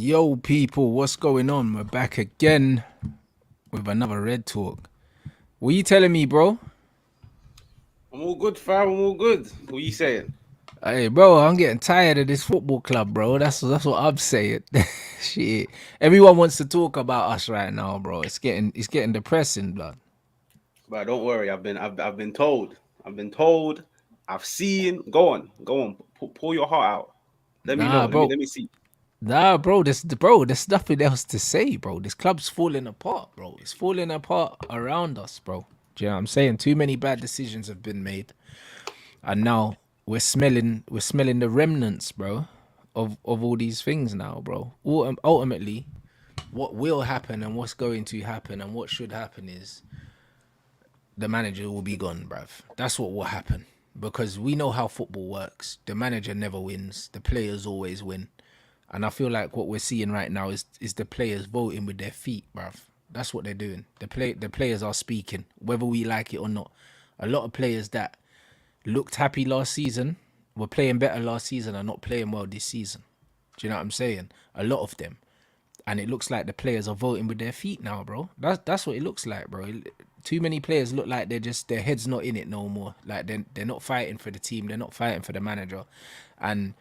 Yo, people, what's going on? We're back again with another Red Talk. What you telling me, bro? I'm all good, fam. I'm all good. What you saying? Hey, bro, I'm getting tired of this football club, bro. That's what I'm saying. Shit, everyone wants to talk about us right now, bro. It's getting depressing, blood. But don't worry. I've been told. I've been told. I've seen. Go on. Pull your heart out. Let me know. Nah, bro. Let me see. Nah, bro. There's nothing else to say, bro. This club's falling apart, bro. It's falling apart around us, bro. Do you know what I'm saying? Too many bad decisions have been made. And now we're smelling the remnants, bro, of all these things now, bro. Ultimately, what will happen and what's going to happen and what should happen is the manager will be gone, bruv. That's what will happen. Because we know how football works. The manager never wins. The players always win. And I feel like what we're seeing right now is the players voting with their feet, bruv. That's what they're doing. The players are speaking, whether we like it or not. A lot of players that looked happy last season, were playing better last season, are not playing well this season. Do you know what I'm saying? A lot of them. And it looks like the players are voting with their feet now, bro. That's what it looks like, bro. Too many players look like their heads not in it no more. Like they're not fighting for the team, they're not fighting for the manager. And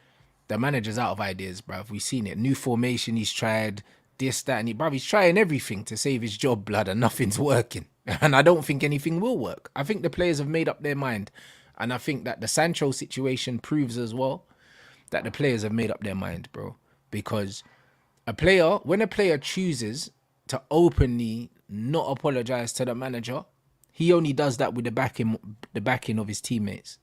the manager's out of ideas, bruv. We've seen it. New formation, he's tried this, that, and he's trying everything to save his job, blood, and nothing's working. And I don't think anything will work. I think the players have made up their mind. And I think that the Sancho situation proves as well that the players have made up their mind, bro. Because when a player chooses to openly not apologize to the manager, he only does that with the backing of his teammates.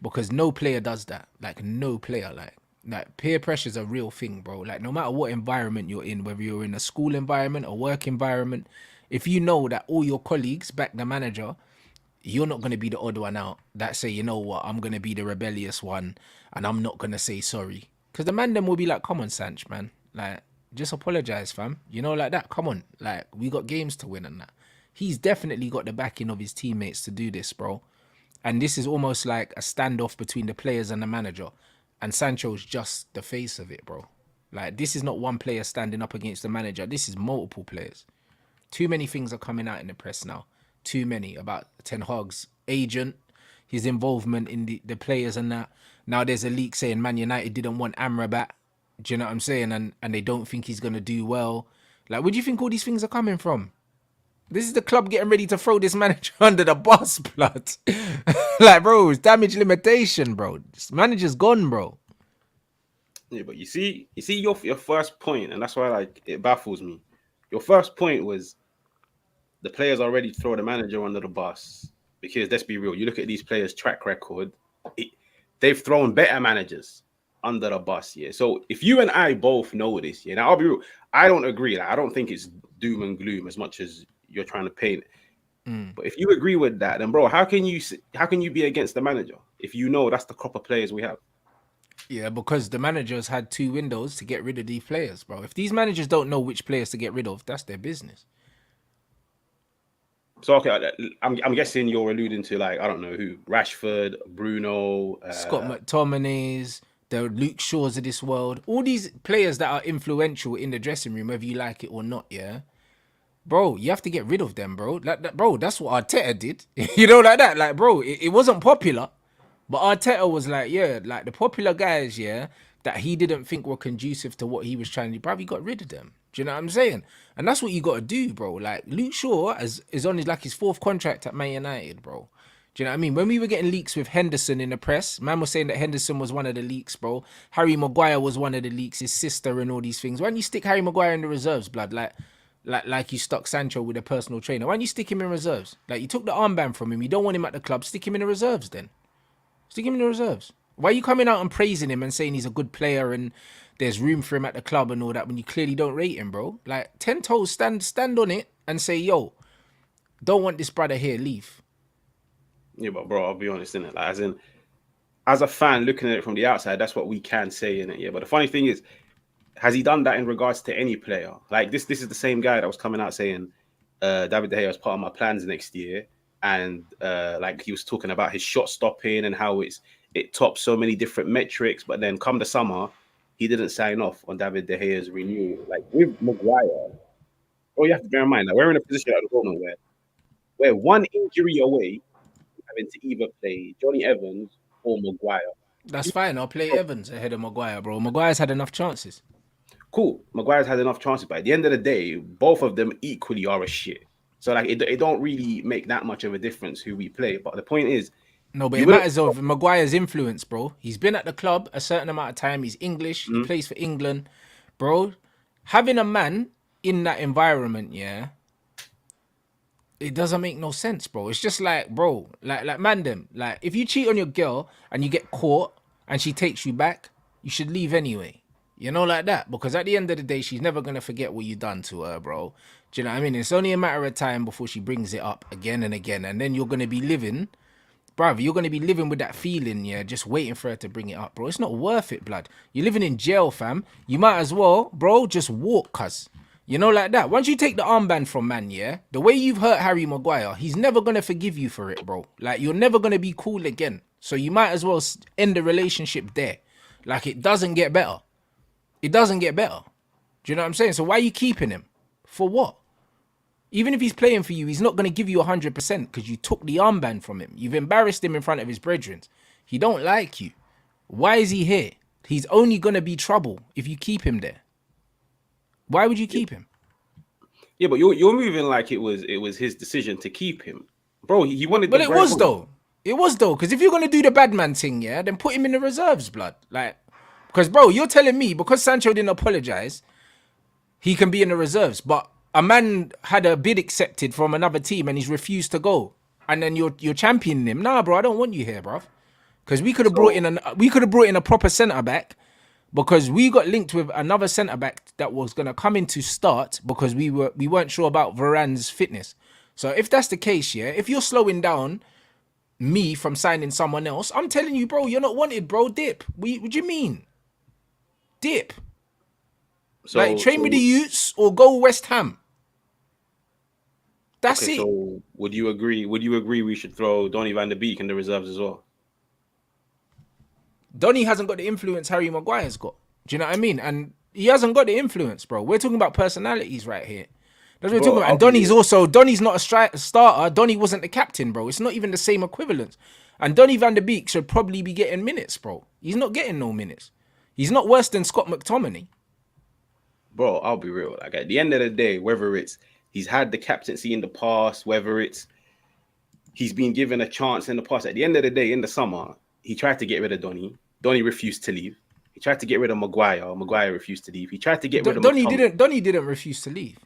Because no player does that. Like no player, like peer pressure is a real thing, bro. Like no matter what environment you're in, whether you're in a school environment, a work environment, if you know that all your colleagues back the manager, you're not going to be the odd one out that say, you know what, I'm going to be the rebellious one and I'm not going to say sorry. Because the man then will be like, come on, Sanch, man. Like, just apologize, fam. You know, like that. Come on. Like, we got games to win and that. He's definitely got the backing of his teammates to do this, bro. And this is almost like a standoff between the players and the manager. And Sancho's just the face of it, bro. Like, this is not one player standing up against the manager. This is multiple players. Too many things are coming out in the press now. Too many about Ten Hag's agent, his involvement in the players and that. Now there's a leak saying Man United didn't want Amrabat. Do you know what I'm saying? And they don't think he's gonna do well. Like, where do you think all these things are coming from? This is the club getting ready to throw this manager under the bus, blood. Like, bro, it's damage limitation, bro. This manager's gone, bro. Yeah, but you see your first point, and that's why like it baffles me. Your first point was the players are ready to throw the manager under the bus because let's be real. You look at these players' track record. It, they've thrown better managers under the bus. Yeah. So if you and I both know this, yeah, now I'll be real. I don't agree. Like, I don't think it's doom and gloom as much as you're trying to paint. But if you agree with that, then bro, how can you be against the manager if you know that's the crop of players we have? Yeah, because the managers had two windows to get rid of these players, bro. If these managers don't know which players to get rid of, that's their business. So okay, I'm guessing you're alluding to like I don't know who Rashford, Bruno. Scott McTominay's, the Luke Shaws of this world, all these players that are influential in the dressing room, whether you like it or not, yeah, bro, you have to get rid of them, bro. Like that, bro. That's what Arteta did. You know, like that. Like, bro, it wasn't popular, but Arteta was like, yeah, like the popular guys, yeah, that he didn't think were conducive to what he was trying to do. Bro, he got rid of them. Do you know what I'm saying? And that's what you got to do, bro. Like Luke Shaw is on his fourth contract at Man United, bro. Do you know what I mean? When we were getting leaks with Henderson in the press, man was saying that Henderson was one of the leaks, bro. Harry Maguire was one of the leaks, his sister and all these things. Why don't you stick Harry Maguire in the reserves, blood? Like you stuck Sancho with a personal trainer. Why don't you stick him in reserves? Like you took the armband from him. You don't want him at the club. Stick him in the reserves then. Stick him in the reserves. Why are you coming out and praising him and saying he's a good player and there's room for him at the club and all that when you clearly don't rate him, bro? Like 10 toes, stand on it and say, yo, don't want this brother here, leave. Yeah, but bro, I'll be honest in it. Like, as a fan looking at it from the outside, that's what we can say in it. Yeah, but the funny thing is, has he done that in regards to any player? Like this is the same guy that was coming out saying David De Gea was part of my plans next year, and like he was talking about his shot stopping and how it tops so many different metrics. But then come the summer, he didn't sign off on David De Gea's renewal. Like with Maguire, oh, you have to bear in mind that we're in a position at the moment where we're one injury away from having to either play Johnny Evans or Maguire. That's fine. I'll play Evans ahead of Maguire, bro. Maguire's had enough chances. Cool. Maguire's had enough chances, but at the end of the day, both of them equally are a shit. So like it don't really make that much of a difference who we play. But the point is, No, but you it wouldn't. matters of Maguire's influence, bro. He's been at the club a certain amount of time. He's English. He Mhm. plays for England, bro. Having a man in that environment, yeah, it doesn't make no sense, bro. It's just like, bro, like man, them. Like, if you cheat on your girl and you get caught and she takes you back, you should leave anyway. You know, like that. Because at the end of the day, she's never gonna forget what you done to her, bro. Do you know what I mean? It's only a matter of time before she brings it up again and again, and then you're gonna be living, bruv, you're going to be living with that feeling, yeah, just waiting for her to bring it up, bro. It's not worth it, blood. You're living in jail, fam. You might as well, bro, just walk, cuz. You know, like that. Once you take the armband from man, yeah, the way you've hurt Harry Maguire, he's never going to forgive you for it, bro. Like, you're never going to be cool again. So you might as well end the relationship there. Like, it doesn't get better. It doesn't get better. Do you know what I'm saying? So why are you keeping him? For what? Even if he's playing for you, he's not going to give you 100% because you took the armband from him. You've embarrassed him in front of his brethren. He don't like you. Why is he here? He's only going to be trouble if you keep him there. Why would you keep him? Yeah, but you're moving like it was his decision to keep him, bro. He wanted But the it bread. was though. It was though. Because if you're going to do the bad man thing, yeah, then put him in the reserves, blood. Like, because bro, you're telling me because Sancho didn't apologize, he can be in the reserves. But a man had a bid accepted from another team and he's refused to go. And then you're championing him. Nah, bro, I don't want you here, bro. Because we could have brought in a proper centre back, because we got linked with another centre back that was gonna come in to start because we weren't sure about Varane's fitness. So if that's the case, yeah, if you're slowing down me from signing someone else, I'm telling you, bro, you're not wanted, bro. Dip. What do you mean? Dip. Like train with the Utes or go West Ham. That's okay, it. so would you agree? Would you agree we should throw Donny van der Beek in the reserves as well? Donny hasn't got the influence Harry Maguire's got. Do you know what I mean? And he hasn't got the influence, bro. We're talking about personalities right here. That's what we're talking about. And Donny's not a starter. Donny wasn't the captain, bro. It's not even the same equivalence. And Donny van der Beek should probably be getting minutes, bro. He's not getting no minutes. He's not worse than Scott McTominay. Bro, I'll be real. Like at the end of the day, whether it's he's had the captaincy in the past, whether it's he's been given a chance in the past, at the end of the day, in the summer, he tried to get rid of Donny. Donny refused to leave. He tried to get rid of Maguire. Maguire refused to leave. He tried to get rid of McTominay. Donny didn't refuse to leave.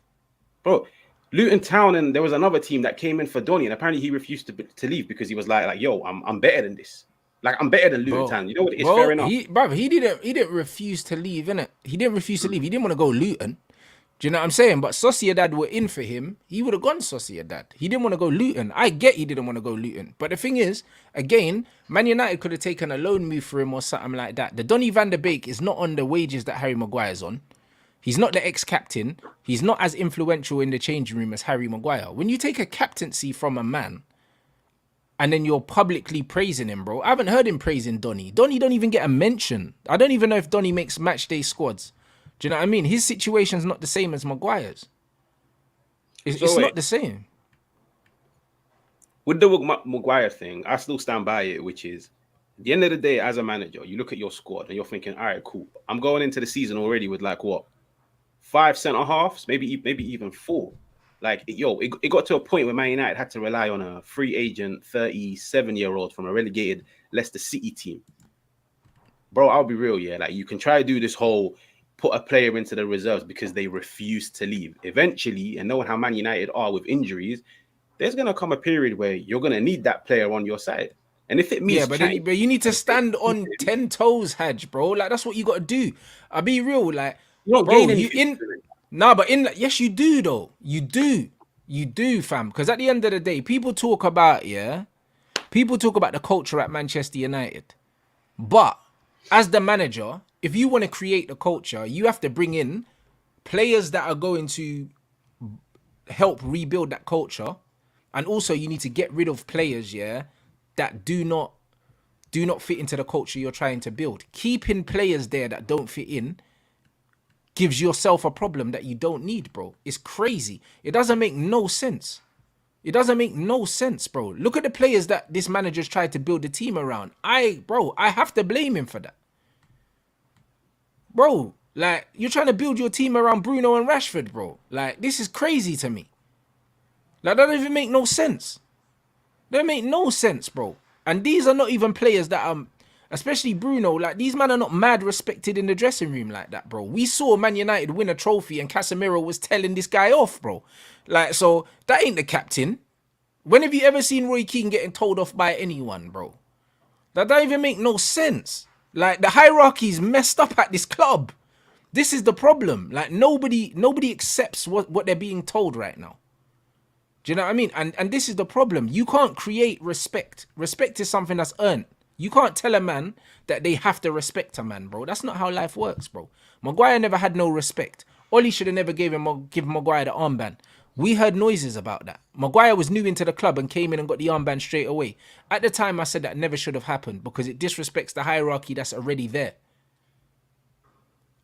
Bro, Luton Town, and there was another team that came in for Donny, and apparently he refused to leave because he was like, yo, I'm better than this. Like, I'm better than Luton Town. You know what? It's fair enough. He didn't refuse to leave, innit? He didn't refuse to leave. He didn't want to go Luton. Do you know what I'm saying? But Sociedad were in for him. He would have gone Sociedad. He didn't want to go Luton. I get he didn't want to go Luton. But the thing is, again, Man United could have taken a loan move for him or something like that. The Donny van der Beek is not on the wages that Harry Maguire's on. He's not the ex-captain. He's not as influential in the changing room as Harry Maguire. When you take a captaincy from a man and then you're publicly praising him, bro. I haven't heard him praising Donny. Donny don't even get a mention. I don't even know if Donny makes match day squads. Do you know what I mean? His situation's not the same as Maguire's. It's not the same. With the Maguire thing, I still stand by it, which is, at the end of the day, as a manager, you look at your squad and you're thinking, all right, cool. I'm going into the season already with like, what, 5 centre-halves, maybe even 4. Like, it got to a point where Man United had to rely on a free agent 37-year-old from a relegated Leicester City team. Bro, I'll be real, yeah. Like, you can try to do this whole put a player into the reserves because they refuse to leave. Eventually, and knowing how Man United are with injuries, there's going to come a period where you're going to need that player on your side. And if it means... Yeah, but you need to stand on 10 toes, HAJJ, bro. Like, that's what you got to do. I'll be real, like... You don't gain anything. Yes, you do, though. You do, fam. Because at the end of the day, people talk about the culture at Manchester United. But as the manager, if you want to create the culture, you have to bring in players that are going to help rebuild that culture. And also you need to get rid of players, that do not do not fit into the culture you're trying to build. Keeping players there that don't fit in gives yourself a problem that you don't need, bro. It's crazy. It doesn't make no sense. It doesn't make no sense, bro. Look at the players that this manager's tried to build the team around. I have to blame him for that. Bro, like, you're trying to build your team around Bruno and Rashford, bro. Like, this is crazy to me. Like, that don't even make no sense. That don't make no sense, bro. And these are not even players that especially Bruno, like, these men are not mad respected in the dressing room like that, bro. We saw Man United win a trophy and Casemiro was telling this guy off, bro. Like, so that ain't the captain. When have you ever seen Roy Keane getting told off by anyone, bro? That don't even make no sense. Like, the hierarchy's messed up at this club. This is the problem. Like, nobody accepts what they're being told right now. Do you know what I mean? And this is the problem. You can't create respect. Respect is something that's earned. You can't tell a man that they have to respect a man, bro. That's not how life works, bro. Maguire never had no respect. Ollie should have never give Maguire the armband. We heard noises about that. Maguire was new into the club and came in and got the armband straight away. At the time, I said that never should have happened because it disrespects the hierarchy that's already there.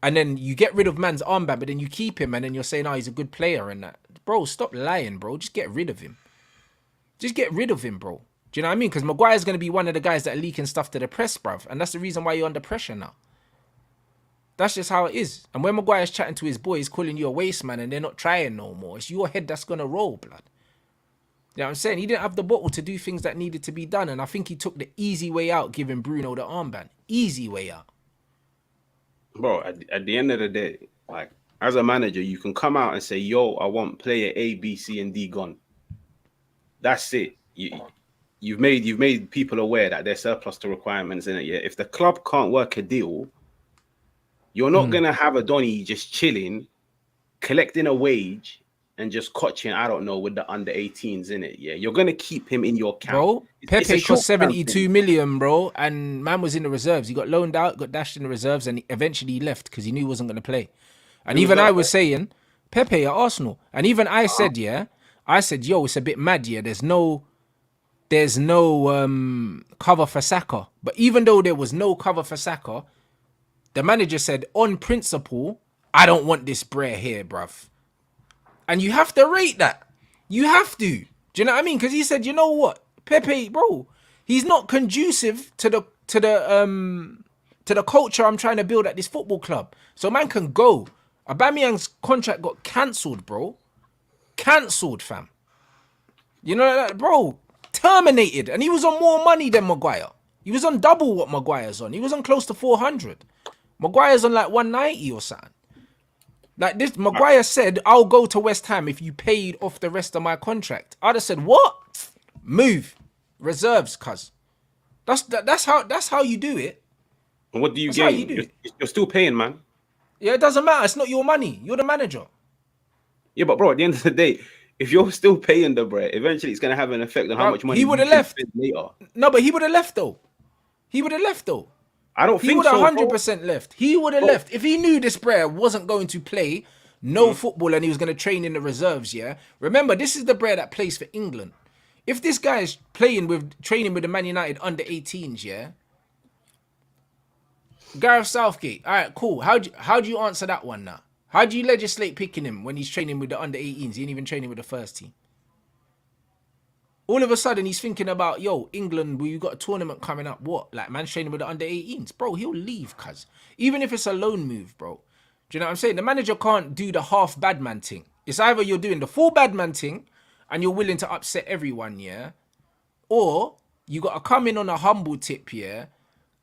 And then you get rid of man's armband, but then you keep him and then you're saying, oh, he's a good player and that. Bro, stop lying, bro. Just get rid of him. Just get rid of him, bro. Do you know what I mean? Because Maguire's going to be one of the guys that are leaking stuff to the press, bruv. And that's the reason why you're under pressure now. That's just how it is. And when Maguire's chatting to his boys, calling you a waste man and they're not trying no more, it's your head that's going to roll, blood. You know what I'm saying? He didn't have the bottle to do things that needed to be done. And I think he took the easy way out, giving Bruno the armband. Easy way out. Bro, at the end of the day, like, as a manager, you can come out and say, yo, I want player A, B, C, and D gone. That's it. You've made people aware that they're surplus to requirements in it. Yeah, if the club can't work a deal, you're not gonna have a Donny just chilling, collecting a wage, and just coaching, I don't know, with the under 18s in it. Yeah, you're gonna keep him in your camp. Bro, Pepe cost 72 million, bro, and man was in the reserves. He got loaned out, got dashed in the reserves, and eventually he left because he knew he wasn't gonna play. And even I was saying, Pepe at Arsenal, and even I said, yo, it's a bit mad. Yeah, there's no cover for Saka. But even though there was no cover for Saka, the manager said, on principle, I don't want this Brer here, bruv. And you have to rate that. You have to. Do you know what I mean? Because he said, you know what? Pepe, bro, he's not conducive to the culture I'm trying to build at this football club. So man can go. Aubameyang's contract got cancelled, bro. Cancelled, fam. You know that, bro? Terminated. And he was on more money than Maguire. He was on double what Maguire's on. He was on close to 400. Maguire's on like 190 or something. Like this, Maguire said, I'll go to West Ham if you paid off the rest of my contract. I'd have said, what? Move. Reserves, cuz. That's how you do it. And what do you gain? You're still paying, man. Yeah, it doesn't matter. It's not your money. You're the manager. Yeah, but bro, at the end of the day, if you're still paying the bread, eventually it's going to have an effect on how much money he would have left later. No, but he would have left though. I don't think so. He would have 100% left. He would have left. If he knew this Brer wasn't going to play football and he was going to train in the reserves, yeah? Remember, this is the Brer that plays for England. If this guy is training with the Man United under 18s, yeah? Gareth Southgate, all right, cool. How do you answer that one now? How do you legislate picking him when he's training with the under 18s? He ain't even training with the first team. All of a sudden, he's thinking about, yo, England, you got a tournament coming up. What? Like, man's training with the under 18s. Bro, he'll leave, cuz. Even if it's a loan move, bro. Do you know what I'm saying? The manager can't do the half bad man thing. It's either you're doing the full bad man thing and you're willing to upset everyone, yeah? Or you got to come in on a humble tip, yeah?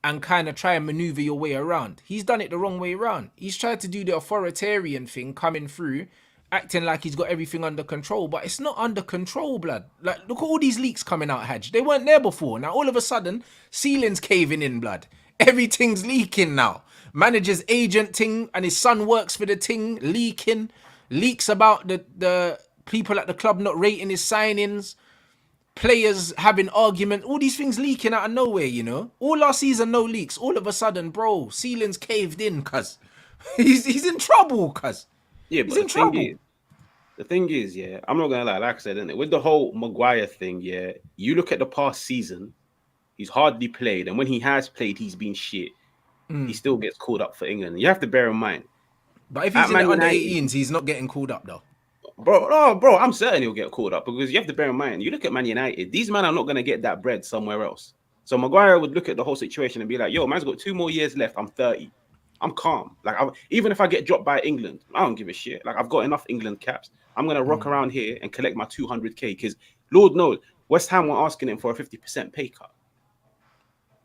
And kind of try and maneuver your way around. He's done it the wrong way around. He's tried to do the authoritarian thing, coming through, acting like he's got everything under control, but it's not under control, blood. Like, look at all these leaks coming out, HAJ. They weren't there before. Now, all of a sudden, ceiling's caving in, blood. Everything's leaking now. Manager's agent ting, and his son works for the ting, leaking. Leaks about the people at the club not rating his signings. Players having argument, all these things leaking out of nowhere, you know. All last season, no leaks. All of a sudden, bro, ceiling's caved in, cuz. He's in trouble, cuz. Yeah, but the thing is, yeah, I'm not gonna lie, like I said, isn't it? With the whole Maguire thing, yeah, you look at the past season, He's hardly played, and when he has played, he's been shit. He still gets called up for England. You have to bear in mind But if he's at in the Man under United, 18s, he's not getting called up though. bro, I'm certain he'll get called up because you have to bear in mind. You look at Man United; these men are not going to get that bread somewhere else. So Maguire would look at the whole situation and be like, "Yo, man's got 2 more years left. I'm 30. I'm calm. Like, even if I get dropped by England, I don't give a shit. Like, I've got enough England caps. I'm gonna rock around here and collect my 200k because Lord knows West Ham were asking him for a 50% pay cut.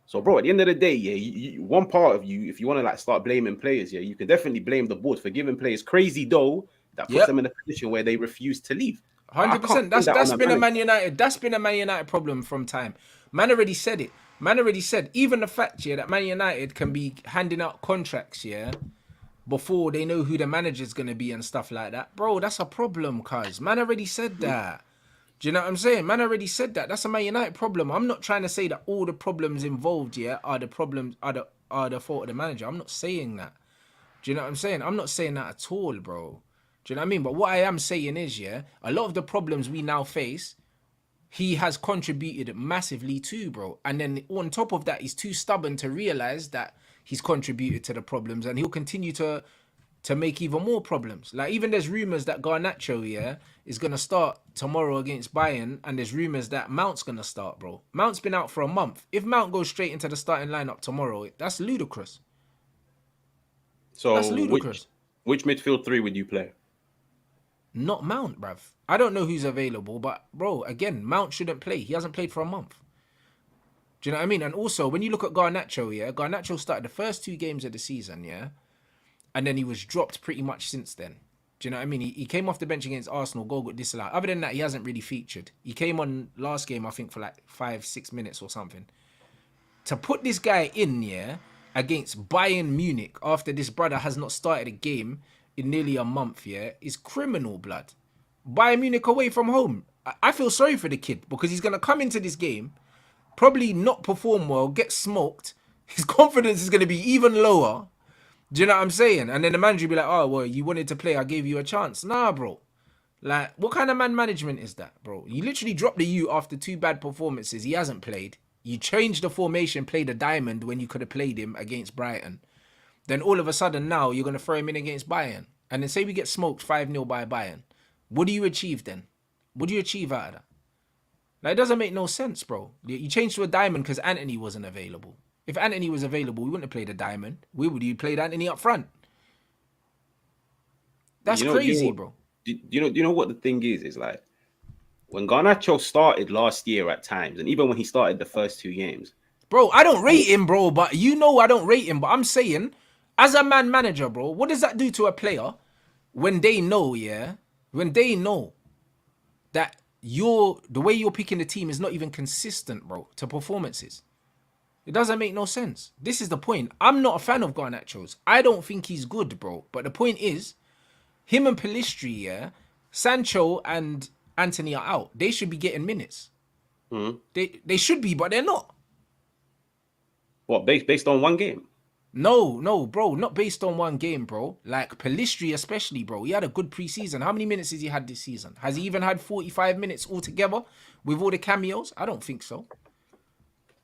So, bro, at the end of the day, yeah, one part of you, if you want to like start blaming players, yeah, you can definitely blame the board for giving players crazy dough that puts them Yep. in a position where they refuse to leave. But I can't 100%. blame that on That's a been a manager. Man United. That's been a Man United problem from time. Man already said it. Man already said even the fact that Man United can be handing out contracts before they know who the manager's gonna be and stuff like that, bro. That's a problem, cuz man already said that. Do you know what I'm saying? Man already said that. That's a Man United problem. I'm not trying to say that all the problems involved are the problems are the fault of the manager. I'm not saying that. Do you know what I'm saying? I'm not saying that at all, bro. Do you know what I mean? But what I am saying is, a lot of the problems we now face, he has contributed massively to, bro. And then on top of that, he's too stubborn to realize that he's contributed to the problems, and he'll continue to make even more problems. Like even there's rumors that Garnacho, is gonna start tomorrow against Bayern, and there's rumors that Mount's gonna start, bro. Mount's been out for a month. If Mount goes straight into the starting lineup tomorrow, that's ludicrous. That's So, ludicrous. which midfield three would you play? Not Mount, bruv. I don't know who's available, but bro, again, Mount shouldn't play. He hasn't played for a month. Do you know what I mean? And also, when you look at Garnacho, Garnacho started the first 2 games of the season, and then he was dropped pretty much since then. Do you know what I mean? He came off the bench against Arsenal, goal got disallowed. Other than that, he hasn't really featured. He came on last game, I think, for like 5-6 minutes or something. To put this guy in, against Bayern Munich after this brother has not started a game in nearly a month, is criminal, blood. Bayern Munich away from home. I feel sorry for the kid because he's going to come into this game, probably not perform well, get smoked. His confidence is going to be even lower. Do you know what I'm saying? And then the manager will be like, oh, well, you wanted to play. I gave you a chance. Nah, bro. Like, what kind of man management is that, bro? You literally dropped the U after 2 bad performances. He hasn't played. You changed the formation, played a diamond when you could have played him against Brighton. Then all of a sudden now you're going to throw him in against Bayern. And then say we get smoked 5-0 by Bayern. What do you achieve then? What do you achieve out of that? Like, it doesn't make no sense, bro. You changed to a diamond because Anthony wasn't available. If Anthony was available, we wouldn't have played a diamond. We would have played Anthony up front. That's crazy, bro. Do you know what the thing is? Is like when Garnacho started last year at times, and even when he started the first 2 games. Bro, I don't rate him, bro, but you know I don't rate him. But I'm saying, as a man manager, bro, what does that do to a player when they know, when they know that the way you're picking the team is not even consistent, bro, to performances? It doesn't make no sense. This is the point. I'm not a fan of Garnacho's. I don't think he's good, bro. But the point is, him and Pellistri, Sancho and Anthony are out. They should be getting minutes. They should be, but they're not. What, based on 1 game? No, bro, not based on 1 game, bro. Like Pellistri especially, bro. He had a good preseason. How many minutes has he had this season? Has he even had 45 minutes altogether with all the cameos? I don't think so.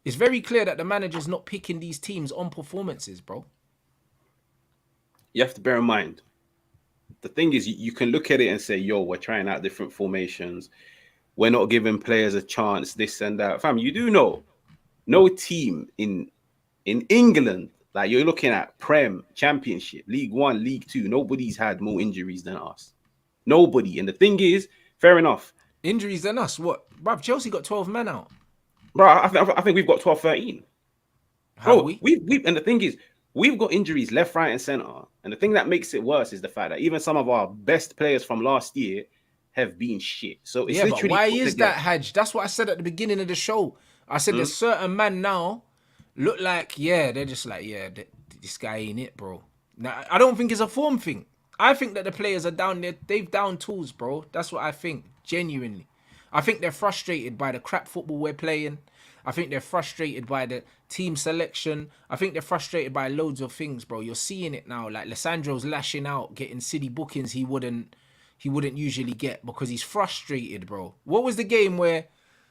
It's very clear that the manager's not picking these teams on performances, bro. You have to bear in mind, the thing is, you can look at it and say, yo, we're trying out different formations. We're not giving players a chance, this and that. Fam, you do know, no team in England, like you're looking at Prem, Championship, League One, League Two, nobody's had more injuries than us. Nobody. And the thing is, fair enough. Injuries than us? What? Bruv, Chelsea got 12 men out. Bro, I think we've got 12, 13. Have we? And the thing is, we've got injuries left, right, and center. And the thing that makes it worse is the fact that even some of our best players from last year have been shit. So it's literally. But why is that, HAJ? That's what I said at the beginning of the show. I said there's certain men now look like, they're just like, this guy ain't it, bro. Now, I don't think it's a form thing. I think that the players are down there. They've down tools, bro. That's what I think, genuinely. I think they're frustrated by the crap football we're playing. I think they're frustrated by the team selection. I think they're frustrated by loads of things, bro. You're seeing it now. Like Lissandro's lashing out, getting city bookings he wouldn't usually get because he's frustrated, bro. What was the game where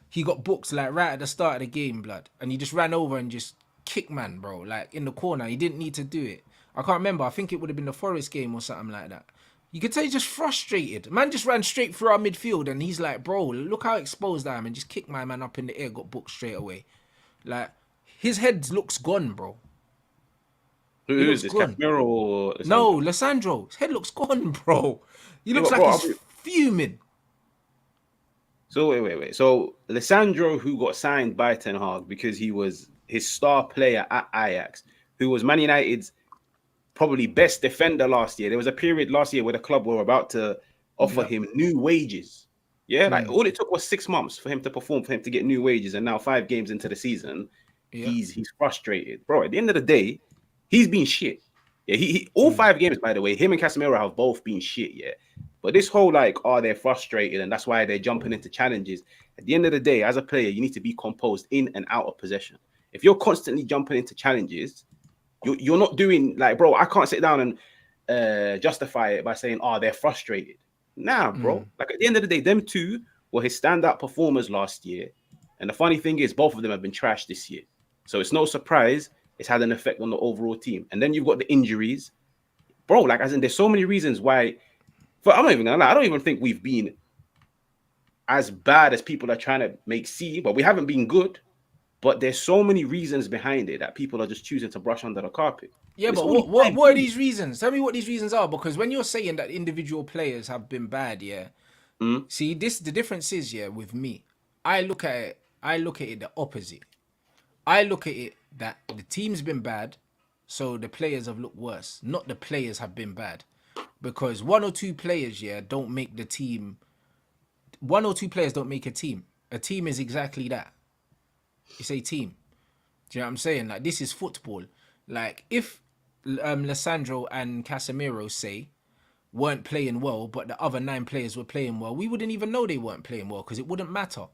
he got booked like right at the start of the game, blood, and he just ran over and just kicked man, bro, like in the corner. He didn't need to do it. I can't remember. I think it would have been the Forest game or something like that. You could tell he's just frustrated. Man just ran straight through our midfield, and he's like, bro, look how exposed I am, and just kicked my man up in the air, got booked straight away. Like, his head looks gone, bro. He Who is looks this? gone. Casemiro or No, Lissandro? Lissandro. His head looks gone, bro. He Yeah, looks but like bro, he's fuming. so wait. So Lissandro, who got signed by Ten Hag because he was his star player at Ajax, who was Man United's probably best defender last year. There was a period last year where the club were about to offer Yep. him new wages. Yeah, like all it took was 6 months for him to perform, for him to get new wages, and now 5 games into the season, Yeah. he's frustrated, bro. At the end of the day, he's been shit. Yeah, he all 5 games, by the way, him and Casemiro have both been shit. Yeah, but this whole like, oh, they're frustrated, and that's why they're jumping into challenges. At the end of the day, as a player, you need to be composed in and out of possession. If you're constantly jumping into challenges, you're not doing like, bro. I can't sit down and justify it by saying, oh, they're frustrated. Nah, bro. Like at the end of the day, them two were his standout performers last year. And the funny thing is, both of them have been trashed this year. So it's no surprise it's had an effect on the overall team. And then you've got the injuries, bro. Like, as in, there's so many reasons why. I'm not even gonna lie. I don't even think we've been as bad as people are trying to make see, but we haven't been good. But there's so many reasons behind it that people are just choosing to brush under the carpet. Yeah, It's but only what are 5 games. these reasons? Tell me what these reasons are, because when you're saying that individual players have been bad, yeah. Mm. See, this the difference is, yeah, with me. I look at it the opposite. I look at it that the team's been bad, so the players have looked worse. Not the players have been bad. Because one or two players, yeah, don't make the team. One or two players don't make a team. A team is exactly that. It's a team. Do you know what I'm saying? Like, this is football. Like, if Lissandro and Casemiro, say, weren't playing well, but the other 9 players were playing well, we wouldn't even know they weren't playing well because it wouldn't matter.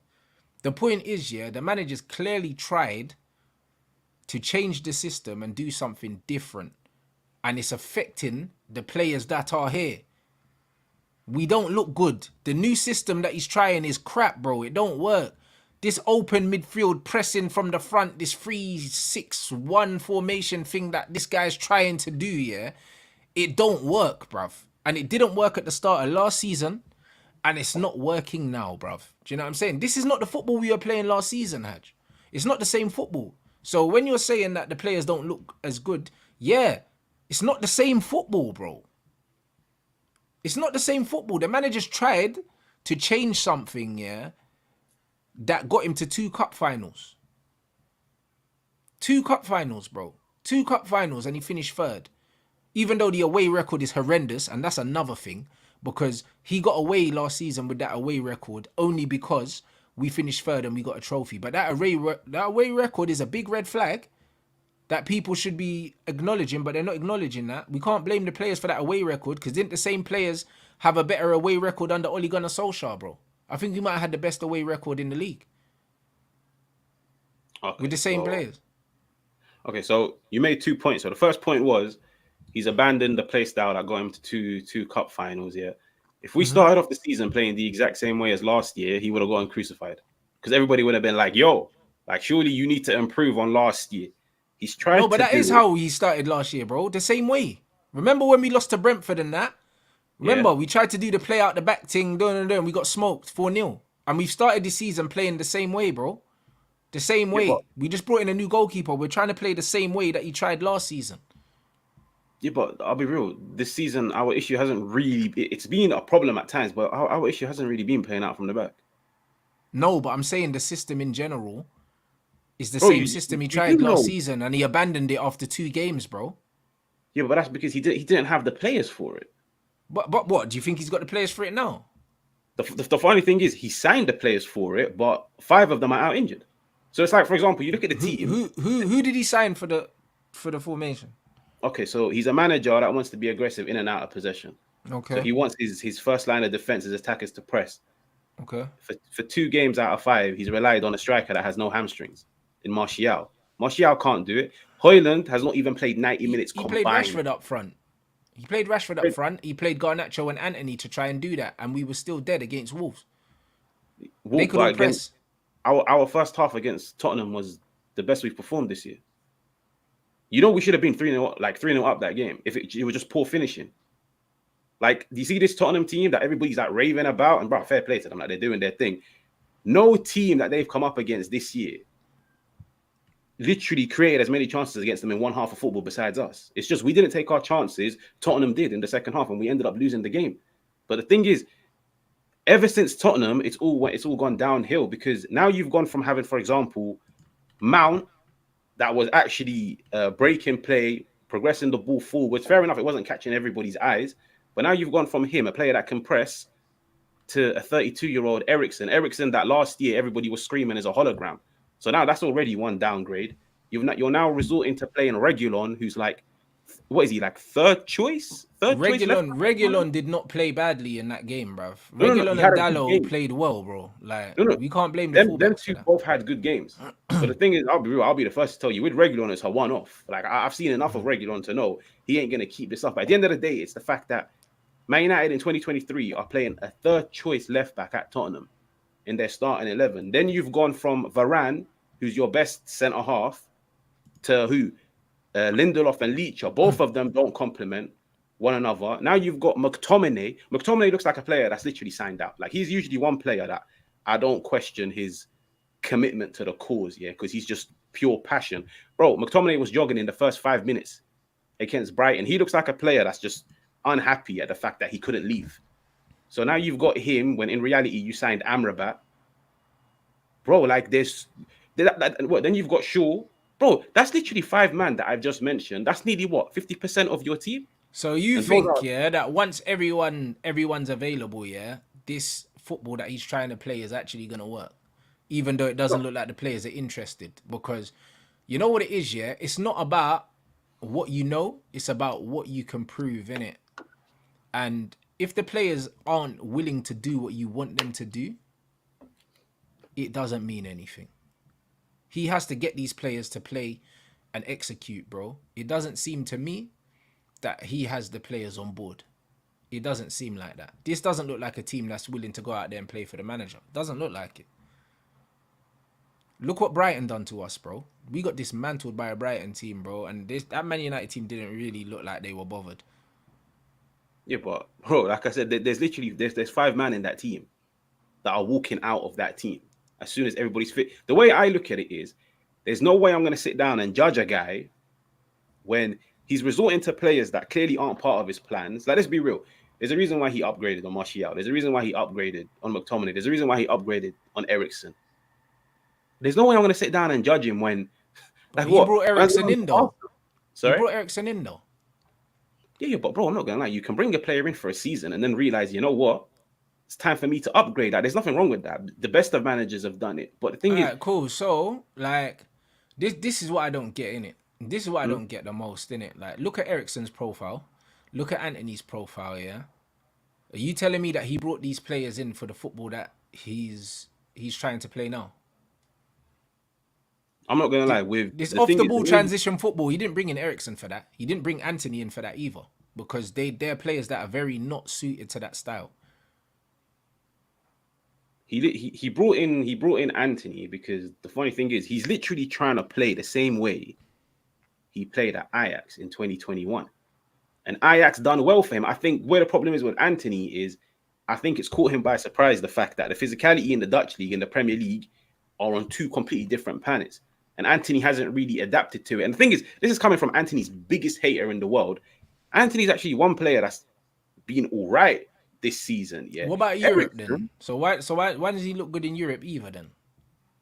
The point is, yeah, the managers clearly tried to change the system and do something different. And it's affecting the players that are here. We don't look good. The new system that he's trying is crap, bro. It don't work. This open midfield pressing from the front, this 3-6-1 formation thing that this guy's trying to do, yeah, it don't work, bruv. And it didn't work at the start of last season, and it's not working now, bruv. Do you know what I'm saying? This is not the football we were playing last season, HAJ. It's not the same football. So when you're saying that the players don't look as good, yeah, it's not the same football, bro. It's not the same football. The managers tried to change something, yeah, that got him to 2 cup finals. 2 cup finals, bro. 2 cup finals, and he finished third. Even though the away record is horrendous, and that's another thing, because he got away last season with that away record only because we finished third and we got a trophy. But that away record is a big red flag that people should be acknowledging, but they're not acknowledging that. We can't blame the players for that away record, because didn't the same players have a better away record under Ole Gunnar Solskjaer, bro? I think we might have had the best away record in the league with the same players. Okay, so you made 2 points. So the first point was he's abandoned the play style that got him to two cup finals. Yeah, if we started off the season playing the exact same way as last year, he would have gotten crucified because everybody would have been like, "Yo, like surely you need to improve on last year." He's No, tried but to that do is it. how he started last year, bro. The same way. Remember when we lost to Brentford and that? Yeah, Remember, we tried to do the play out the back thing, and we got smoked 4-0. And we've started this season playing the same way, bro. The same yeah, but way. We just brought in a new goalkeeper. We're trying to play the same way that he tried last season. yeah, but I'll be real. This season, our issue hasn't really. It's been a problem at times, but our issue hasn't really been playing out from the back. No, but I'm saying the system in general is the Bro, same system he you do tried last know. season, and he abandoned it after 2 games, bro. Yeah, but that's because he didn't have the players for it. But what? Do you think he's got the players for it now? The funny thing is he signed the players for it, but 5 of them are out injured. So it's like, for example, you look at the team. Who did he sign for the formation? Okay, so he's a manager that wants to be aggressive in and out of possession. Okay. So he wants his first line of defense, his attackers to press. Okay. For 2 games out of 5, he's relied on a striker that has no hamstrings in Martial. Martial can't do it. Hoyland has not even played 90 minutes He played combined. Rashford up front. He played Garnacho and Anthony to try and do that, and we were still dead against Wolves. They couldn't press. our first half against Tottenham was the best we've performed this year. You know, we should have been 3-0, like 3-0 up that game if it was just poor finishing. Like, do you see this Tottenham team that everybody's like raving about? And bro, fair play to them, like they're doing their thing. No team that they've come up against this year literally created as many chances against them in one half of football besides us. It's just we didn't take our chances. Tottenham did in the second half, and we ended up losing the game. But the thing is, ever since Tottenham, it's all gone downhill because now you've gone from having, for example, Mount that was actually breaking play, progressing the ball forwards. Fair enough, it wasn't catching everybody's eyes, but now you've gone from him, a player that can press, to a 32-year-old Eriksen. Eriksen that last year everybody was screaming as a hologram. So now that's already one downgrade. You're now resorting to playing Reguilon, who's like, what is he, like third choice? Reguilon did not play badly in that game, bruv. No, Reguilon and Dalot played well, bro. Like, we can't blame the fullbacks. Them two both had good games. But the thing is, I'll be real, I'll be the first to tell you, with Reguilon, it's a one-off. Like, I've seen enough of Reguilon to know he ain't going to keep this up. But at the end of the day, it's the fact that Man United in 2023 are playing a third choice left back at Tottenham in their starting 11. Then you've gone from Varane, who's your best centre half, to who? Lindelof and Leach. Both of them don't complement one another. Now you've got McTominay. McTominay looks like a player that's literally signed out. Like, he's usually one player that I don't question his commitment to the cause, yeah, because he's just pure passion. Bro, McTominay was jogging in the first 5 minutes against Brighton. He looks like a player that's just unhappy at the fact that he couldn't leave. So now you've got him when in reality you signed Amrabat. Bro, like this. Then you've got Shaw. Bro, that's literally 5 man that I've just mentioned. That's nearly what, 50% of your team? So you think, yeah, that once everyone's available, yeah, this football that he's trying to play is actually gonna work, even though it doesn't look like the players are interested, because you know what it is, yeah. It's not about what you know; it's about what you can prove, innit? And if the players aren't willing to do what you want them to do, it doesn't mean anything. He has to get these players to play and execute, bro. It doesn't seem to me that he has the players on board. It doesn't seem like that. This doesn't look like a team that's willing to go out there and play for the manager. It doesn't look like it. Look what Brighton done to us, bro. We got dismantled by a Brighton team, bro. And that Man United team didn't really look like they were bothered. Yeah, but bro, like I said, there's 5 man in that team that are walking out of that team as soon as everybody's fit. The way I look at it is, there's no way I'm going to sit down and judge a guy when he's resorting to players that clearly aren't part of his plans. Like, let's be real. There's a reason why he upgraded on Martial. There's a reason why he upgraded on McTominay. There's a reason why he upgraded on Eriksen. There's no way I'm going to sit down and judge him when... Like, he brought Eriksen in, though. Sorry? He brought Eriksen in, though. Yeah, but bro, I'm not going to lie. You can bring a player in for a season and then realize, you know what? It's time for me to upgrade. Like, there's nothing wrong with that. The best of managers have done it. But the thing is... cool. So, like, this is what I don't get, innit? This is what I don't get the most, innit? Like, look at Eriksen's profile. Look at Anthony's profile, yeah? Are you telling me that he brought these players in for the football that he's trying to play now? I'm not going to lie. With this off-the-ball transition football, he didn't bring in Eriksen for that. He didn't bring Anthony in for that either, because they're players that are very not suited to that style. He brought in Anthony because the funny thing is he's literally trying to play the same way he played at Ajax in 2021. And Ajax done well for him. I think where the problem is with Anthony is I think it's caught him by surprise, the fact that the physicality in the Dutch league and the Premier League are on 2 completely different planets. And Anthony hasn't really adapted to it. And the thing is, this is coming from Anthony's biggest hater in the world. Anthony's actually one player that's been all right this season. Yeah. What about Europe then? So why does he look good in Europe either then?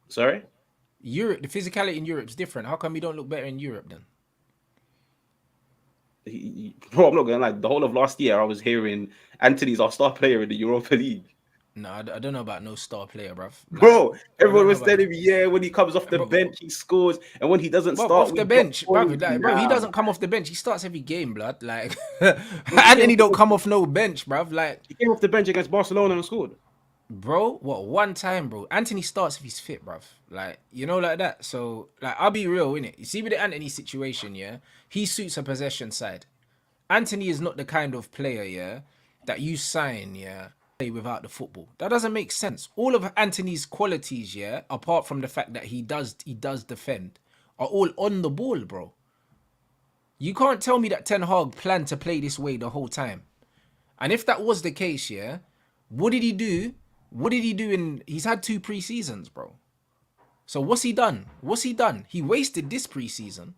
Sorry? Europe, the physicality in Europe's different. How come he don't look better in Europe then? Bro, I'm not gonna lie. The whole of last year, I was hearing Anthony's our star player in the Europa League. No, I don't know about no star player, bruv. Like, bro, everyone was telling me, yeah, when he comes off the bench, he scores, and when he doesn't start off the bench, bro, he doesn't come off the bench. He starts every game, blood. Like, Anthony don't come off no bench, bruv. Like, he came off the bench against Barcelona and scored. Bro, what, one time, bro? Anthony starts if he's fit, bruv. Like, you know, like that. So, like, I'll be real, innit? You see with the Anthony situation, yeah? He suits a possession side. Anthony is not the kind of player, yeah, that you sign, yeah, play without the football. That doesn't make sense. All of Anthony's qualities, yeah, apart from the fact that he does defend, are all on the ball, bro. You can't tell me that Ten Hag planned to play this way the whole time. And if that was the case, yeah, what did he do? What did he do he's had 2 pre-seasons, bro. So what's he done? He wasted this pre-season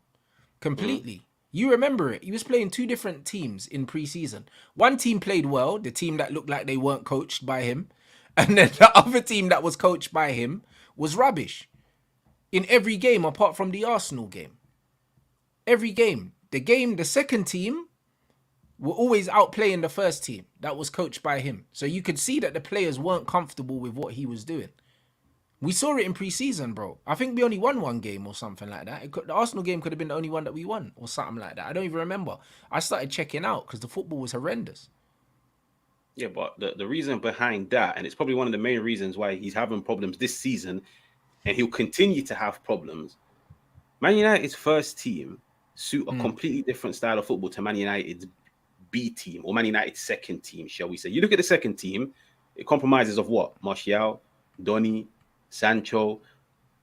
completely. You remember it. He was playing 2 different teams in pre-season. One team played well, the team that looked like they weren't coached by him. And then the other team that was coached by him was rubbish. In every game apart from the Arsenal game. Every game. The second team were always outplaying the first team that was coached by him. So you could see that the players weren't comfortable with what he was doing. We saw it in pre-season, bro. I think we only won 1 game or something like that. The Arsenal game could have been the only one that we won or something like that. I don't even remember. I started checking out because the football was horrendous. Yeah, but the reason behind that, and it's probably one of the main reasons why he's having problems this season, and he'll continue to have problems. Man United's first team suit a completely different style of football to Man United's B team or Man United's second team, shall we say. You look at the second team, it compromises of what? Martial, Donny, Sancho,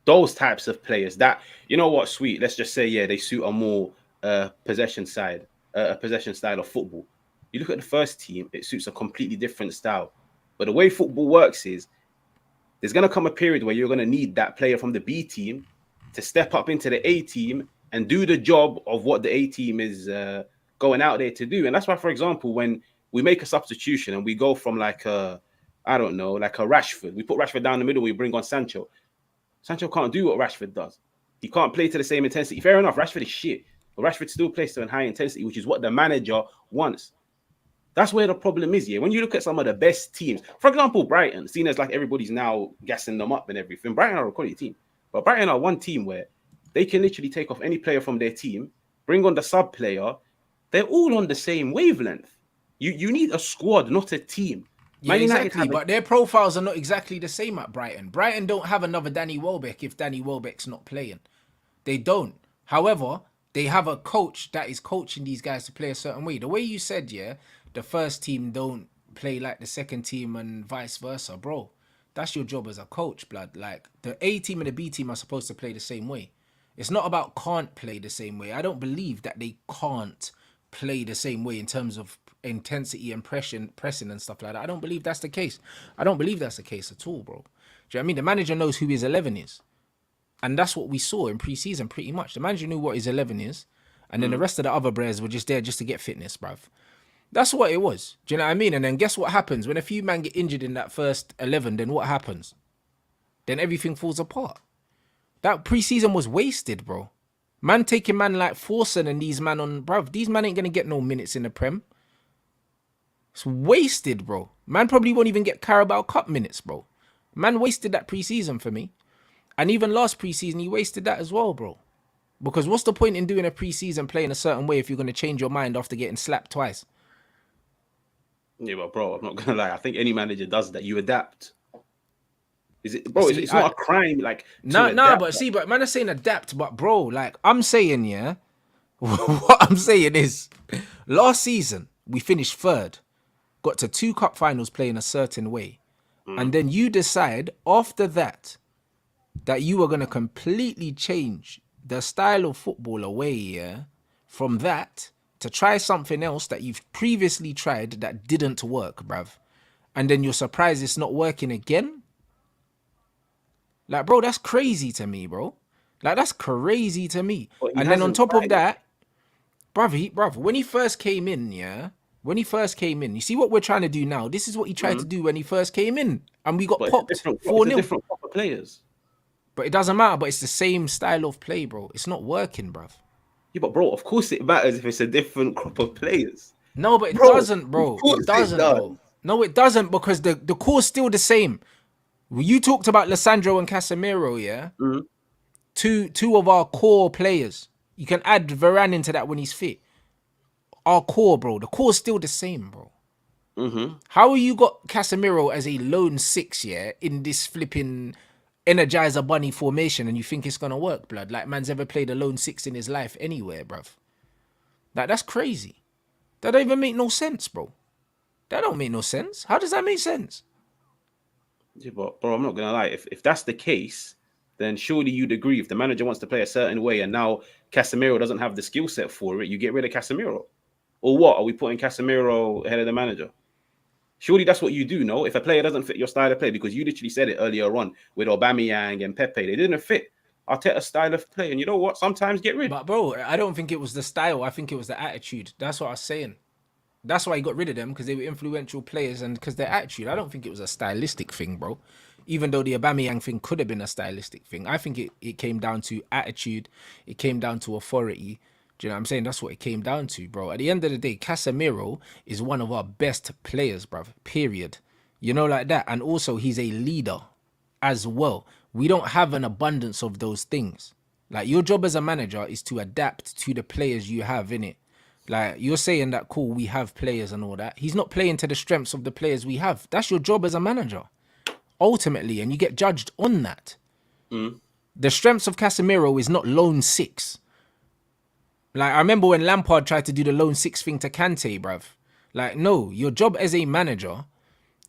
those types of players that, you know what, sweet, let's just say, yeah, they suit a more possession style of football. You look at the first team, it suits a completely different style. But the way football works is there's going to come a period where you're going to need that player from the B team to step up into the A team and do the job of what the A team is going out there to do. And that's why, for example, when we make a substitution and we go from like a Rashford, we put Rashford down the middle, we bring on Sancho. Sancho can't do what Rashford does. He can't play to the same intensity. Fair enough, Rashford is shit, but Rashford still plays to a high intensity, which is what the manager wants. That's where the problem is, yeah. When you look at some of the best teams, for example, Brighton, seen as like everybody's now gassing them up and everything, Brighton are a quality team. But Brighton are one team where they can literally take off any player from their team, bring on the sub player. They're all on the same wavelength. You need a squad, not a team. Yeah, exactly. But their profiles are not exactly the same at Brighton. Brighton don't have another Danny Welbeck if Danny Welbeck's not playing. They don't. However, they have a coach that is coaching these guys to play a certain way. The way you said, yeah, the first team don't play like the second team and vice versa, bro. That's your job as a coach, blood. Like, the A team and the B team are supposed to play the same way. It's not about can't play the same way. I don't believe that they can't play the same way in terms of intensity and pressing and stuff like that. I don't believe that's the case. I don't believe that's the case at all, bro. Do you know what I mean? The manager knows who his 11 is. And that's what we saw in pre-season pretty much. The manager knew what his 11 is. And then the rest of the other players were just there just to get fitness, bruv. That's what it was. Do you know what I mean? And then guess what happens? When a few men get injured in that first 11, then what happens? Then everything falls apart. That pre-season was wasted, bro. Man taking man like Forson and these man on, bruv. These man ain't going to get no minutes in the Prem. It's wasted, bro. Man probably won't even get Carabao Cup minutes, bro. Man wasted that pre-season for me. And even last pre-season, he wasted that as well, bro. Because what's the point in doing a pre-season playing a certain way if you're going to change your mind after getting slapped twice? Yeah, but bro, I'm not going to lie. I think any manager does that. You adapt. Is it, bro? It's not a crime, like. No, but see, but man is saying adapt, but bro, like I'm saying, yeah. What I'm saying is, last season we finished 3rd, got to 2 cup finals playing a certain way, and then you decide after that you are going to completely change the style of football away, yeah, from that to try something else that you've previously tried that didn't work, bruv. And then you're surprised it's not working again? Like, bro, that's crazy to me, bro. Like, that's crazy to me. And then on top of that, bruv, when he first came in, yeah, you see what we're trying to do now? This is what he tried to do when he first came in. And we got popped 4-0. Different players. But it doesn't matter, but it's the same style of play, bro. It's not working, bruv. Yeah, but bro, of course it matters if it's a different crop of players. No, but it doesn't, bro. It doesn't, bro. No, it doesn't, because the core's still the same. You talked about Lissandro and Casemiro, yeah? Two of our core players. You can add Varane into that when he's fit. Our core, bro. The core's still the same, bro. How you got Casemiro as a lone 6, yeah, in this flipping Energizer Bunny formation and you think it's gonna work, blood? Like, man's ever played a lone 6 in his life anywhere, bruv. Like, that's crazy. That don't even make no sense, bro. That don't make no sense. How does that make sense? Yeah, but bro, I'm not gonna lie. If that's the case, then surely you'd agree if the manager wants to play a certain way and now Casemiro doesn't have the skill set for it, you get rid of Casemiro. Or what? Are we putting Casemiro ahead of the manager? Surely that's what you do, no? If a player doesn't fit your style of play, because you literally said it earlier on with Aubameyang and Pepe, they didn't fit Arteta's style of play. And you know what? Sometimes get rid. But bro, I don't think it was the style. I think it was the attitude. That's what I was saying. That's why he got rid of them, because they were influential players and because their attitude. I don't think it was a stylistic thing, bro. Even though the Aubameyang thing could have been a stylistic thing, I think it came down to attitude. It came down to authority. Do you know what I'm saying? That's what it came down to, bro. At the end of the day, Casemiro is one of our best players, bro. Period. You know, like that. And also, he's a leader as well. We don't have an abundance of those things. Like, your job as a manager is to adapt to the players you have in it. Like, you're saying that, cool, we have players and all that. He's not playing to the strengths of the players we have. That's your job as a manager, ultimately, and you get judged on that. The strengths of Casemiro is not lone six. Like, I remember when Lampard tried to do the lone six thing to Kante, bruv. Like, no, your job as a manager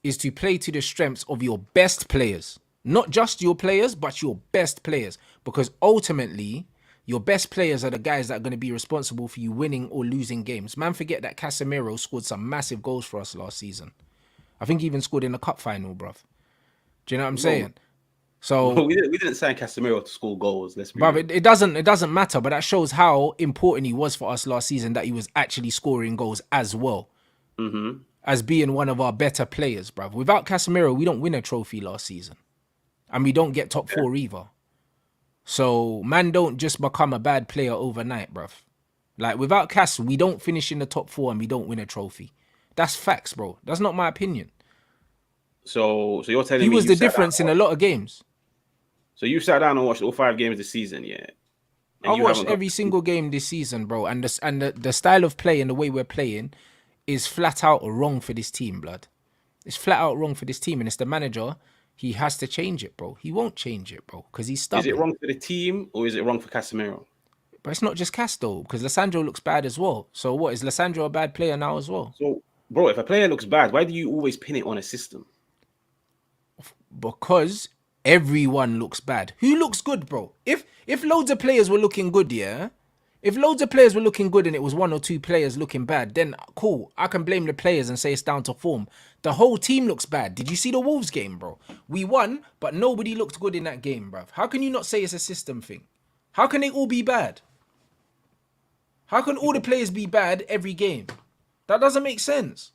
is to play to the strengths of your best players. Not just your players, but your best players. Because ultimately, your best players are the guys that are going to be responsible for you winning or losing games. Man, forget that Casemiro scored some massive goals for us last season. I think he even scored in the cup final, bruv. Do you know what I'm saying? So, we didn't sign Casemiro to score goals. Let's be bruv, real. it doesn't matter, but that shows how important he was for us last season, that he was actually scoring goals as well. As being one of our better players, bruv. Without Casemiro, we don't win a trophy last season. And we don't get top four either. So, man don't just become a bad player overnight, bruv. Like, without Cas, we don't finish in the top four and we don't win a trophy. That's facts, bro. That's not my opinion. So you're telling me He was the difference in a lot of games. So you sat down and watched all 5 games this season, yeah? I watched every single game this season, bro. And the style of play and the way we're playing is flat out wrong for this team, blood. It's flat out wrong for this team. And it's the manager. He has to change it, bro. He won't change it, bro, because he's stubborn. Is it wrong for the team or is it wrong for Casemiro? But it's not just Cas, though, because Lissandro looks bad as well. So what, is Lissandro a bad player now as well? So, bro, if a player looks bad, why do you always pin it on a system? Because everyone looks bad. Who looks good, bro? If loads of players were looking good, yeah? If loads of players were looking good and it was 1 or 2 players looking bad, then cool. I can blame the players and say it's down to form. The whole team looks bad. Did you see the Wolves game, bro? We won, but nobody looked good in that game, bruv. How can you not say it's a system thing? How can they all be bad? How can all the players be bad every game? That doesn't make sense.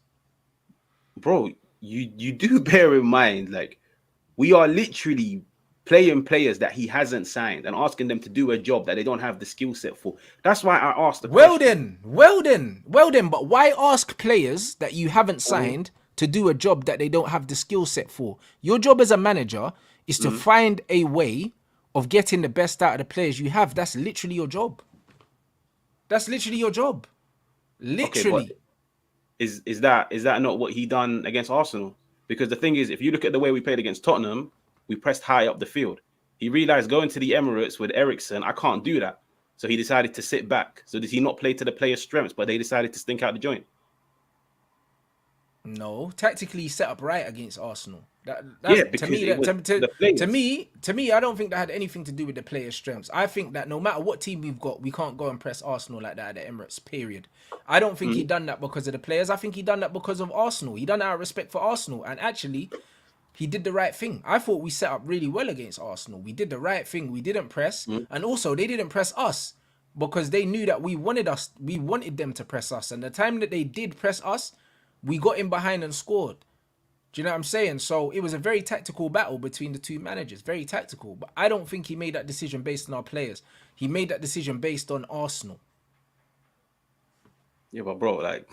Bro, you do bear in mind, like, we are literally playing players that he hasn't signed and asking them to do a job that they don't have the skill set for. That's why I asked the question. Well then, but why ask players that you haven't signed to do a job that they don't have the skill set for? Your job as a manager is to find a way of getting the best out of the players you have. That's literally your job. That's literally your job. Literally. Okay, is that not what he done against Arsenal? Because the thing is, if you look at the way we played against Tottenham, we pressed high up the field. He realized going to the Emirates with Eriksen, I can't do that. So he decided to sit back. So did he not play to the players' strengths, but they decided to stink out the joint? No, tactically he set up right against Arsenal. Yeah, because to me, I don't think that had anything to do with the players' strengths. I think that no matter what team we've got, we can't go and press Arsenal like that at the Emirates, period. I don't think he done that because of the players. I think he done that because of Arsenal. He done that out of respect for Arsenal. And actually, he did the right thing. I thought we set up really well against Arsenal. We did the right thing. We didn't press. And also, they didn't press us because they knew that we wanted them to press us. And the time that they did press us, we got in behind and scored. Do you know what I'm saying? So it was a very tactical battle between the two managers. Very tactical. But I don't think he made that decision based on our players. He made that decision based on Arsenal. Yeah, but bro, like,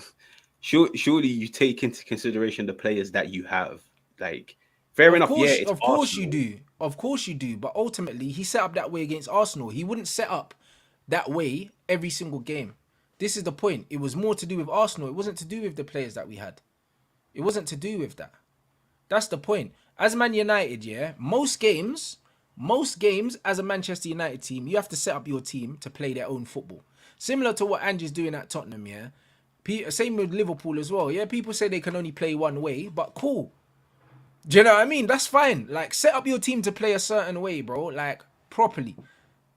surely you take into consideration the players that you have. Like, fair enough, yeah, it's of course Arsenal. you do. Of course you do. But ultimately, he set up that way against Arsenal. He wouldn't set up that way every single game. This is the point. It was more to do with Arsenal. It wasn't to do with the players that we had. It wasn't to do with that. That's the point. As Man United, yeah, most games as a Manchester United team, you have to set up your team to play their own football. Similar to what Angie's doing at Tottenham, yeah. Same with Liverpool as well. Yeah, people say they can only play one way, but cool. Do you know what I mean? That's fine. Like, set up your team to play a certain way, bro. Like, properly.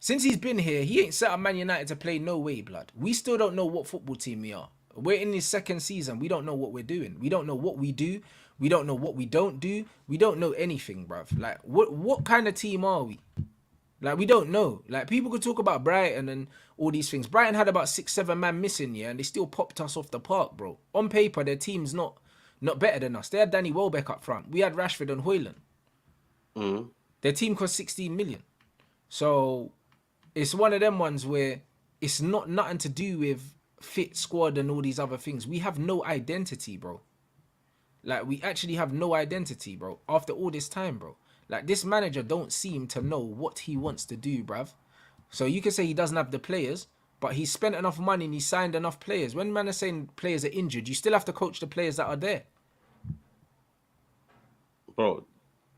Since he's been here, he ain't set up Man United to play no way, blood. We still don't know what football team we are. We're in his second season. We don't know what we're doing. We don't know what we do. We don't know what we don't do. We don't know anything, bruv. Like, what kind of team are we? Like, we don't know. Like, people could talk about Brighton and all these things. Brighton had about 6-7 man missing, yeah, and they still popped us off the park, bro. On paper, their team's not better than us. They had Danny Welbeck up front. We had Rashford and Højlund. Their team cost 16 million. So it's one of them ones where it's not nothing to do with fit squad and all these other things. We have no identity, bro. Like, we actually have no identity, bro, after all this time, bro. Like, this manager don't seem to know what he wants to do, bruv. So you can say he doesn't have the players, but he spent enough money and he signed enough players. When man is saying players are injured, you still have to coach the players that are there. Bro,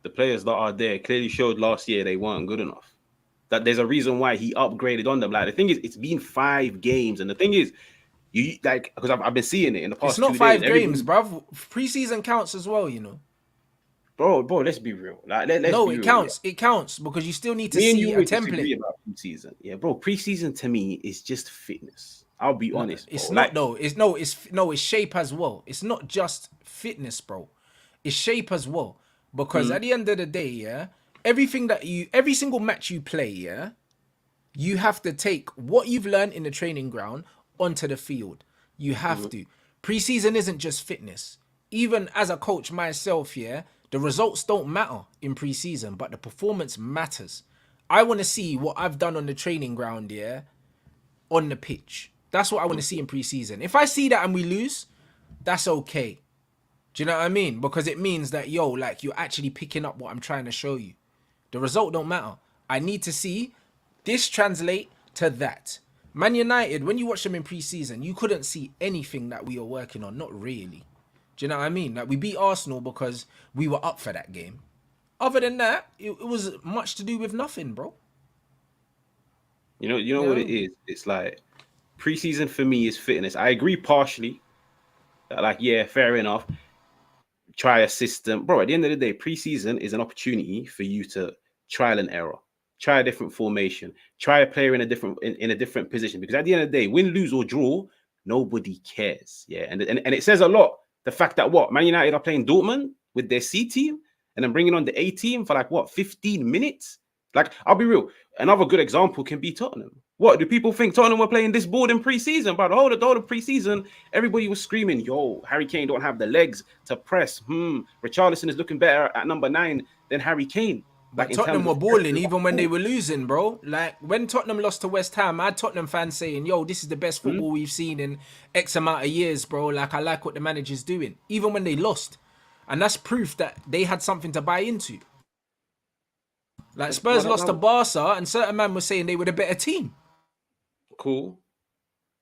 the players that are there clearly showed last year they weren't good enough. That there's a reason why he upgraded on them. Like, the thing is, it's been 5 games, and the thing is, you like, because I've been seeing it in the past. It's not 5 games, bruv. Preseason counts as well, you know. Bro, let's be real. Like, let's no, be it real, counts. Yeah. It counts because you still need to Me and see you a template. About preseason. Yeah, bro. Preseason to me is just fitness. I'll be honest. Bro. It's not like, though. It's shape as well. It's not just fitness, bro. It's shape as well. Because at the end of the day, yeah, every single match you play, yeah, you have to take what you've learned in the training ground onto the field. You have to. Preseason isn't just fitness. Even as a coach myself, yeah, the results don't matter in preseason, but the performance matters. I want to see what I've done on the training ground, yeah, on the pitch. That's what I want to see in preseason. If I see that and we lose, that's okay. Do you know what I mean? Because it means that, yo, like, you're actually picking up what I'm trying to show you. The result don't matter. I need to see this translate to that. Man United, when you watch them in preseason, you couldn't see anything that we were working on. Not really. Do you know what I mean? Like, we beat Arsenal because we were up for that game. Other than that, it was much to do with nothing, bro. You know what it is? It's like, preseason for me is fitness. I agree partially. Like, yeah, fair enough. Try a system. Bro, at the end of the day, preseason is an opportunity for you to trial and error. Try a different formation. Try a player in a different position. Because at the end of the day, win, lose, or draw, nobody cares. Yeah, and it says a lot. The fact that Man United are playing Dortmund with their C team and then bringing on the A team for 15 minutes. Like, I'll be real. Another good example can be Tottenham. What do people think Tottenham were playing this board in preseason? But the whole of preseason, everybody was screaming, "Yo, Harry Kane don't have the legs to press. Richarlison is looking better at number 9 than Harry Kane." But Tottenham were balling even when they were losing, bro. Like, when Tottenham lost to West Ham, I had Tottenham fans saying, "Yo, this is the best football we've seen in X amount of years, bro. Like, I like what the manager's doing." Even when they lost. And that's proof that they had something to buy into. Like, Spurs lost to Barca, and certain man was saying they were the better team. Cool.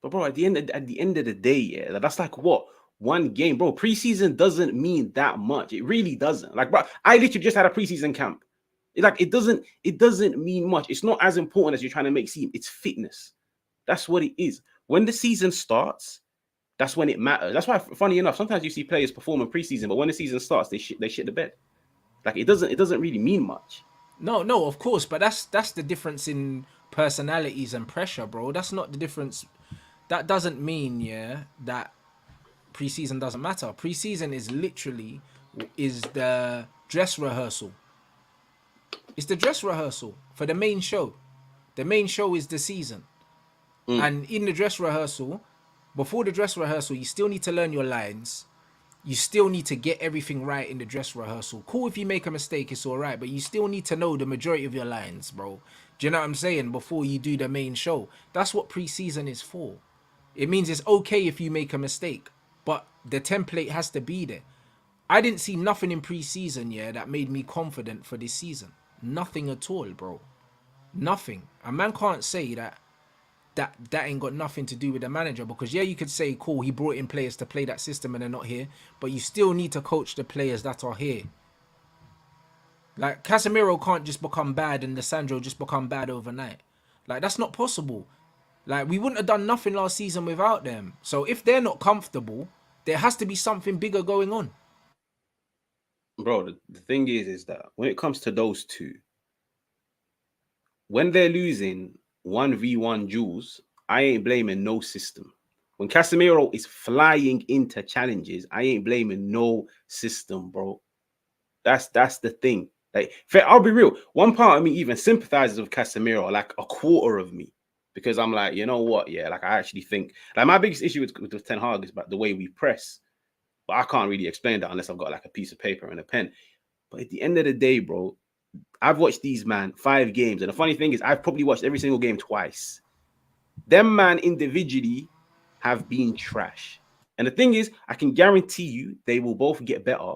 But, bro, at the end of the day, yeah, that's like what? One game, bro. Preseason doesn't mean that much. It really doesn't. Like, bro, I literally just had a preseason camp. It doesn't mean much. It's not as important as you're trying to make seem. It's fitness. That's what it is. When the season starts, that's when it matters. That's why, funny enough, sometimes you see players perform in preseason, but when the season starts, they shit the bed. Like, it doesn't really mean much. No, of course, but that's the difference in personalities and pressure, bro. That's not the difference. That doesn't mean, yeah, that preseason doesn't matter. Preseason is literally the dress rehearsal. It's the dress rehearsal for the main show. The main show is the season. And in the dress rehearsal, before the dress rehearsal, you still need to learn your lines. You still need to get everything right in the dress rehearsal. Cool, if you make a mistake, it's all right. But you still need to know the majority of your lines, bro. Do you know what I'm saying? Before you do the main show. That's what preseason is for. It means it's okay if you make a mistake. But the template has to be there. I didn't see nothing in preseason, yeah, that made me confident for this season. Nothing at all, bro. Nothing. A man can't say that ain't got nothing to do with the manager, because yeah, you could say, cool, he brought in players to play that system and they're not here, but you still need to coach the players that are here. Like, Casemiro can't just become bad and Lissandro just become bad overnight. Like, that's not possible. Like, we wouldn't have done nothing last season without them. So if they're not comfortable, there has to be something bigger going on. Bro, the thing is that when it comes to those two, when they're losing 1v1 duels, I ain't blaming no system. When Casemiro is flying into challenges, I ain't blaming no system, bro. That's the thing. Like, I'll be real. One part of me even sympathizes with Casemiro, like a quarter of me, because I'm like, you know what? Yeah, like I actually think like my biggest issue with Ten Hag is about the way we press, but I can't really explain that unless I've got like a piece of paper and a pen. But at the end of the day, bro, I've watched these 5 games, and the funny thing is, I've probably watched every single game twice. Them man individually have been trash, and the thing is, I can guarantee you they will both get better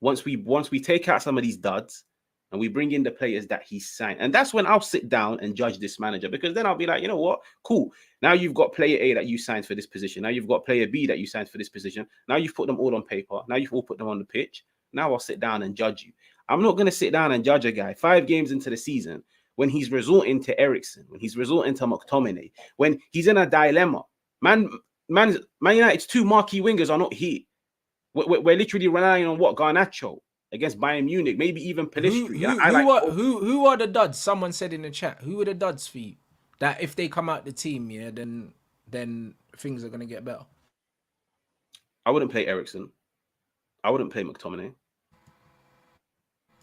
once we take out some of these duds and we bring in the players that he signed. And that's when I'll sit down and judge this manager, because then I'll be like, you know what? Cool. Now you've got player A that you signed for this position. Now you've got player B that you signed for this position. Now you've put them all on paper. Now you've all put them on the pitch. Now I'll sit down and judge you. I'm not going to sit down and judge a guy 5 games into the season when he's resorting to Eriksen, when he's resorting to McTominay, when he's in a dilemma. Man United's 2 marquee wingers are not here. We're literally relying on what? Garnacho against Bayern Munich, maybe even Pelistri. Who are the duds? Someone said in the chat, who are the duds for you? That if they come out the team, yeah, then things are gonna get better. I wouldn't play Eriksen. I wouldn't play McTominay.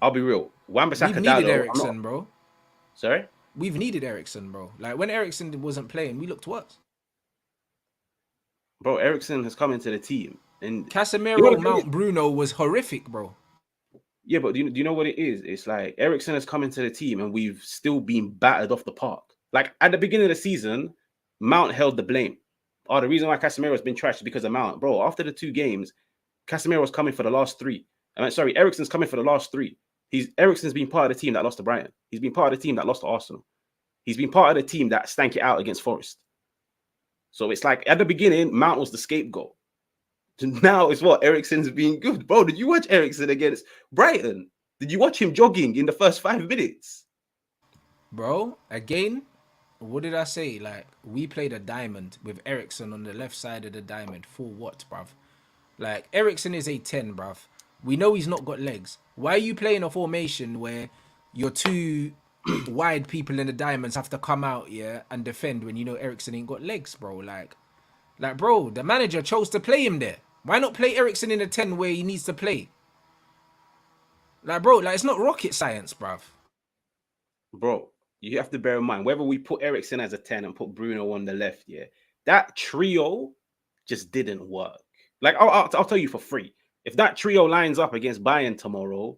I'll be real. We've needed Eriksen, bro. Sorry? We've needed Eriksen, bro. Like, when Eriksen wasn't playing, we looked worse. Bro, Eriksen has come into the team. And Casemiro, Mount Bruno was horrific, bro. Yeah, but do you know what it is? It's like Eriksen has come into the team and we've still been battered off the park. Like, at the beginning of the season, Mount held the blame. Oh, the reason why Casemiro has been trashed is because of Mount. Bro, after the 2 games, Casemiro's coming for the last 3. Eriksen's coming for the last 3. Eriksen's been part of the team that lost to Brighton. He's been part of the team that lost to Arsenal. He's been part of the team that stank it out against Forest. So it's like, at the beginning, Mount was the scapegoat. Now it's what? Eriksen's being good. Bro, did you watch Eriksen against Brighton? Did you watch him jogging in the first 5 minutes? Bro, again, what did I say? Like, we played a diamond with Eriksen on the left side of the diamond. For what, bruv? Like, Eriksen is a 10, bruv. We know he's not got legs. Why are you playing a formation where your 2 wide people in the diamonds have to come out, yeah, and defend when you know Eriksen ain't got legs, bro? Like, bro, the manager chose to play him there. Why not play Eriksen in the 10 where he needs to play? Like, bro, like, it's not rocket science, bruv. Bro, you have to bear in mind, whether we put Eriksen as a 10 and put Bruno on the left, yeah, that trio just didn't work. Like, I'll tell you for free. If that trio lines up against Bayern tomorrow,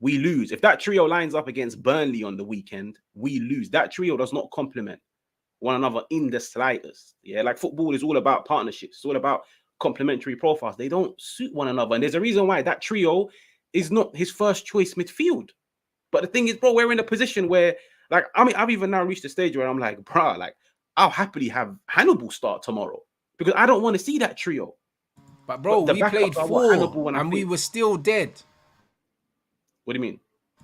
we lose. If that trio lines up against Burnley on the weekend, we lose. That trio does not complement one another in the slightest. Yeah, like, football is all about partnerships. It's all about complementary profiles. They don't suit one another. And there's a reason why that trio is not his first choice midfield. But the thing is, bro, we're in a position where, like, I mean, I've even now reached a stage where I'm like, bro, like, I'll happily have Hannibal start tomorrow because I don't want to see that trio. But bro, we played 4 and we were still dead. What do you mean?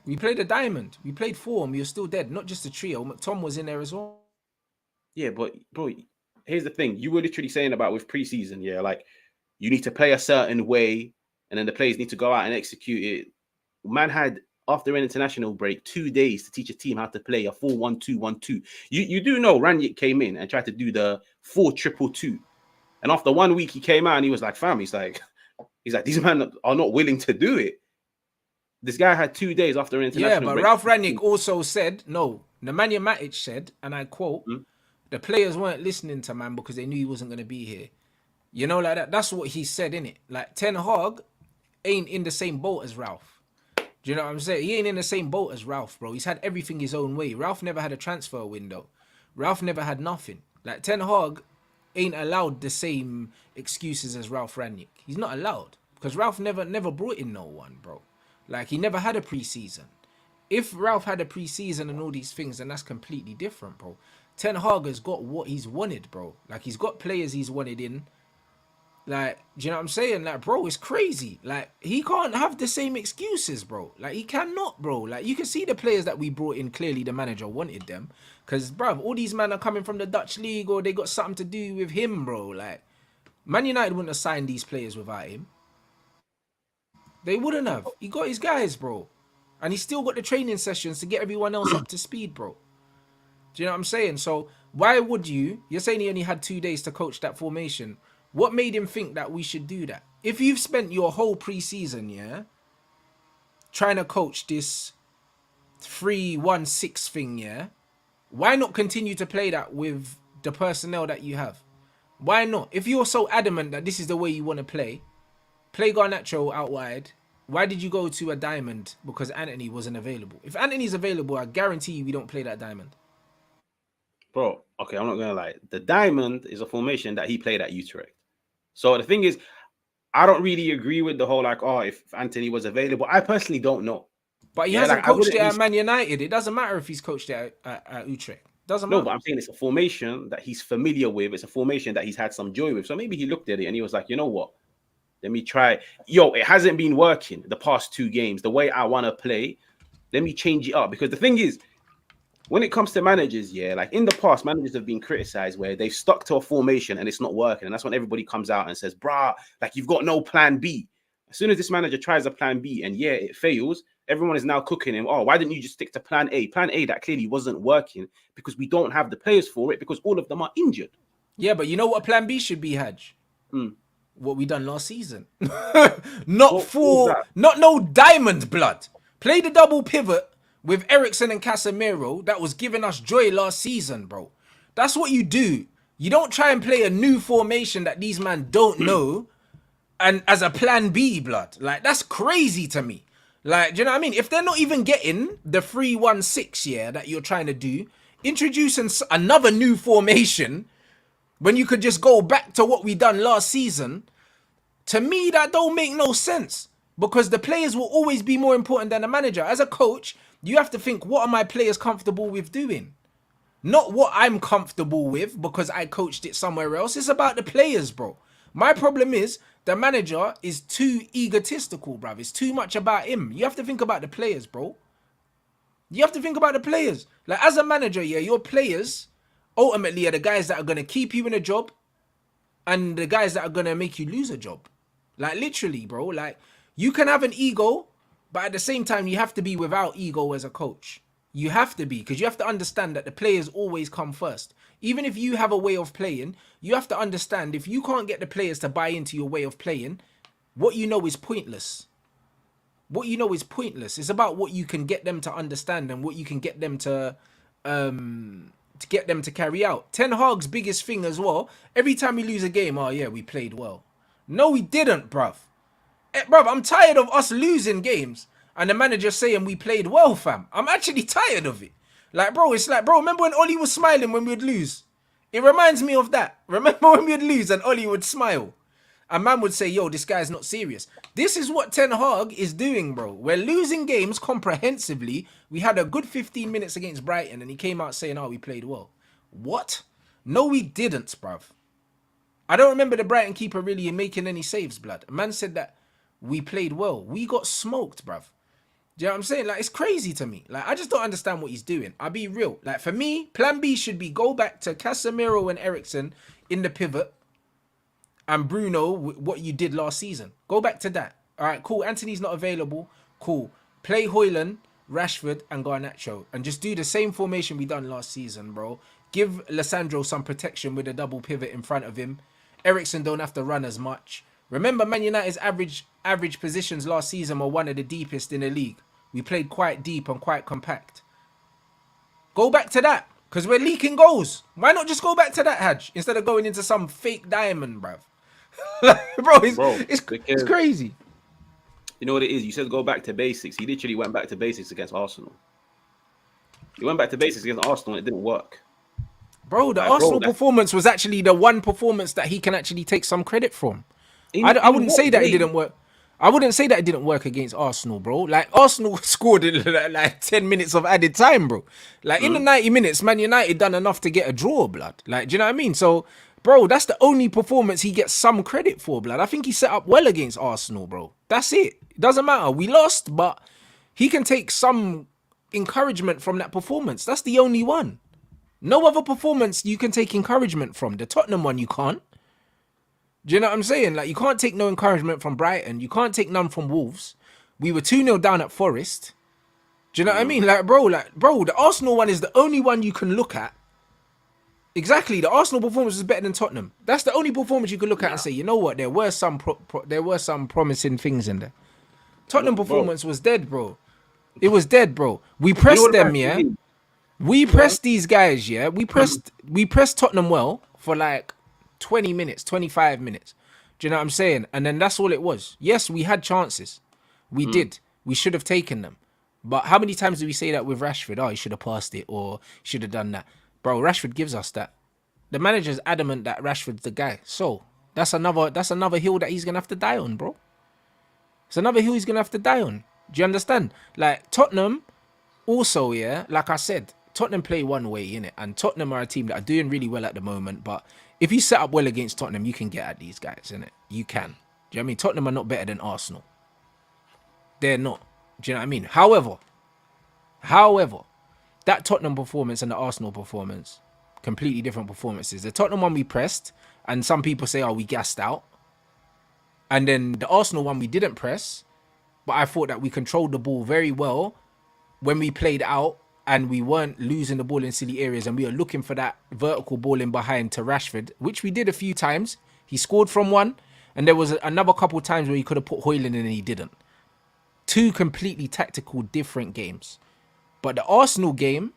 We played a diamond. We played 4 and we were still dead. Not just a trio. McTom was in there as well. Yeah, but bro, here's the thing. You were literally saying about with preseason, yeah, like, you need to play a certain way and then the players need to go out and execute it. Man had, after an international break, 2 days to teach a team how to play a 4-1-2-1-2. You do know Ranić came in and tried to do the 4-2-2-2. And after 1 week, he came out and he was like, fam, he's like, these men are not willing to do it. This guy had 2 days after an international break. Yeah, but Ralf Ranić also said, no, Nemanja Matic said, and I quote, the players weren't listening to man because they knew he wasn't going to be here. You know, like that. That's what he said, innit? Like, Ten Hag ain't in the same boat as Ralf. Do you know what I'm saying? He ain't in the same boat as Ralf, bro. He's had everything his own way. Ralf never had a transfer window. Ralf never had nothing. Like, Ten Hag ain't allowed the same excuses as Ralf Ranić. He's not allowed because Ralf never brought in no one, bro. Like, he never had a preseason. If Ralf had a preseason and all these things, then that's completely different, bro. Ten Hag has got what he's wanted, bro. Like, he's got players he's wanted in. Like, do you know what I'm saying? Like, bro, it's crazy. Like, he can't have the same excuses, bro. Like, he cannot, bro. Like, you can see the players that we brought in, clearly the manager wanted them. Because, bro, all these men are coming from the Dutch league or they got something to do with him, bro. Like, Man United wouldn't have signed these players without him. They wouldn't have. He got his guys, bro. And he still got the training sessions to get everyone else up to speed, bro. Do you know what I'm saying? So why would you? You're saying he only had 2 days to coach that formation. What made him think that we should do that? If you've spent your whole preseason, yeah, trying to coach this 3-1-6 thing, yeah, why not continue to play that with the personnel that you have? Why not? If you're so adamant that this is the way you want to play Garnacho out wide. Why did you go to a diamond? Because Anthony wasn't available. If Anthony's available, I guarantee you we don't play that diamond. Bro, okay, I'm not gonna lie. The diamond is a formation that he played at Utrecht. So the thing is, I don't really agree with the whole like, oh, if Anthony was available. I personally don't know. But he hasn't coached it at Man United. It doesn't matter if he's coached it at Utrecht. Doesn't matter. No, but I'm saying it's a formation that he's familiar with. It's a formation that he's had some joy with. So maybe he looked at it and he was like, you know what? Let me try. Yo, it hasn't been working the past 2 games the way I want to play. Let me change it up. Because the thing is, when it comes to managers, yeah, like in the past, managers have been criticized where they've stuck to a formation and it's not working. And that's when everybody comes out and says, brah, like you've got no plan B. As soon as this manager tries a plan B and yeah, it fails, everyone is now cooking him. Oh, why didn't you just stick to plan A? Plan A that clearly wasn't working because we don't have the players for it because all of them are injured. Yeah, but you know what plan B should be, HAJJ? What we done last season. Not no diamond blood. Play the double pivot with Eriksen and Casemiro that was giving us joy last season, bro. That's what you do. You don't try and play a new formation that these men don't know and as a plan B, blood. Like, that's crazy to me. Like, do you know what I mean? If they're not even getting the 3-1-6, yeah, that you're trying to do, introducing another new formation when you could just go back to what we done last season, to me, that don't make no sense. Because the players will always be more important than the manager. As a coach, you have to think, what are my players comfortable with doing? Not what I'm comfortable with because I coached it somewhere else. It's about the players, bro. My problem is the manager is too egotistical, bruv. It's too much about him. You have to think about the players, bro. You have to think about the players. Like, as a manager, yeah, your players ultimately are the guys that are going to keep you in a job and the guys that are going to make you lose a job. Like, literally, bro. Like, you can have an ego, but at the same time, you have to be without ego as a coach. You have to be, because you have to understand that the players always come first. Even if you have a way of playing, you have to understand if you can't get the players to buy into your way of playing, what you know is pointless. What you know is pointless. It's about what you can get them to understand and what you can get them to carry out. Ten Hag's biggest thing as well, every time we lose a game, oh yeah, we played well. No, we didn't, bruv. Bruv, I'm tired of us losing games and the manager saying we played well, fam. I'm actually tired of it. Like, bro, it's like, bro, remember when Ollie was smiling when we would lose? It reminds me of that. Remember when we would lose and Ollie would smile? A man would say, yo, this guy's not serious. This is what Ten Hag is doing, bro. We're losing games comprehensively. We had a good 15 minutes against Brighton and he came out saying, oh, we played well. What? No, we didn't, bruv. I don't remember the Brighton keeper really making any saves, blood. A man said that we played well. We got smoked, bruv. Do you know what I'm saying? Like, it's crazy to me. Like, I just don't understand what he's doing. I'll be real. Like, for me, plan B should be go back to Casemiro and Eriksen in the pivot and Bruno, what you did last season. Go back to that. All right, cool. Anthony's not available. Cool. Play Højlund, Rashford, and Garnacho. And just do the same formation we done last season, bro. Give Lissandro some protection with a double pivot in front of him. Eriksen don't have to run as much. Remember, Man United's average positions last season were one of the deepest in the league. We played quite deep and quite compact. Go back to that, because we're leaking goals. Why not just go back to that, HAJJ, instead of going into some fake diamond, bruv? Bro, it's crazy. You know what it is? You said go back to basics. He literally went back to basics against Arsenal. He went back to basics against Arsenal and it didn't work. Bro, the Arsenal performance was actually the one performance that he can actually take some credit from. I wouldn't say that it didn't work. I wouldn't say that it didn't work against Arsenal, bro. Like, Arsenal scored in like 10 minutes of added time, bro. Like, in the 90 minutes, Man United done enough to get a draw, blood. Like, do you know what I mean? So, Bro, that's the only performance he gets some credit for, blood. I think he set up well against Arsenal, bro. That's it. It doesn't matter. We lost, but he can take some encouragement from that performance. That's the only one. No other performance you can take encouragement from. The Tottenham one, you can't. Do you know what I'm saying? Like, you can't take no encouragement from Brighton. You can't take none from Wolves. We were 2-0 down at Forest. Do you know what I mean? Like, bro, the Arsenal one is the only one you can look at. Exactly, the Arsenal performance is better than Tottenham. That's the only performance you can look at and say, you know what, there were some promising things in there. Tottenham performance was dead, bro. It was dead, bro. We pressed them, yeah. We pressed these guys, yeah. We pressed Tottenham well for like 20 minutes, 25 minutes. Do you know what I'm saying? And then that's all it was. Yes, we had chances. We did. We should have taken them. But how many times do we say that with Rashford? Oh, he should have passed it or should have done that. Bro, Rashford gives us that. The manager's adamant that Rashford's the guy. So that's another hill that he's gonna have to die on, bro. It's another hill he's gonna have to die on. Do you understand? Like Tottenham, also, yeah, like I said, Tottenham play one way, innit? And Tottenham are a team that are doing really well at the moment. But if you set up well against Tottenham, you can get at these guys, innit? You can. Do you know what I mean? Tottenham are not better than Arsenal. They're not. Do you know what I mean? However, that Tottenham performance and the Arsenal performance, completely different performances. The Tottenham one we pressed, and some people say, oh, we gassed out. And then the Arsenal one we didn't press, but I thought that we controlled the ball very well when we played out and we weren't losing the ball in silly areas and we were looking for that vertical ball in behind to Rashford, which we did a few times. He scored from one, and there was another couple of times where he could have put Højlund in and he didn't. Two completely tactical different games. But the Arsenal game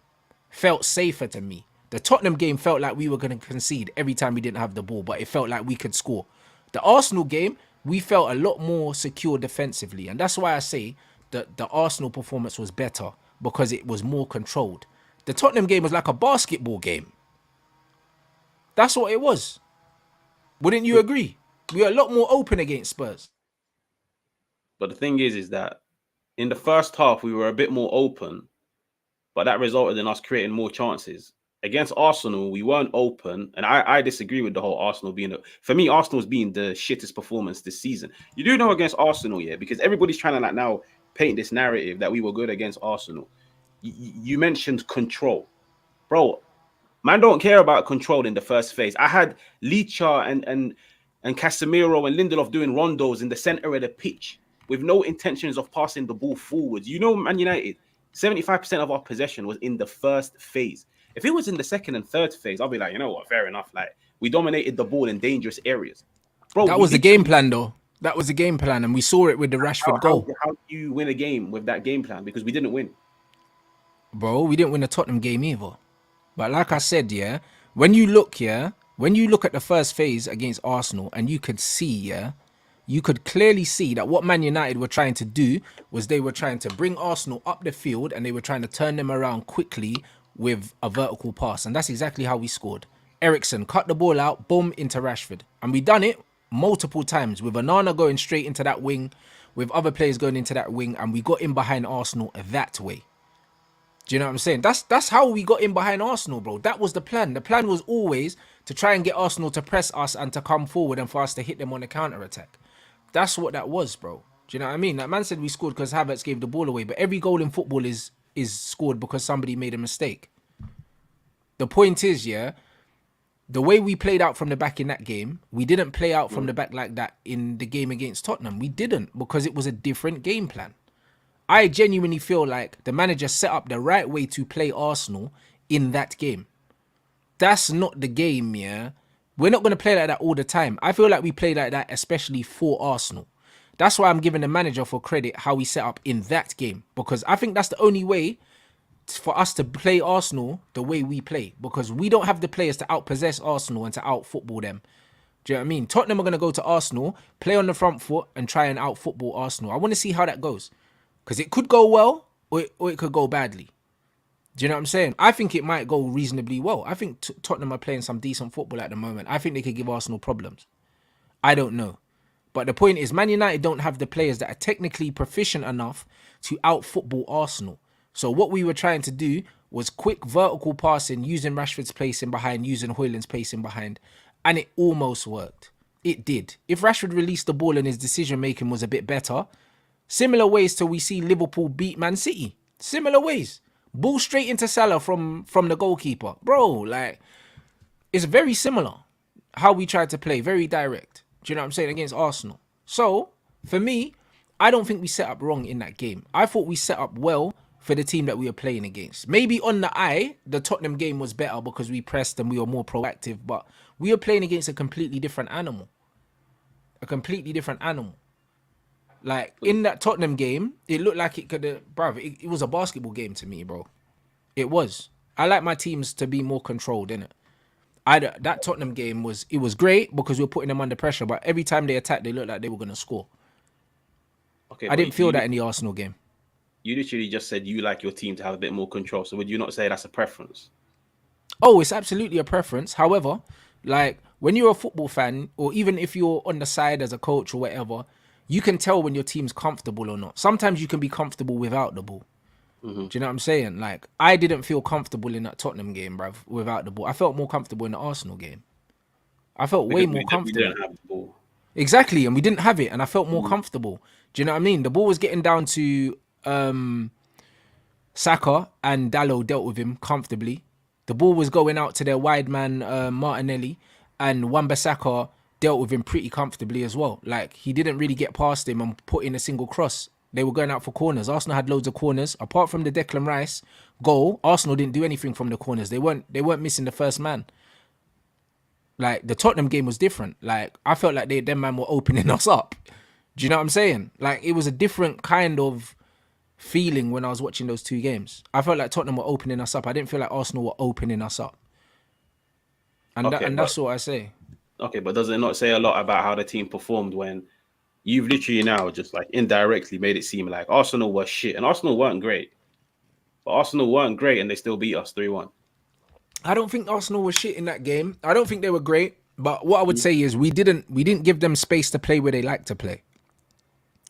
felt safer to me. The Tottenham game felt like we were going to concede every time we didn't have the ball, but it felt like we could score. The Arsenal game, we felt a lot more secure defensively. And that's why I say that the Arsenal performance was better, because it was more controlled. The Tottenham game was like a basketball game. That's what it was. Wouldn't you agree? We were a lot more open against Spurs. But the thing is that in the first half, we were a bit more open, but that resulted in us creating more chances. Against Arsenal, we weren't open, and I disagree with the whole Arsenal being... For me, Arsenal's been the shittest performance this season. You do know against Arsenal, yeah, because everybody's trying to like now paint this narrative that we were good against Arsenal. You mentioned control. Bro, man don't care about control in the first phase. I had Licha and Casemiro and Lindelof doing rondos in the center of the pitch with no intentions of passing the ball forwards. You know, Man United, 75% of our possession was in the first phase. If it was in the second and third phase, I'll be like, you know what, fair enough. Like, we dominated the ball in dangerous areas. Bro, that was the game plan, though. That was the game plan, and we saw it with the Rashford goal. How do you win a game with that game plan? Because we didn't win. Bro, we didn't win the Tottenham game either. But like I said, yeah, when you look at the first phase against Arsenal, and you could see, yeah, you could clearly see that what Man United were trying to do was they were trying to bring Arsenal up the field and they were trying to turn them around quickly with a vertical pass. And that's exactly how we scored. Eriksen cut the ball out, boom, into Rashford. And we done it multiple times with Onana going straight into that wing, with other players going into that wing, and we got in behind Arsenal that way. Do you know what I'm saying? That's how we got in behind Arsenal, bro. That was the plan. The plan was always to try and get Arsenal to press us and to come forward and for us to hit them on the counter-attack. That's what that was, bro. Do you know what I mean? That man said we scored because Havertz gave the ball away, but every goal in football is scored because somebody made a mistake. The point is, yeah, the way we played out from the back in that game, we didn't play out from the back like that in the game against Tottenham. We didn't, because it was a different game plan. I genuinely feel like the manager set up the right way to play Arsenal in that game. That's not the game, yeah. We're not going to play like that all the time. I feel like we play like that especially for Arsenal. That's why I'm giving the manager for credit how he set up in that game. Because I think that's the only way for us to play Arsenal the way we play. Because we don't have the players to outpossess Arsenal and to out-football them. Do you know what I mean? Tottenham are going to go to Arsenal, play on the front foot and try and out-football Arsenal. I want to see how that goes. Because it could go well or it could go badly. Do you know what I'm saying? I think it might go reasonably well. I think Tottenham are playing some decent football at the moment. I think they could give Arsenal problems. I don't know. But the point is, Man United don't have the players that are technically proficient enough to out-football Arsenal. So what we were trying to do was quick vertical passing, using Rashford's placing behind, using Højlund's placing behind, and it almost worked. It did. If Rashford released the ball and his decision making was a bit better, similar ways to we see Liverpool beat Man City. Similar ways. Ball straight into Salah from the goalkeeper. Bro, like, it's very similar how we tried to play. Very direct. Do you know what I'm saying? Against Arsenal. So, for me, I don't think we set up wrong in that game. I thought we set up well for the team that we were playing against. Maybe on the eye, the Tottenham game was better because we pressed and we were more proactive, but we were playing against a completely different animal. A completely different animal. Like, in that Tottenham game, it looked like it could have... Bruv, it was a basketball game to me, bro. It was. I like my teams to be more controlled, innit? That Tottenham game was great because we were putting them under pressure, but every time they attacked, they looked like they were going to score. Okay, I didn't feel that in the Arsenal game. You literally just said you like your team to have a bit more control. So would you not say that's a preference? Oh, it's absolutely a preference. However, like, when you're a football fan, or even if you're on the side as a coach or whatever, you can tell when your team's comfortable or not. Sometimes you can be comfortable without the ball. Mm-hmm. Do you know what I'm saying? Like, I didn't feel comfortable in that Tottenham game, bruv, without the ball. I felt more comfortable in the Arsenal game. I felt way more comfortable. We didn't have the ball. Exactly, and we didn't have it, and I felt more comfortable. Do you know what I mean? The ball was getting down to Saka, and Dallo dealt with him comfortably. The ball was going out to their wide man Martinelli, and Wan-Bissaka dealt with him pretty comfortably as well. Like, he didn't really get past him and put in a single cross. They were going out for corners. Arsenal had loads of corners. Apart from the Declan Rice goal, Arsenal didn't do anything from the corners. They weren't missing the first man. Like, the Tottenham game was different. Like, I felt like them man were opening us up. Do you know what I'm saying? Like, it was a different kind of feeling when I was watching those two games. I felt like Tottenham were opening us up. I didn't feel like Arsenal were opening us up. And, that's what I say. Okay, but does it not say a lot about how the team performed when you've literally now just like indirectly made it seem like Arsenal was shit and Arsenal weren't great. But Arsenal weren't great and they still beat us 3-1. I don't think Arsenal was shit in that game. I don't think they were great. But what I would say is we didn't give them space to play where they like to play.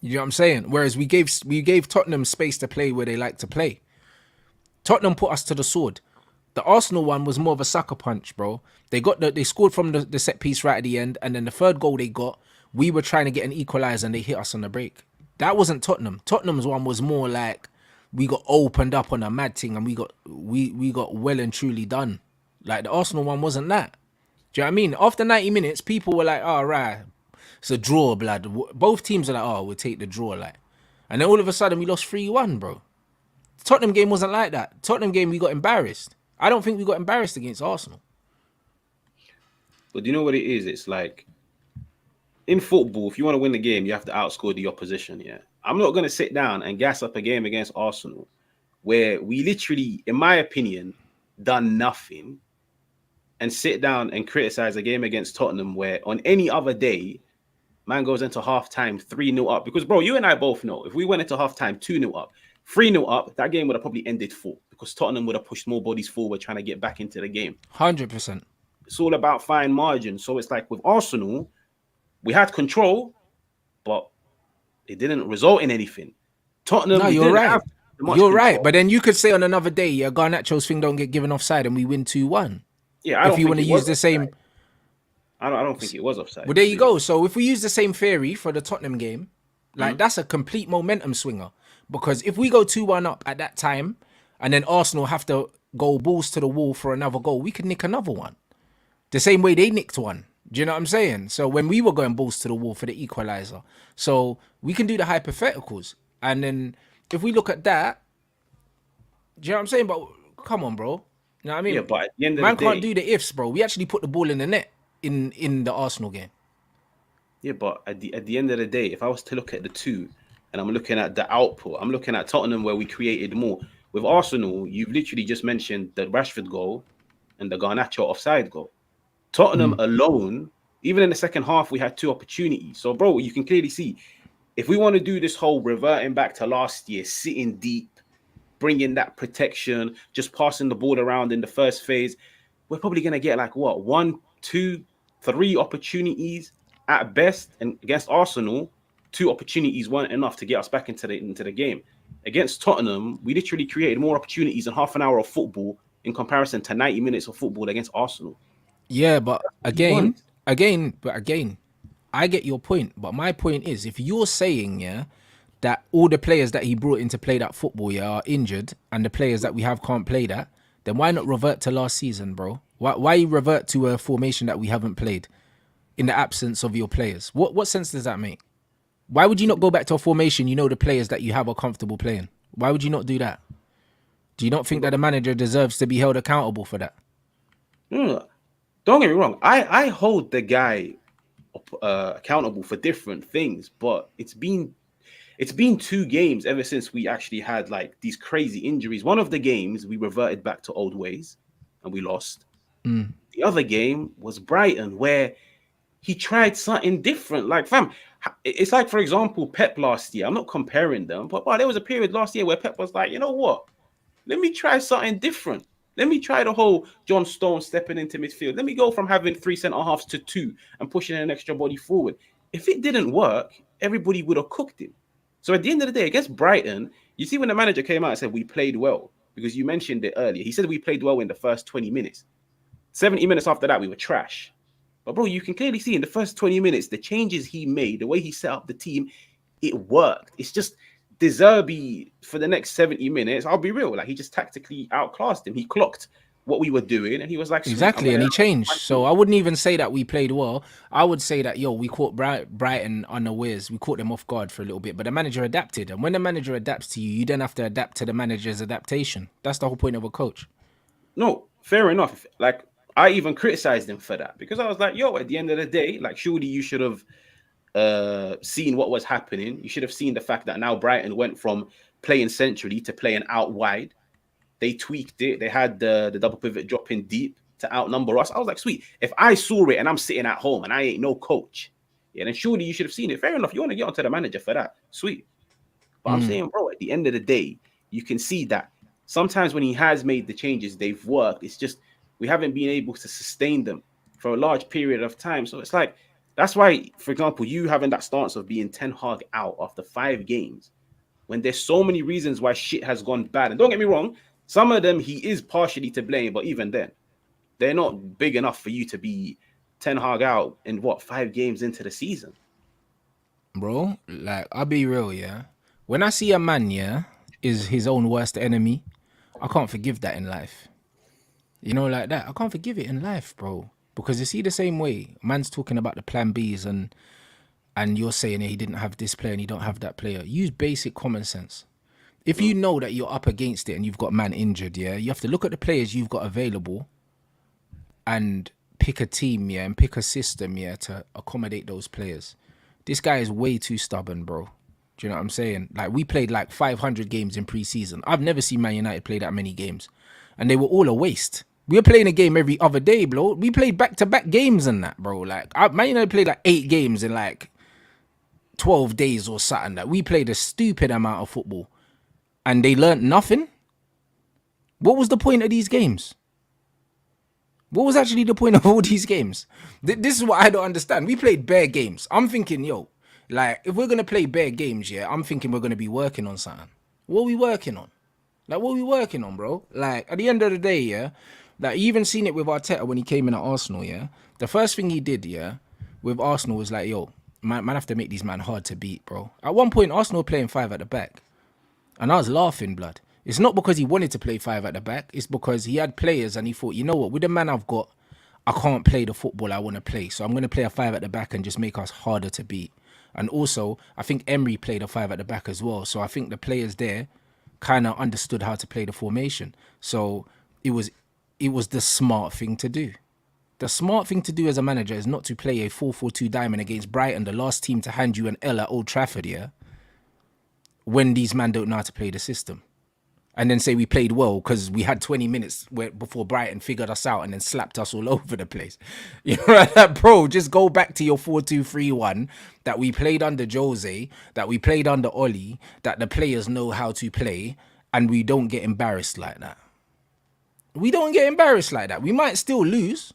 You know what I'm saying? Whereas we gave Tottenham space to play where they like to play. Tottenham put us to the sword. The Arsenal one was more of a sucker punch, bro. They scored from the set piece right at the end, and then the third goal they got, we were trying to get an equaliser and they hit us on the break. That wasn't Tottenham. Tottenham's one was more like we got opened up on a mad thing and we got well and truly done. Like, the Arsenal one wasn't that. Do you know what I mean? After 90 minutes, people were like, oh, right, it's a draw, blood. Both teams are like, oh, we'll take the draw, like. And then all of a sudden, we lost 3-1, bro. The Tottenham game wasn't like that. Tottenham game, we got embarrassed. I don't think we got embarrassed against Arsenal. But do you know what it is? It's like, in football, if you want to win the game, you have to outscore the opposition, yeah? I'm not going to sit down and gas up a game against Arsenal where we literally, in my opinion, done nothing, and sit down and criticize a game against Tottenham where on any other day, man goes into halftime 3-0 up. Because, bro, you and I both know if we went into halftime 2-0 up, 3-0 up, that game would have probably ended 4 because Tottenham would have pushed more bodies forward trying to get back into the game. 100%. It's all about fine margin. So it's like with Arsenal, we had control, but it didn't result in anything. Tottenham, no, you're right. You're right. But then you could say on another day, yeah, Garnacho's thing don't get given offside and we win 2-1. Yeah, if you want to use the same, I don't think it was offside. Well, there you go. So if we use the same theory for the Tottenham game, like, that's a complete momentum swinger. Because if we go 2-1 up at that time, and then Arsenal have to go balls to the wall for another goal, we could nick another one. The same way they nicked one. Do you know what I'm saying? So when we were going balls to the wall for the equaliser, so we can do the hypotheticals. And then if we look at that, do you know what I'm saying? But come on, bro. You know what I mean? Yeah, but at the end of man the day, can't do the ifs, bro. We actually put the ball in the net in the Arsenal game. Yeah, but at the end of the day, if I was to look at the two, and I'm looking at the output, I'm looking at Tottenham where we created more. With Arsenal, you've literally just mentioned the Rashford goal and the Garnacho offside goal. Tottenham alone, even in the second half, we had 2 opportunities. So, bro, you can clearly see, if we want to do this whole reverting back to last year, sitting deep, bringing that protection, just passing the ball around in the first phase, we're probably going to get like, what, 1, 2, 3 opportunities at best. And against Arsenal, 2 opportunities weren't enough to get us back into the game. Against Tottenham, we literally created more opportunities in half an hour of football in comparison to 90 minutes of football against Arsenal. Yeah, but He wants. again, I get your point. But my point is, if you're saying, yeah, that all the players that he brought in to play that football, yeah, are injured, and the players that we have can't play that, then why not revert to last season, bro? Why revert to a formation that we haven't played in the absence of your players? What sense does that make? Why would you not go back to a formation you know the players that you have are comfortable playing? Why would you not do that? Do you not think that the manager deserves to be held accountable for that? No, don't get me wrong. I hold the guy accountable for different things, but it's been 2 games ever since we actually had like these crazy injuries. One of the games we reverted back to old ways and we lost. The other game was Brighton, where he tried something different. Like, fam, it's like, for example, Pep last year. I'm not comparing them, but there was a period last year where Pep was like, you know what? Let me try something different. Let me try the whole John Stones stepping into midfield. Let me go from having 3 centre halves to 2 and pushing an extra body forward. If it didn't work, everybody would have cooked him. So at the end of the day, against Brighton, you see when the manager came out and said we played well, because you mentioned it earlier. He said we played well in the first 20 minutes. 70 minutes after that, we were trash. But bro, you can clearly see in the first 20 minutes, the changes he made, the way he set up the team, it worked. It's just De Zerbi for the next 70 minutes, I'll be real, like he just tactically outclassed him. He clocked what we were doing and he was like, sweet, I'm Exactly, going and to he changed. So I wouldn't even say that we played well. I would say that, yo, we caught Brighton unawares. We caught them off guard for a little bit, but the manager adapted. And when the manager adapts to you, you then have to adapt to the manager's adaptation. That's the whole point of a coach. No, fair enough. Like I even criticized him for that because I was like, yo, at the end of the day, like surely you should have seen what was happening. You should have seen the fact that now Brighton went from playing centrally to playing out wide. They tweaked it. They had the double pivot dropping deep to outnumber us. I was like, sweet. If I saw it and I'm sitting at home and I ain't no coach, yeah, then surely you should have seen it. Fair enough. You want to get onto the manager for that. Sweet. But I'm saying, bro, at the end of the day, you can see that sometimes when he has made the changes, they've worked. It's just we haven't been able to sustain them for a large period of time. So it's like that's why, for example, you having that stance of being Ten Hag out after 5 games when there's so many reasons why shit has gone bad. And don't get me wrong, some of them he is partially to blame, but even then, they're not big enough for you to be Ten Hag out in 5 games into the season. Bro, like, I'll be real, yeah. When I see a man, yeah, is his own worst enemy, I can't forgive that in life. You know, like that. I can't forgive it in life, bro. Because you see the same way, man's talking about the plan Bs and you're saying he didn't have this player and he don't have that player. Use basic common sense. If you know that you're up against it and you've got man injured, yeah, you have to look at the players you've got available and pick a team, yeah, and pick a system, yeah, to accommodate those players. This guy is way too stubborn, bro. Do you know what I'm saying? Like, we played like 500 games in preseason. I've never seen Man United play that many games. And they were all a waste. We were playing a game every other day, bro. We played back-to-back games and that, bro. Like, Man United played like 8 games in like 12 days or something. Like, we played a stupid amount of football. And they learnt nothing? What was the point of these games? What was actually the point of all these games? This is what I don't understand. We played bare games. I'm thinking, yo, like, if we're going to play bare games, yeah, I'm thinking we're going to be working on something. What are we working on? Like, what are we working on, bro? Like, at the end of the day, yeah, like, you even seen it with Arteta when he came in at Arsenal, yeah? The first thing he did, yeah, with Arsenal was like, yo, man have to make these man hard to beat, bro. At one point, Arsenal were playing 5 at the back. And I was laughing, blood. It's not because he wanted to play 5 at the back. It's because he had players and he thought, you know what, with the man I've got, I can't play the football I want to play. So I'm going to play a 5 at the back and just make us harder to beat. And also, I think Emery played a 5 at the back as well. So I think the players there kind of understood how to play the formation. So it was the smart thing to do. The smart thing to do as a manager is not to play a 4-4-2 diamond against Brighton, the last team to hand you an L at Old Trafford, yeah? When these men don't know how to play the system. And then say we played well because we had 20 minutes before Brighton figured us out and then slapped us all over the place. You know, like, bro, just go back to your 4-2-3-1 that we played under Jose, that we played under Oli, that the players know how to play, and we don't get embarrassed like that. We don't get embarrassed like that. We might still lose,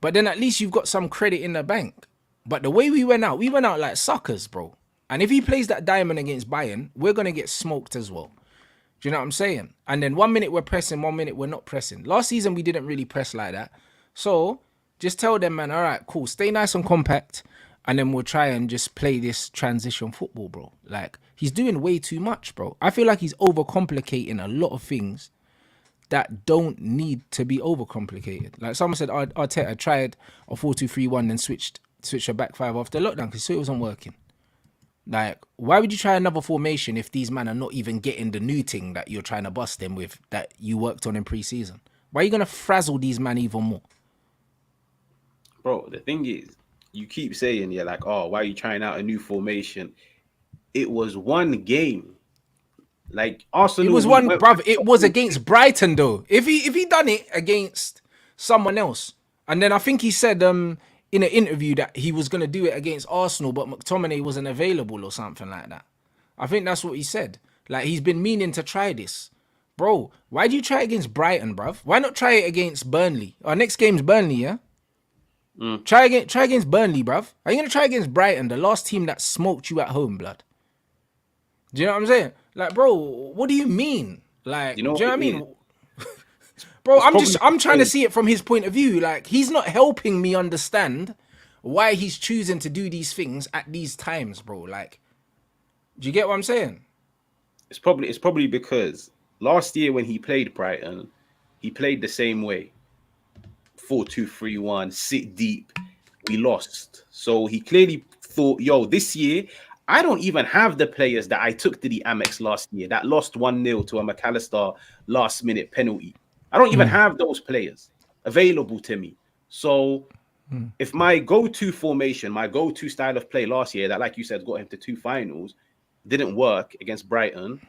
but then at least you've got some credit in the bank. But the way we went out like suckers, bro. And if he plays that diamond against Bayern, we're going to get smoked as well. Do you know what I'm saying? And then 1 minute we're pressing, 1 minute we're not pressing. Last season, we didn't really press like that. So Just tell them, man, all right, cool, stay nice and compact, and then we'll try and just play this transition football, bro. Like, he's doing way too much, bro. I feel like he's overcomplicating a lot of things that don't need to be overcomplicated. Like someone said, Arteta tried a 4-2-3-1, then switched a back five after lockdown because he saw it wasn't working. Like, why would you try another formation if these men are not even getting the new thing that you're trying to bust them with that you worked on in pre-season? Why are you gonna frazzle these men even more? Bro, the thing is, you keep saying, yeah, like, oh, why are you trying out a new formation? It was one game. Like It Arsenal, was we one, went bruv. for It was against Brighton though. If he done it against someone else, and then I think he said in an interview that he was gonna do it against Arsenal, but McTominay wasn't available or something like that. I think that's what he said. Like he's been meaning to try this, bro. Why do you try it against Brighton, bruv? Why not try it against Burnley? Our next game's Burnley, yeah. Try against Burnley, bruv. Are you gonna try against Brighton, the last team that smoked you at home, blood? Do you know what I'm saying? Like, bro, what do you mean? Like, you know do you know what what I it is? mean? Bro, It's probably I'm trying to because, see it from his point of view. Like, he's not helping me understand why he's choosing to do these things at these times, bro. Like, do you get what I'm saying? it's probably because last year when he played Brighton, he played the same way. 4-2-3-1, sit deep. We lost. So he clearly thought, yo, this year, I don't even have the players that I took to the Amex last year that lost 1-0 to a McAllister last minute penalty. I don't even have those players available to me. So if my go-to formation, my go-to style of play last year, that, like you said, got him to 2 finals, didn't work against Brighton,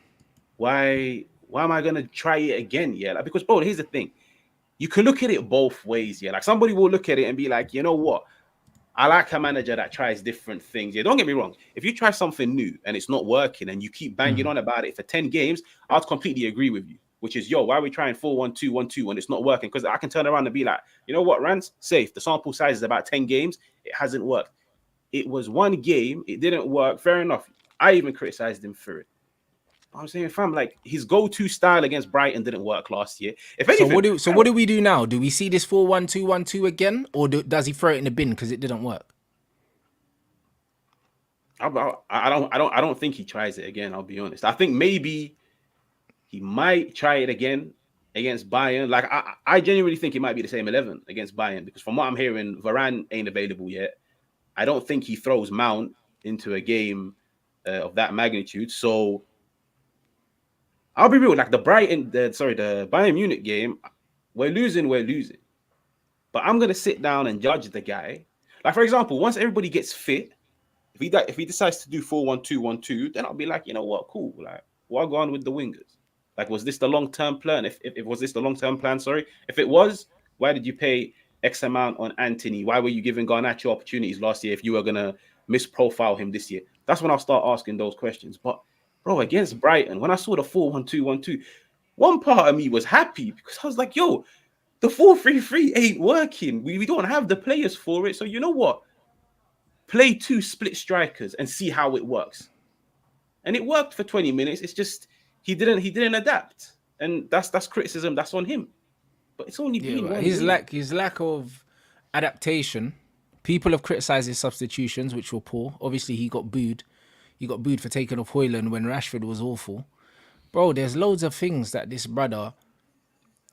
why am I gonna try it again? Yeah, like, because bro, here's the thing. You can look at it both ways. Yeah, like somebody will look at it and be like, you know what? I like a manager that tries different things. Yeah, don't get me wrong. If you try something new and it's not working and you keep banging on about it for 10 games, I'd completely agree with you. Which is, yo, why are we trying 4-1-2-1-2 when it's not working? Because I can turn around and be like, you know what, Rants? Safe. The sample size is about 10 games. It hasn't worked. It was one game. It didn't work. Fair enough. I even criticized him for it. I'm saying, fam, like his go-to style against Brighton didn't work last year. If So anything, what do we do now? Do we see this 4-1-2-1-2 again, or does he throw it in the bin because it didn't work? I don't think he tries it again. I'll be honest. I think maybe he might try it again against Bayern. Like I genuinely think it might be the same 11 against Bayern because from what I'm hearing, Varane ain't available yet. I don't think he throws Mount into a game of that magnitude. So I'll be real. Like the Bayern Munich game, we're losing. But I'm gonna sit down and judge the guy. Like for example, once everybody gets fit. If he decides to do 4-1-2-1-2, then I'll be like, you know what, cool. Like, what go on with the wingers? Like, was this the long-term plan? If was this the long-term plan? Sorry, if it was, why did you pay X amount on Anthony? Why were you giving Garnacho opportunities last year if you were gonna misprofile him this year? That's when I'll start asking those questions. But bro, against Brighton, when I saw the 4-1-2-1-2, one part of me was happy because I was like, yo, the 4-3-3 ain't working. We don't have the players for it. So you know what? Play 2 split strikers and see how it works. And it worked for 20 minutes. It's just he didn't adapt. And that's criticism. That's on him. But it's only Yeah, been but one his game. lack of adaptation. People have criticised his substitutions, which were poor. Obviously, he got booed. He got booed for taking off Hoyland when Rashford was awful. Bro, there's loads of things that this brother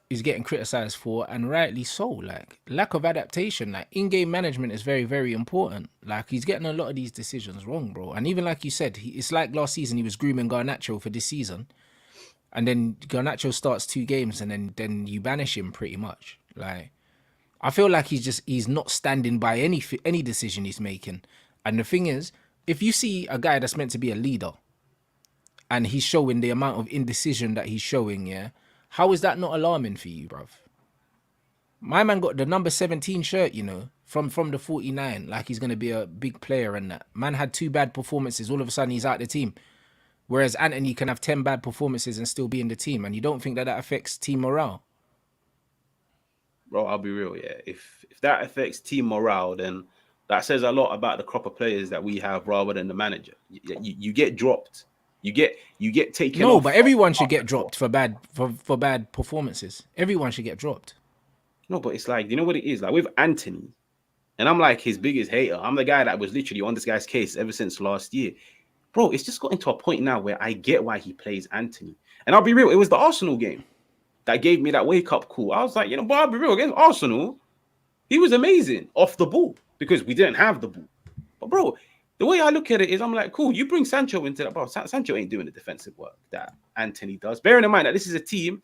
is getting criticised for, and rightly so. Like lack of adaptation, like in-game management is very, very important. Like he's getting a lot of these decisions wrong, bro. And even like you said, it's like last season he was grooming Garnacho for this season, and then Garnacho starts 2 games, and then you banish him pretty much. Like I feel like he's not standing by any decision he's making. And the thing is, if you see a guy that's meant to be a leader, and he's showing the amount of indecision that he's showing, yeah, how is that not alarming for you, bruv? My man got the number 17 shirt, you know, from the 49, like he's going to be a big player and that. Man had 2 bad performances. All of a sudden, he's out the team. Whereas Anthony can have 10 bad performances and still be in the team. And you don't think that affects team morale? Bro, I'll be real, yeah. If that affects team morale, then that says a lot about the crop of players that we have rather than the manager. You get dropped. You get taken No, off. but everyone should get dropped for bad performances. Everyone should get dropped. No, but it's like, you know what it is? Like with Anthony, and I'm like his biggest hater. I'm the guy that was literally on this guy's case ever since last year. Bro, it's just gotten to a point now where I get why he plays Anthony. And I'll be real, it was the Arsenal game that gave me that wake up call. I was like, but I'll be real, against Arsenal, he was amazing off the ball because we didn't have the ball. But bro, the way I look at it is I'm like, cool, you bring Sancho into that. Bro, Sancho ain't doing the defensive work that Anthony does. Bearing in mind that this is a team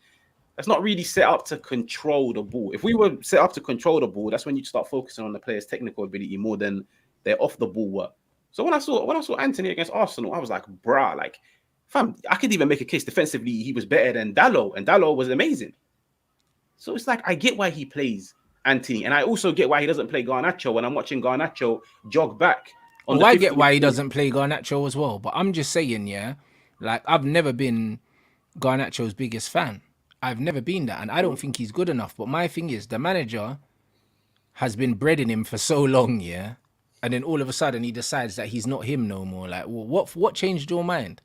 that's not really set up to control the ball. If we were set up to control the ball, that's when you start focusing on the player's technical ability more than their off the ball work. So when I saw Anthony against Arsenal, I was like, bruh, like, fam, I could even make a case defensively he was better than Dalot, and Dalot was amazing. So it's like I get why he plays Anthony, and I also get why he doesn't play Garnacho when I'm watching Garnacho jog back on the I 50th get why he minute. doesn't play Garnacho as well, but I'm just saying, yeah, like I've never been Garnacho's biggest fan. I've never been that, and I don't think he's good enough. But my thing is, the manager has been breading him for so long, yeah, and then all of a sudden he decides that he's not him no more. Like, well, what changed your mind?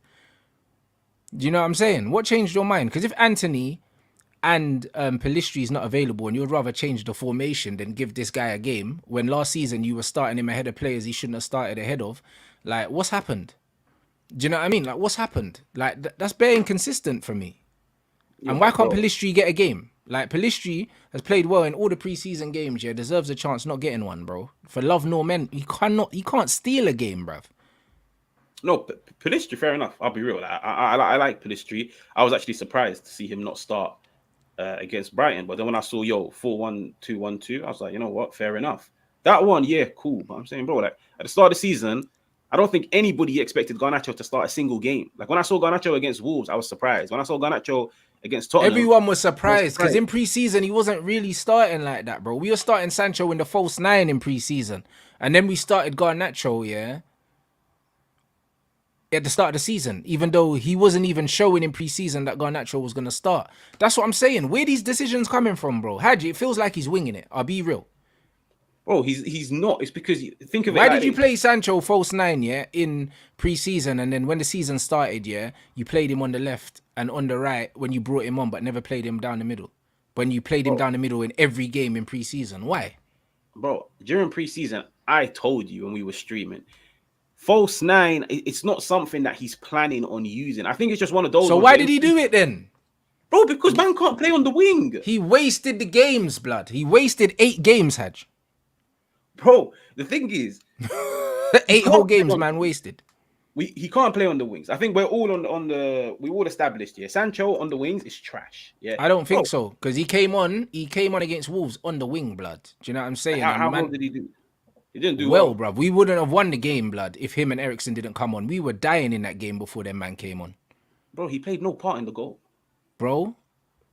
Do you know what I'm saying? What changed your mind? Because if Anthony and Pelistri is not available and you'd rather change the formation than give this guy a game when last season you were starting him ahead of players he shouldn't have started ahead of, like, what's happened? Do you know what I mean? Like, what's happened? Like, that's bare inconsistent for me. Yeah, And why but can't bro, Pelistri get a game? Like, Pelistri has played well in all the preseason games, yeah, deserves a chance not getting one, bro. For love nor men, he can't steal a game, bruv. no, Pelistri, fair enough. I'll be real. I like Pelistri. I was actually surprised to see him not start against Brighton. But then when I saw 4-1-2-1-2, I was like, you know what? Fair enough. That one, yeah, cool. But I'm saying, bro, like at the start of the season, I don't think anybody expected Garnacho to start a single game. Like when I saw Garnacho against Wolves, I was surprised. When I saw Garnacho against Tottenham, Everyone was I was surprised because surprised. in preseason he wasn't really starting like that, bro. We were starting Sancho in the false nine in preseason, and then we started Garnacho, yeah, at the start of the season, even though he wasn't even showing in preseason that Garnacho was gonna start. That's what I'm saying. Where these decisions coming from, bro? HAJJ, it feels like he's winging it. I'll be real. Bro, he's not. It's because think of it Why like did you this. play Sancho false nine, yeah, in preseason, and then when the season started, yeah, you played him on the left and on the right when you brought him on, but never played him down the middle. When you played him Bro, down the middle in every game in preseason, why? during preseason, I told you when we were streaming, false nine, it's not something that he's planning on using. I think it's just one of those So ones why where, did he do it then? bro, because man can't play on the wing, He wasted the games, blood. He wasted 8 games, Haj. bro. The thing is, he Eight whole can't play games, on. man, wasted. He can't play on the wings. I think we're all we all established here. Sancho on the wings is trash. Yeah, I don't think bro. so because he came on against Wolves on the wing, blood. Do you know what I'm saying? And How well man, did he do? He didn't do well, well, bruv, we wouldn't have won the game, blood, if him and Ericsson didn't come on. We were dying in that game before that man came on, bro. He played no part in the goal. bro.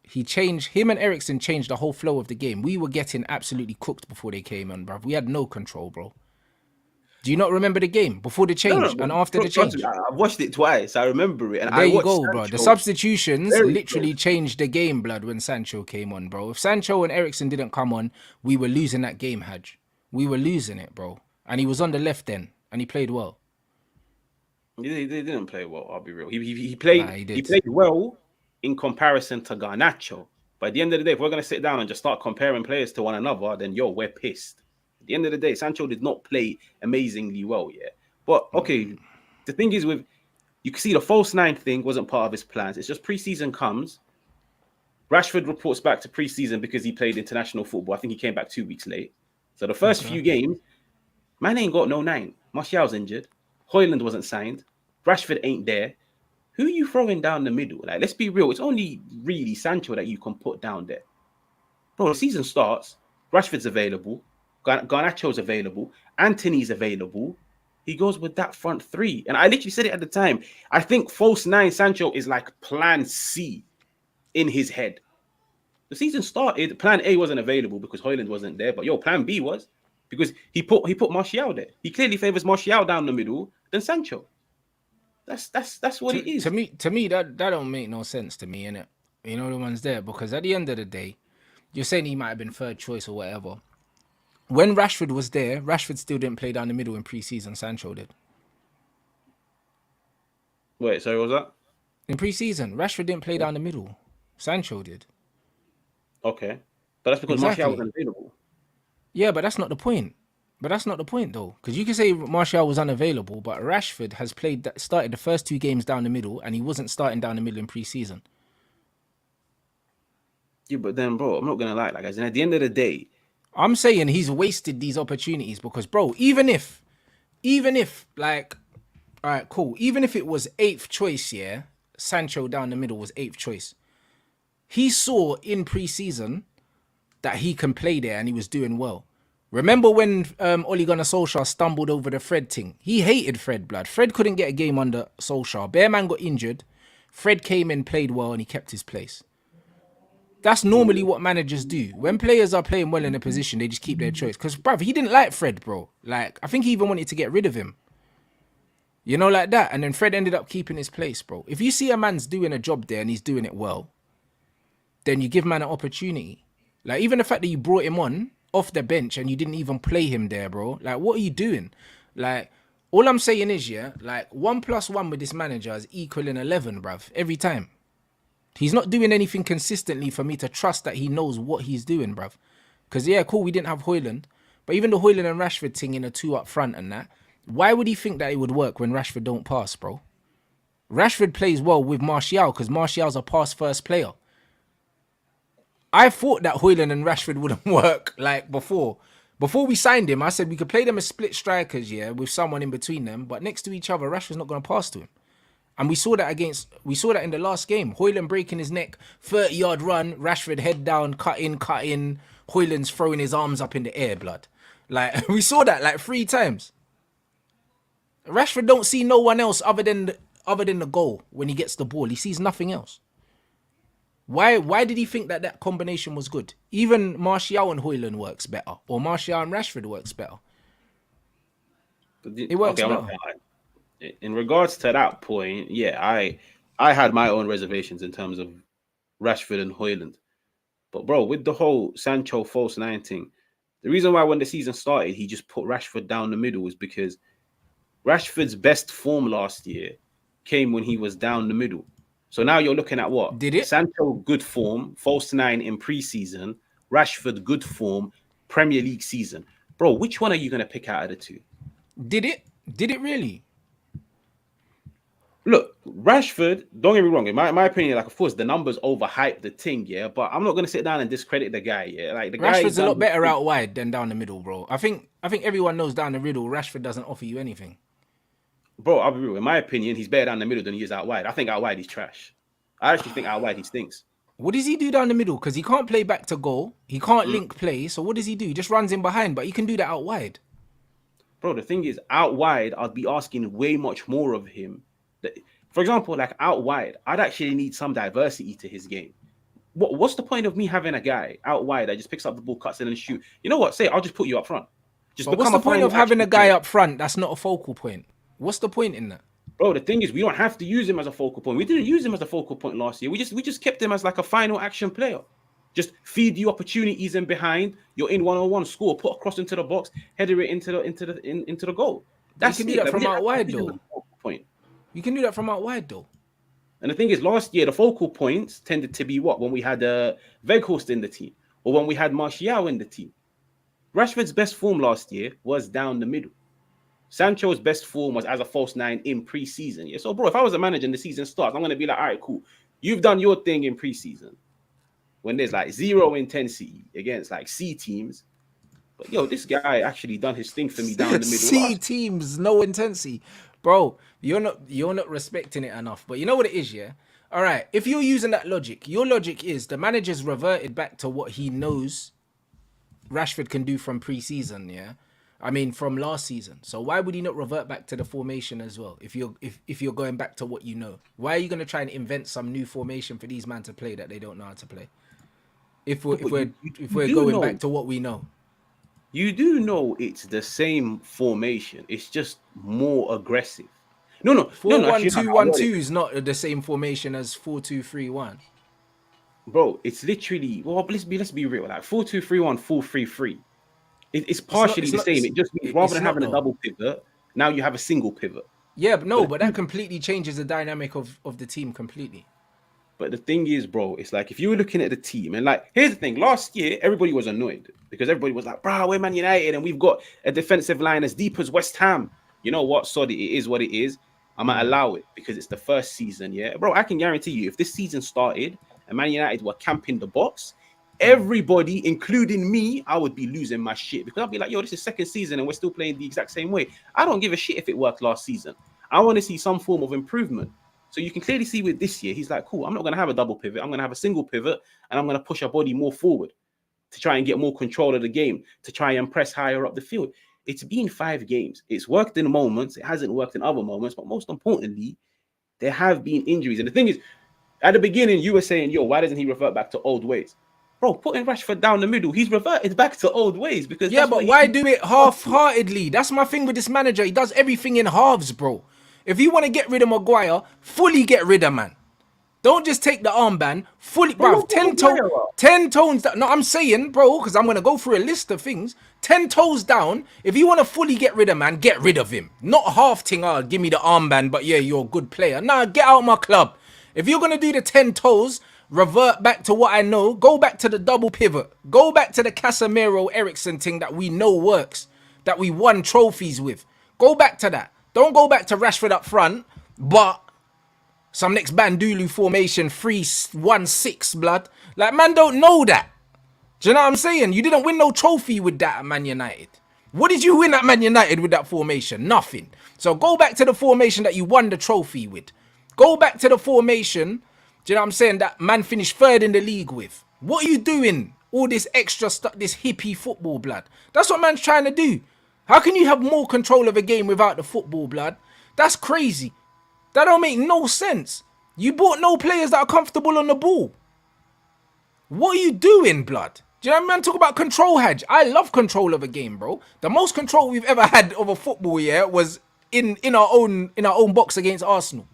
Him and Ericsson changed the whole flow of the game. We were getting absolutely cooked before they came on, bruv. We had no control, bro. Do you not remember the game before the No, change and after the trust me. change? I've watched it twice. I remember it, and There I you watched go, bro. The Sancho substitutions very literally close. changed the game, blood, when Sancho came on, bro. If Sancho and Ericsson didn't come on, we were losing that game, Haj. We were losing it, bro. And he was on the left then, and he played well. He didn't play well. I'll be real. Nah, he He did. played well in comparison to Garnacho. But at the end of the day, if we're gonna sit down and just start comparing players to one another, then we're pissed. At the end of the day, Sancho did not play amazingly well yet. But okay, the thing is with you can see the false nine thing wasn't part of his plans. It's just preseason comes. Rashford reports back to preseason because he played international football. I think he came back 2 weeks late. So the first Okay. few games, man ain't got no nine. Martial's injured. Hoyland wasn't signed. Rashford ain't there. Who are you throwing down the middle? Like, let's be real. It's only really Sancho that you can put down there. Bro, the season starts. Rashford's available. Garnacho's available. Anthony's available. He goes with that front three. And I literally said it at the time. I think false nine Sancho is like plan C in his head. The season started. Plan A wasn't available because Hoyland wasn't there. But plan B was because he put Martial there. He clearly favors Martial down the middle than Sancho. That's what it To is. me, that don't make no sense to me, innit? You know the ones there because at the end of the day, you're saying he might have been third choice or whatever. When Rashford was there, Rashford still didn't play down the middle in preseason. Sancho did. Wait, sorry, what was that? In preseason, Rashford didn't play down the middle. Sancho did. Okay. But that's because Martial Exactly. wasn't available. Yeah, but that's not the point. But that's not the point though, because you can say Martial was unavailable, but Rashford has started the first two games down the middle, and he wasn't starting down the middle in pre-season. Yeah, but then, bro, I'm not gonna lie. Like, as in, at the end of the day, I'm saying he's wasted these opportunities because, bro, even if, like, all right, cool. Even if it was eighth choice, yeah, Sancho down the middle was eighth choice. He saw in pre-season that he can play there and he was doing well. Remember when Ole Gunnar Solskjaer stumbled over the Fred thing? He hated Fred, blood. Fred couldn't get a game under Solskjaer. Bearman got injured. Fred came in, played well, and he kept his place. That's normally what managers do. When players are playing well in a position, they just keep their choice. Because, bruv, he didn't like Fred, bro. Like, I think he even wanted to get rid of him. You know, like that. And then Fred ended up keeping his place, bro. If you see a man's doing a job there and he's doing it well, then you give man an opportunity. Like, even the fact that you brought him on off the bench and you didn't even play him there, bro. Like, what are you doing? Like, all I'm saying is, yeah, like, 1+1 with this manager is equaling 11, bruv, every time. He's not doing anything consistently for me to trust that he knows what he's doing, bruv. Because, yeah, cool, we didn't have Højlund. But even the Højlund and Rashford thing in a two up front and that, why would he think that it would work when Rashford don't pass, bro? Rashford plays well with Martial because Martial's a pass-first player. I thought that Højlund and Rashford wouldn't work like before. Before we signed him, I said we could play them as split strikers, yeah, with someone in between them. But next to each other, Rashford's not going to pass to him. And we saw that in the last game. Højlund breaking his neck, 30-yard run, Rashford head down, cut in. Højlund's throwing his arms up in the air, blood. Like, we saw that like 3 times. Rashford don't see no one else other than the goal when he gets the ball. He sees nothing else. Why did he think that combination was good? Even Martial and Højlund works better, or Martial and Rashford works better. It works better. In regards to that point, yeah, I had my own reservations in terms of Rashford and Højlund. But bro, with the whole Sancho false nine thing, the reason why when the season started he just put Rashford down the middle was because Rashford's best form last year came when he was down the middle. So now you're looking at what? Did it? Sancho good form, false nine in preseason, Rashford good form, Premier League season. Bro, which one are you going to pick out of the two? Did it? Did it really? Look, Rashford, don't get me wrong, in my opinion, like, of course, the numbers overhype the thing, yeah, but I'm not going to sit down and discredit the guy, yeah. Like, the guy Rashford's a lot better out wide than down the middle, bro. I think everyone knows down the middle, Rashford doesn't offer you anything. Bro, I'll be real. In my opinion, he's better down the middle than he is out wide. I think out wide he's trash. I actually think out wide he stinks. What does he do down the middle? Because he can't play back to goal. He can't link play. So what does he do? He just runs in behind, but he can do that out wide. Bro, the thing is, out wide, I'd be asking way much more of him. For example, like out wide, I'd actually need some diversity to his game. What's the point of me having a guy out wide that just picks up the ball, cuts in and shoot? You know what? Say, I'll just put you up front. Just but what's the point of having a guy up front that's not a focal point? What's the point in that? Bro, the thing is, we don't have to use him as a focal point. We didn't use him as a focal point last year. We just kept him as like a final action player. Just feed you opportunities in behind. You're in 1-on-1, score, put a cross into the box, header it into the goal. That's you can do that from out wide though. You can do that from out wide though. And the thing is, last year the focal points tended to be what? When we had Weghorst in the team, or when we had Martial in the team. Rashford's best form last year was down the middle. Sancho's best form was as a false nine in pre-season. Yeah, so bro, if I was a manager and the season starts, I'm gonna be like, all right, cool. You've done your thing in pre-season when there's like zero intensity against like C teams. But yo, this guy actually done his thing for me down the middle. C teams, no intensity. Bro, you're not respecting it enough. But you know what it is, yeah? All right, if you're using that logic, your logic is the manager's reverted back to what he knows Rashford can do from pre-season, yeah? I mean, from last season. So why would he not revert back to the formation as well? If you're going back to what you know, why are you going to try and invent some new formation for these men to play that they don't know how to play? If we're going back to what we know, you do know it's the same formation. It's just more aggressive. No. 4-1-2-1-2 is not the same formation as 4-2-3-1. Bro, it's literally let's be real. Like 4-2-3-1, 4-3-3. It's partially the same. It just means rather than having a double pivot, now you have a single pivot. Yeah, but that completely changes the dynamic of the team completely. But the thing is, bro, it's like if you were looking at the team and like, here's the thing: last year, everybody was annoyed because everybody was like, "Bro, we're Man United and we've got a defensive line as deep as West Ham." You know what? Sorry, it is what it is. I might allow it because it's the first season. Yeah, bro, I can guarantee you, if this season started and Man United were camping the box, everybody, including me, I would be losing my shit because I'd be like, "Yo, this is second season and we're still playing the exact same way." I don't give a shit if it worked last season. I want to see some form of improvement. So you can clearly see with this year, he's like, cool, I'm not going to have a double pivot. I'm going to have a single pivot and I'm going to push our body more forward to try and get more control of the game, to try and press higher up the field. It's been 5 games. It's worked in moments. It hasn't worked in other moments. But most importantly, there have been injuries. And the thing is, at the beginning, you were saying, yo, why doesn't he revert back to old ways? Bro, putting Rashford down the middle, he's reverted back to old ways because Yeah, that's but what he why did. do it half-heartedly? That's my thing with this manager. He does everything in halves, bro. If you want to get rid of Maguire, fully get rid of man. Don't just take the armband, fully, Bro, bro. don't put Maguire up. 10 tones down. No, I'm saying, bro, because I'm gonna go through a list of things. 10 toes down. If you want to fully get rid of man, get rid of him. Not half thing. Oh, give me the armband, but yeah, you're a good player. Nah, get out my club. If you're gonna do the 10 toes, revert back to what I know. Go back to the double pivot. Go back to the Casemiro Ericsson thing that we know works, that we won trophies with. Go back to that. Don't go back to Rashford up front, but some next Bandulu formation 3-1-6 blood. Like, man don't know that. Do you know what I'm saying? You didn't win no trophy with that at Man United. What did you win at Man United with that formation? Nothing. So go back to the formation that you won the trophy with. Go back to the formation, do you know what I'm saying, that man finished 3rd in the league with. What are you doing? All this extra stuff, this hippie football blood. That's what man's trying to do. How can you have more control of a game without the football blood? That's crazy. That don't make no sense. You bought no players that are comfortable on the ball. What are you doing, blood? Do you know what I mean? Talk about control, HAJ. I love control of a game, bro. The most control we've ever had over football, yeah, was in our own box against Arsenal.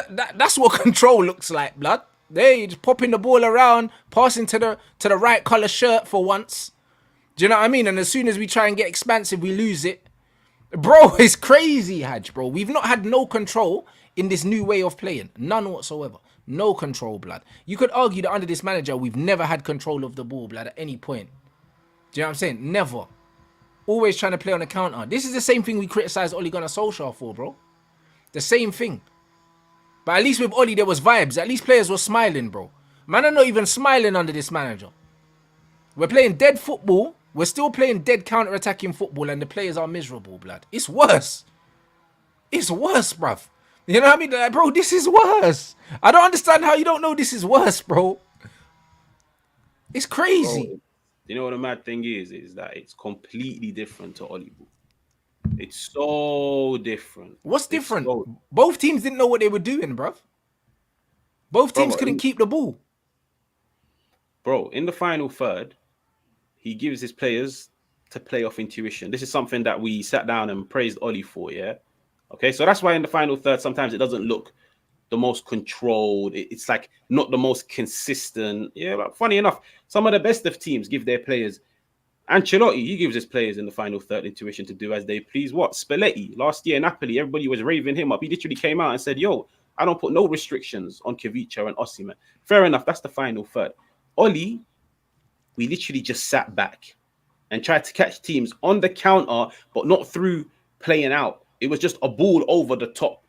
That's what control looks like, blood. They just popping the ball around, passing to the right colour shirt for once. Do you know what I mean? And as soon as we try and get expansive, we lose it. Bro, it's crazy, HAJ, bro. We've not had no control in this new way of playing. None whatsoever. No control, blood. You could argue that under this manager, we've never had control of the ball, blood, at any point. Do you know what I'm saying? Never. Always trying to play on the counter. This is the same thing we criticised Ole Gunnar Solskjaer for, bro. The same thing. But at least with Ole, there was vibes. At least players were smiling, bro. Man are not even smiling under this manager. We're playing dead football. We're still playing dead counter-attacking football and the players are miserable, blood. It's worse. It's worse, bruv. You know what I mean? Like, bro, this is worse. I don't understand how you don't know this is worse, bro. It's crazy. Bro, you know what the mad thing is that it's completely different to Oliver. It's so different. What's different? Both teams didn't know what they were doing, bruv. Both teams couldn't keep the ball. Bro, in the final third, he gives his players to play off intuition. This is something that we sat down and praised Ollie for, yeah? Okay, so that's why in the final third, sometimes it doesn't look the most controlled. It's like not the most consistent. Yeah, but funny enough, some of the best of teams give their players. Ancelotti, he gives his players in the final third intuition to do as they please. What? Spalletti, last year in Napoli, everybody was raving him up. He literally came out and said, yo, I don't put no restrictions on Kivicha and Osimhen. Fair enough, that's the final third. Oli, we literally just sat back and tried to catch teams on the counter, but not through playing out. It was just a ball over the top.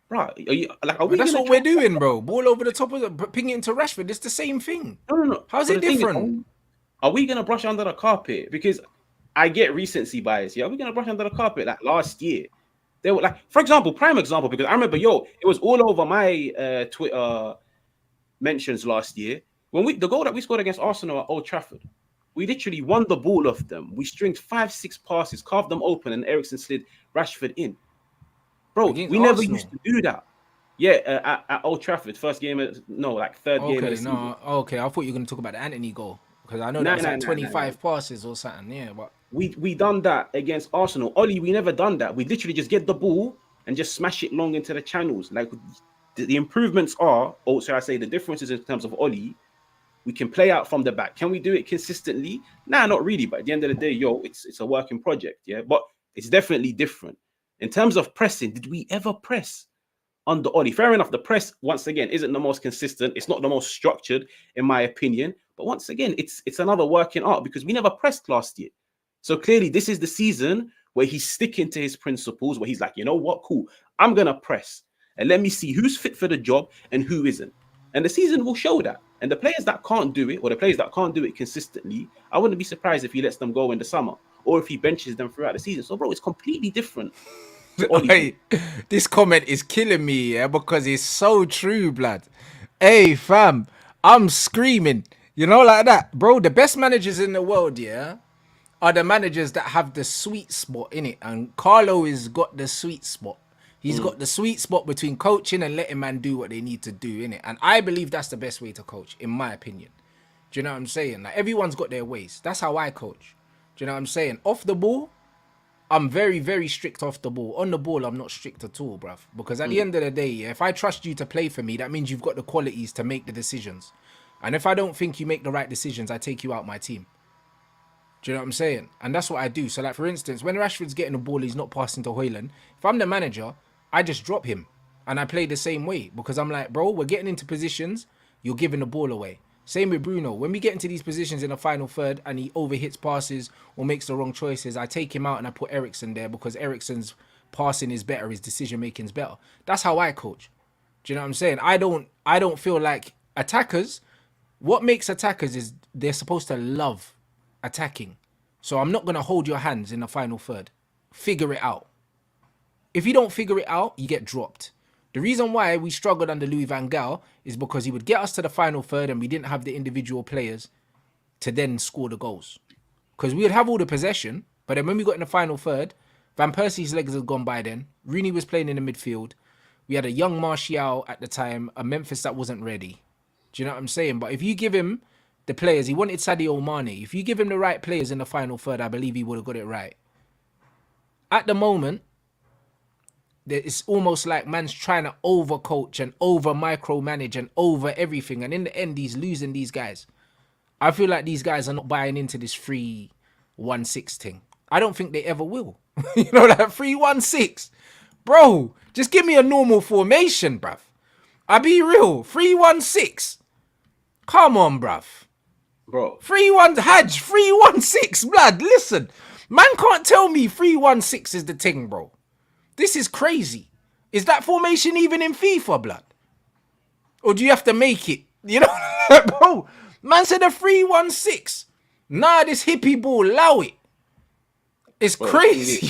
Right. That's what we're doing, bro. Ball over the top of the ping it into Rashford. It's the same thing. No. How's it different? Are we going to brush under the carpet? Because I get recency bias. Yeah, are we going to brush under the carpet like last year? They were like, for example, prime example, because I remember, it was all over my Twitter mentions last year. When the goal that we scored against Arsenal at Old Trafford, we literally won the ball off them. We stringed 5-6 passes, carved them open, and Ericsson slid Rashford in. Bro, we never used to do that. Yeah, at Old Trafford, first game, third game of the season. Okay, I thought you were going to talk about the Anthony goal. Because I know that was like 25 passes or something, yeah. But we done that against Arsenal. Ollie, we never done that. We literally just get the ball and just smash it long into the channels. Like, the improvements are, or should I say the differences in terms of Ollie, we can play out from the back. Can we do it consistently? Nah, not really. But at the end of the day, it's a working project, yeah. But it's definitely different. In terms of pressing, did we ever press? under Oli. Fair enough, the press, once again, isn't the most consistent. It's not the most structured, in my opinion. But once again, it's another working art because we never pressed last year. So clearly, this is the season where he's sticking to his principles, where he's like, you know what, cool, I'm going to press. And let me see who's fit for the job and who isn't. And the season will show that. And the players that can't do it, or the players that can't do it consistently, I wouldn't be surprised if he lets them go in the summer or if he benches them throughout the season. So, bro, it's completely different to Oli. Hey, this comment is killing me, yeah, because it's so true, blood. Hey, fam, I'm screaming. You know, like that, bro. The best managers in the world, yeah, are the managers that have the sweet spot in it, and Carlo has got the sweet spot. He's got the sweet spot between coaching and letting man do what they need to do in it, and I believe that's the best way to coach, in my opinion. Do you know what I'm saying? Like, everyone's got their ways. That's how I coach. Do you know what I'm saying? Off the ball, I'm very, very strict off the ball. On the ball, I'm not strict at all, bruv. Because at the end of the day, yeah, if I trust you to play for me, that means you've got the qualities to make the decisions. And if I don't think you make the right decisions, I take you out my team. Do you know what I'm saying? And that's what I do. So, like, for instance, when Rashford's getting the ball, he's not passing to Højlund. If I'm the manager, I just drop him. And I play the same way. Because I'm like, bro, we're getting into positions, you're giving the ball away. Same with Bruno. When we get into these positions in the final third and he overhits passes or makes the wrong choices, I take him out and I put Eriksen there because Eriksen's passing is better, his decision making is better. That's how I coach. Do you know what I'm saying? I don't feel like attackers. What makes attackers is they're supposed to love attacking. So I'm not gonna hold your hands in the final third. Figure it out. If you don't figure it out, you get dropped. The reason why we struggled under Louis van Gaal is because he would get us to the final third and we didn't have the individual players to then score the goals. Because we would have all the possession, but then when we got in the final third, Van Persie's legs had gone by then. Rooney was playing in the midfield. We had a young Martial at the time, a Memphis that wasn't ready. Do you know what I'm saying? But if you give him the players, he wanted Sadio Mane. If you give him the right players in the final third, I believe he would have got it right. At the moment, it's almost like man's trying to overcoach and over micromanage and over everything. And in the end, he's losing these guys. I feel like these guys are not buying into this 3-1-6 thing. I don't think they ever will. You know, like 3-1-6. Bro, just give me a normal formation, bruv. I be real. 3-1-6. Come on, bruv. Bro. 3-1 HAJJ, 3-1-6. Blood, listen. Man can't tell me 3-1-6 is the thing, bro. This is crazy. Is that formation even in FIFA, blood? Or do you have to make it? You know, bro, man said a 3-1-6. Nah, this hippie ball, allow it. It's crazy.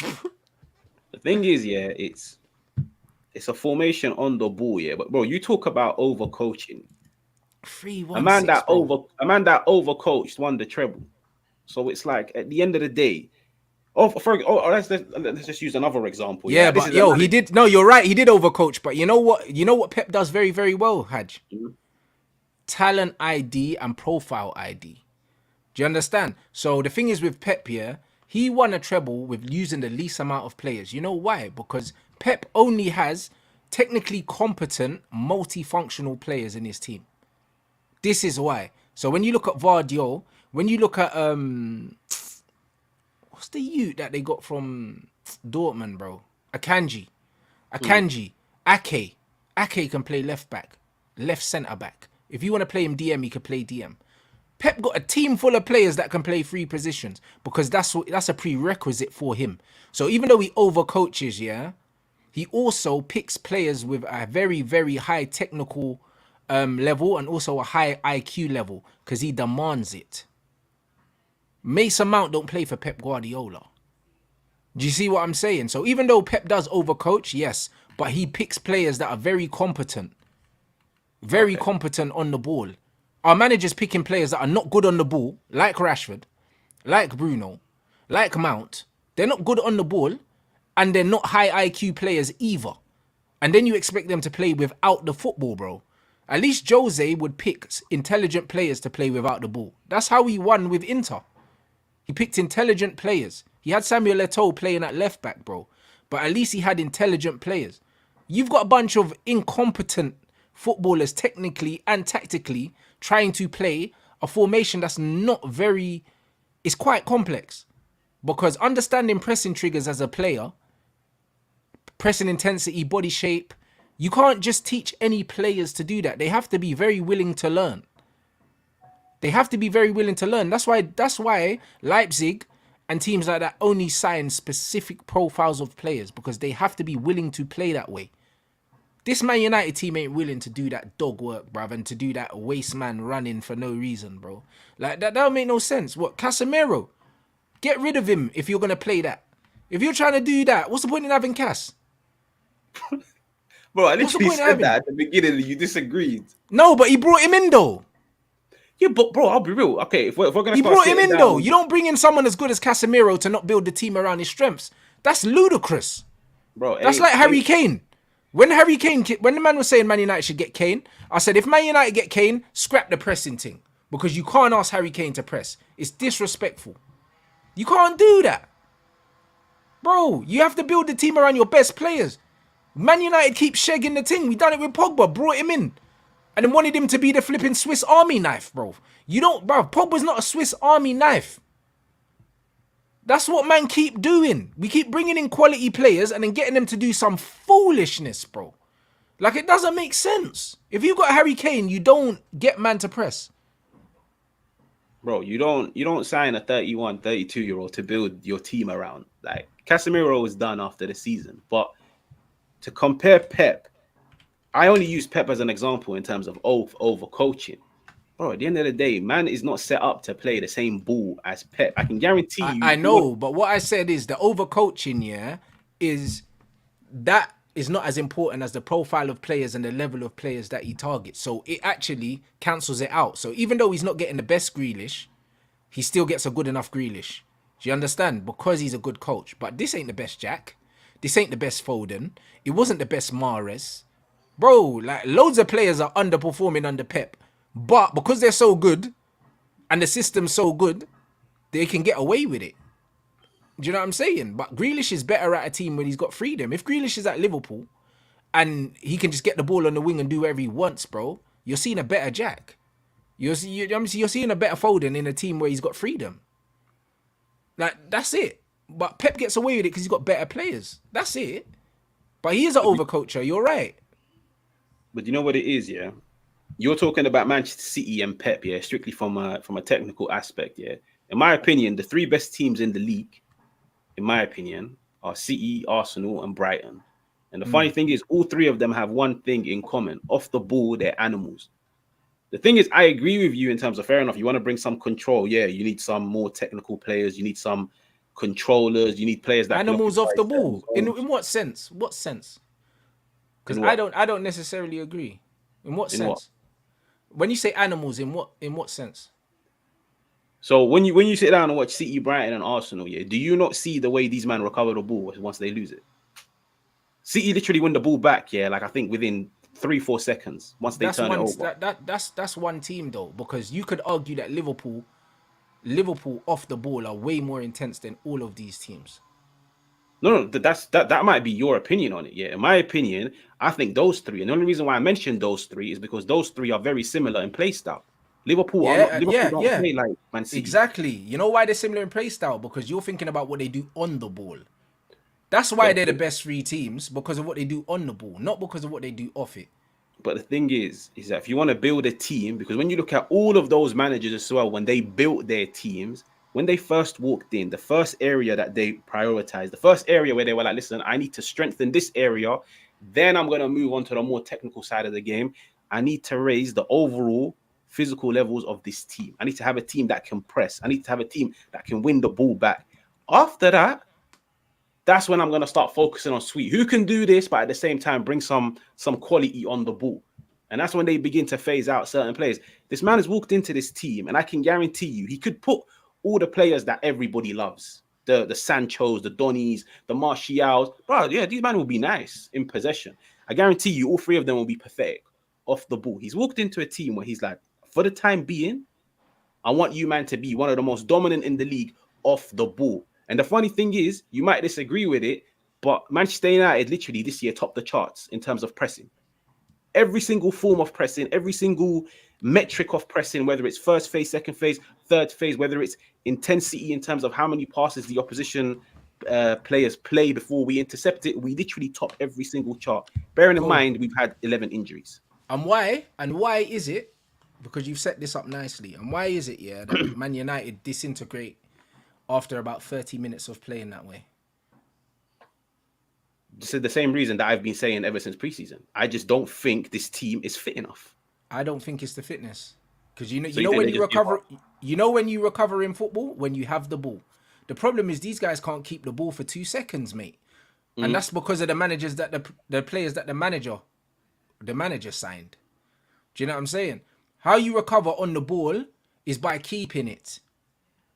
The thing is, yeah, it's a formation on the ball, yeah. But bro, you talk about overcoaching. 3-1-6. A man that overcoached won the treble. So it's like at the end of the day. Let's just use another example. Yeah, but he did. No, you're right. He did overcoach. But you know what? You know what Pep does very, very well, HAJJ? Talent ID and profile ID. Do you understand? So the thing is with Pep here, he won a treble with using the least amount of players. You know why? Because Pep only has technically competent, multifunctional players in his team. This is why. So when you look at Vardiol, when you look at what's the youth that they got from Dortmund, bro? Akanji. Ake. Ake can play left back, left centre back. If you want to play him DM, he could play DM. Pep got a team full of players that can play 3 positions because that's a prerequisite for him. So even though he overcoaches, yeah, he also picks players with a very, very high technical level and also a high IQ level because he demands it. Mason Mount don't play for Pep Guardiola. Do you see what I'm saying? So even though Pep does overcoach, yes, but he picks players that are very competent. Very competent on the ball. Our manager's picking players that are not good on the ball, like Rashford, like Bruno, like Mount. They're not good on the ball, and they're not high IQ players either. And then you expect them to play without the football, bro. At least Jose would pick intelligent players to play without the ball. That's how he won with Inter. He picked intelligent players. He had Samuel Eto'o playing at left back, bro. But at least he had intelligent players. You've got a bunch of incompetent footballers technically and tactically trying to play a formation that's not very... It's quite complex. Because understanding pressing triggers as a player, pressing intensity, body shape, You can't just teach any players to do that. They have to be very willing to learn. They have to be very willing to learn. That's why Leipzig and teams like that only sign specific profiles of players, because they have to be willing to play that way. This Man United team ain't willing to do that dog work, bruv, and to do that waste man running for no reason, bro. Like that don't make no sense. What, Casemiro? Get rid of him if you're gonna play that. If you're trying to do that, what's the point in having Cass? Bro, I What's the literally point in said having? that at the beginning and you disagreed. No, but he brought him in though. Yeah, but bro, I'll be real. Okay, if we're gonna He start brought him sitting in though. down, You don't bring in someone as good as Casemiro to not build the team around his strengths. That's ludicrous. bro, That's like Harry Kane. When the man was saying Man United should get Kane, I said if Man United get Kane, scrap the pressing thing, because you can't ask Harry Kane to press. It's disrespectful. You can't do that, bro. You have to build the team around your best players. Man United keep shagging the thing. We done it with Pogba, brought him in, and then wanted him to be the flipping Swiss Army knife, bro. You don't, bro. Pogba's not a Swiss Army knife. That's what man keep doing. We keep bringing in quality players and then getting them to do some foolishness, bro. Like, it doesn't make sense. If you got Harry Kane, you don't get man to press. bro, you don't sign a 31, 32-year-old to build your team around. Like Casemiro was done after the season, but to compare Pep, I only use Pep as an example in terms of over coaching. Bro, at the end of the day, man is not set up to play the same ball as Pep. I can guarantee I you, he would. know, but what I said is the overcoaching, yeah, is that is not as important as the profile of players and the level of players that he targets. So it actually cancels it out. So even though he's not getting the best Grealish, he still gets a good enough Grealish. Do you understand? Because he's a good coach. But this ain't the best Jack. This ain't the best Foden. It wasn't the best Mahrez. Bro, like loads of players are underperforming under Pep. But because they're so good and the system's so good, they can get away with it. Do you know what I'm saying? But Grealish is better at a team when he's got freedom. If Grealish is at Liverpool and he can just get the ball on the wing and do whatever he wants, bro, you're seeing a better Jack. You're seeing a better Foden in a team where he's got freedom. Like, that's it. But Pep gets away with it because he's got better players. That's it. But he is an overcoacher. You're right. But you know what it is, yeah? You're talking about Manchester City and Pep, yeah, strictly from a technical aspect, yeah. In my opinion, the three best teams in the league, in my opinion, are City, Arsenal, and Brighton. And the funny thing is, all three of them have one thing in common: off the ball, they're animals. The thing is, I agree with you in terms of fair enough. You want to bring some control, yeah. You need some more technical players. You need some controllers. You need players that can Animals off occupy the certain ball. In zones. what sense? What sense? Because In what? I don't necessarily agree. In what In what? sense? When you say animals, in what sense? So when you sit down and watch City, Brighton, and Arsenal, yeah, do you not see the way these men recover the ball once they lose it? City literally win the ball back, yeah, like I think within 3-4 seconds once they That's turn it one over. that's one team though, because you could argue that Liverpool off the ball are way more intense than all of these teams. No, that might be your opinion on it. Yeah, in my opinion, I think those three, and the only reason why I mentioned those three is because those three are very similar in play style. Liverpool don't Yeah. play like Man City, Exactly. You know why they're similar in play style? Because you're thinking about what they do on the ball. That's why but they're the best three teams, because of what they do on the ball, not because of what they do off it. But the thing is that if you want to build a team, because when you look at all of those managers as well, when they built their teams, when they first walked in, the first area that they prioritized, the first area where they were like, listen, I need to strengthen this area, then I'm going to move on to the more technical side of the game. I need to raise the overall physical levels of this team. I need to have a team that can press. I need to have a team that can win the ball back. After that, that's when I'm going to start focusing on Sweet, who can do this, but at the same time bring some quality on the ball. And that's when they begin to phase out certain players. This man has walked into this team, and I can guarantee you he could put all the players that everybody loves, the Sanchos, the Donnies, the Martials. Bro, yeah, these men will be nice in possession. I guarantee you all three of them will be pathetic off the ball. He's walked into a team where he's like, for the time being, I want you, man, to be one of the most dominant in the league off the ball. And the funny thing is, you might disagree with it, but Manchester United literally this year topped the charts in terms of pressing. Every single form of pressing, every single metric of pressing, whether it's first phase, second phase, third phase, whether it's intensity in terms of how many passes the opposition players play before we intercept it, we literally top every single chart. Bearing in Cool. mind we've had 11 injuries. And why? And why is it? Because you've set this up nicely. And why is it, yeah, that Man United disintegrate after about 30 minutes of playing that way? This is the same reason that I've been saying ever since preseason. I just don't think this team is fit enough. I don't think it's the fitness. Because you So know think when they you just give recover, up? you know when you recover in football, when you have the ball. The problem is these guys can't keep the ball for 2 seconds, mate. And that's because of the managers that the players that the manager signed. Do you know what I'm saying? How you recover on the ball is by keeping it.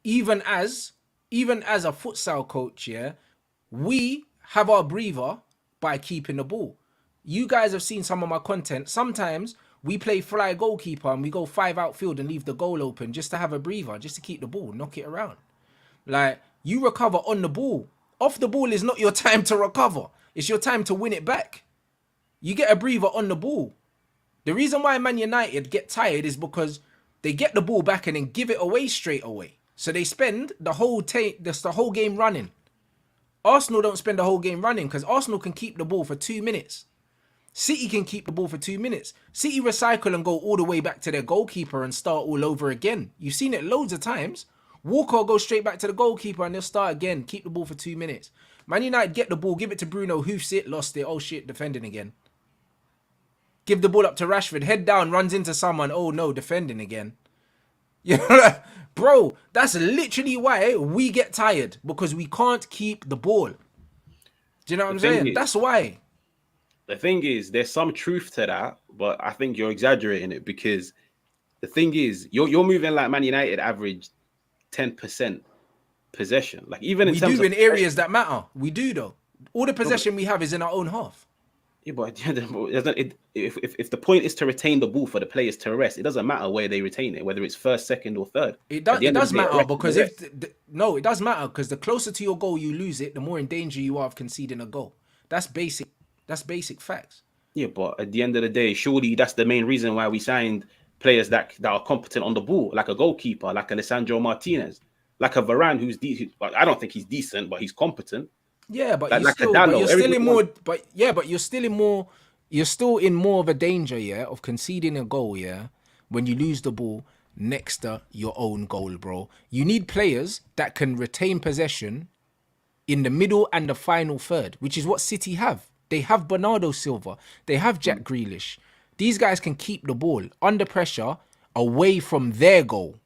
Even as a futsal coach, yeah, we have our breather by keeping the ball. You guys have seen some of my content. Sometimes we play fly goalkeeper and we go 5 outfield and leave the goal open just to have a breather, just to keep the ball, knock it around. Like, you recover on the ball. Off the ball is not your time to recover. It's your time to win it back. You get a breather on the ball. The reason why Man United get tired is because they get the ball back and then give it away straight away. So they spend the whole game running. Arsenal don't spend the whole game running because Arsenal can keep the ball for 2 minutes. City can keep the ball for 2 minutes. City recycle and go all the way back to their goalkeeper and start all over again. You've seen it loads of times. Walker goes straight back to the goalkeeper and they'll start again. Keep the ball for 2 minutes. Man United get the ball, give it to Bruno, hoofs it, lost it. Oh shit, defending again. Give the ball up to Rashford, head down, runs into someone. Oh no, defending again. You know, bro, that's literally why we get tired, because we can't keep the ball. Do you know what I'm saying? That's why. The thing is, there's some truth to that, but I think you're exaggerating it, because the thing is, you're moving like Man United average 10% possession. Like, even in We terms do of in areas that matter. We do though. All the possession we have is in our own half. Yeah, but if the point is to retain the ball for the players to rest, it doesn't matter where they retain it, whether it's first, second, or third. It At does. the It end of does the day, matter rest is because the if rest. no, it does matter because the closer to your goal you lose it, the more in danger you are of conceding a goal. That's basic. That's basic facts. Yeah, but at the end of the day, surely that's the main reason why we signed players that are competent on the ball, like a goalkeeper, like Alessandro Martinez, like a Varane, who's decent. I don't think he's decent, but he's competent. Yeah, but Like a Dallo. you're still in Everybody more. wants. But you're still in more. You're still in more of a danger, yeah, of conceding a goal, yeah, when you lose the ball next to your own goal, bro. You need players that can retain possession in the middle and the final third, which is what City have. They have Bernardo Silva. They have Jack Grealish. These guys can keep the ball under pressure away from their goal.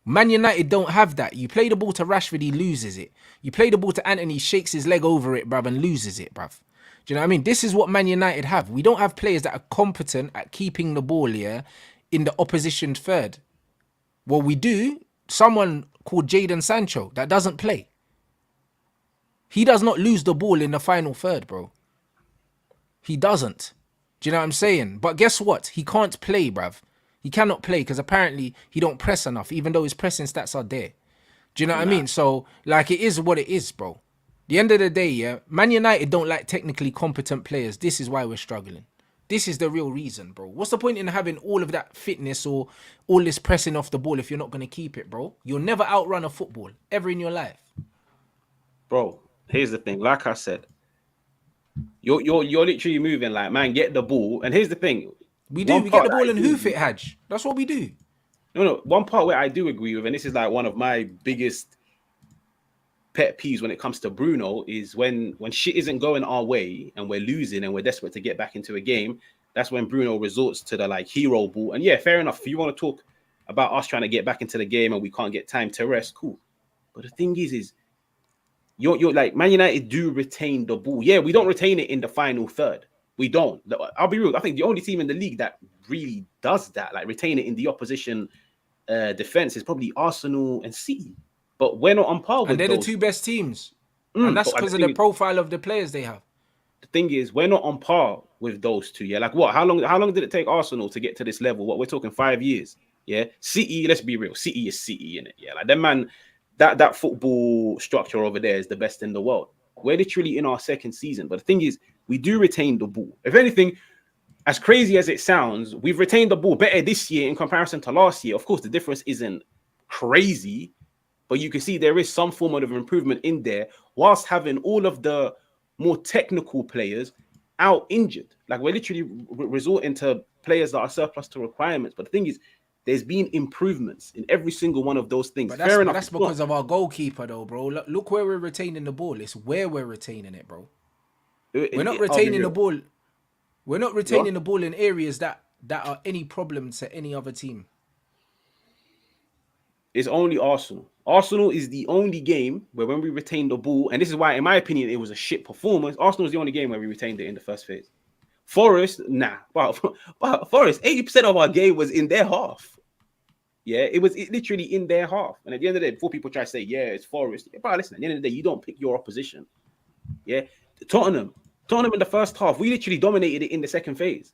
Man United don't have that. You play the ball to Rashford, he loses it. You play the ball to Anthony, shakes his leg over it, bruv, and loses it, bruv. Do you know what I mean? This is what Man United have. We don't have players that are competent at keeping the ball here in the opposition third. Well, we do. Someone called Jadon Sancho that doesn't play. He does not lose the ball in the final third, bro. He doesn't. Do you know what I'm saying? But guess what? He can't play, bruv. He cannot play because apparently he don't press enough, even though his pressing stats are there. Do you know what I mean? So, like, it is what it is, bro. The end of the day, yeah, Man United don't like technically competent players. This is why we're struggling. This is the real reason, bro. What's the point in having all of that fitness or all this pressing off the ball if you're not going to keep it, bro? You'll never outrun a football, ever in your life. Bro, here's the thing. Like I said, you're literally moving like, man, get the ball. And here's the thing. We do. We get the ball and hoof it, HAJ. That's what we do. No. One part where I do agree with, and this is like one of my biggest pet peeves when it comes to Bruno, is when shit isn't going our way and we're losing and we're desperate to get back into a game. That's when Bruno resorts to the like hero ball. And yeah, fair enough. If you want to talk about us trying to get back into the game and we can't get time to rest, cool. But the thing is you're like, Man United do retain the ball. Yeah, we don't retain it in the final third. We don't. I'll be real. I think the only team in the league that really does that, like retain it in the opposition defense, is probably Arsenal and City. But we're not on par with those. And they're the two best teams. And that's because of the profile of the players they have. The thing is, we're not on par with those two. Yeah, like what? How long did it take Arsenal to get to this level? What, we're talking 5 years? Yeah, City. Let's be real. City is City, in it. Yeah, like them man. That football structure over there is the best in the world. We're literally in our second season. But the thing is, we do retain the ball. If anything, as crazy as it sounds, we've retained the ball better this year in comparison to last year. Of course, the difference isn't crazy, but you can see there is some form of improvement in there. whilst having all of the more technical players out injured. Like we're literally resorting to players that are surplus to requirements. But the thing is, there's been improvements in every single one of those things. Fair enough. That's because of our goalkeeper, though, bro. Look where we're retaining the ball. It's where we're retaining it, bro. We're not retaining the ball. We're not retaining the ball in areas that are any problem to any other team. It's only Arsenal. Arsenal is the only game where when we retained the ball, and this is why, in my opinion, it was a shit performance. Arsenal is the only game where we retained it in the first phase. Forest, nah. But Forest, 80% of our game was in their half. Yeah, it was literally in their half. And at the end of the day, before people try to say, yeah, it's Forest. But listen, at the end of the day, you don't pick your opposition. Yeah. Tottenham in the first half, we literally dominated it in the second phase.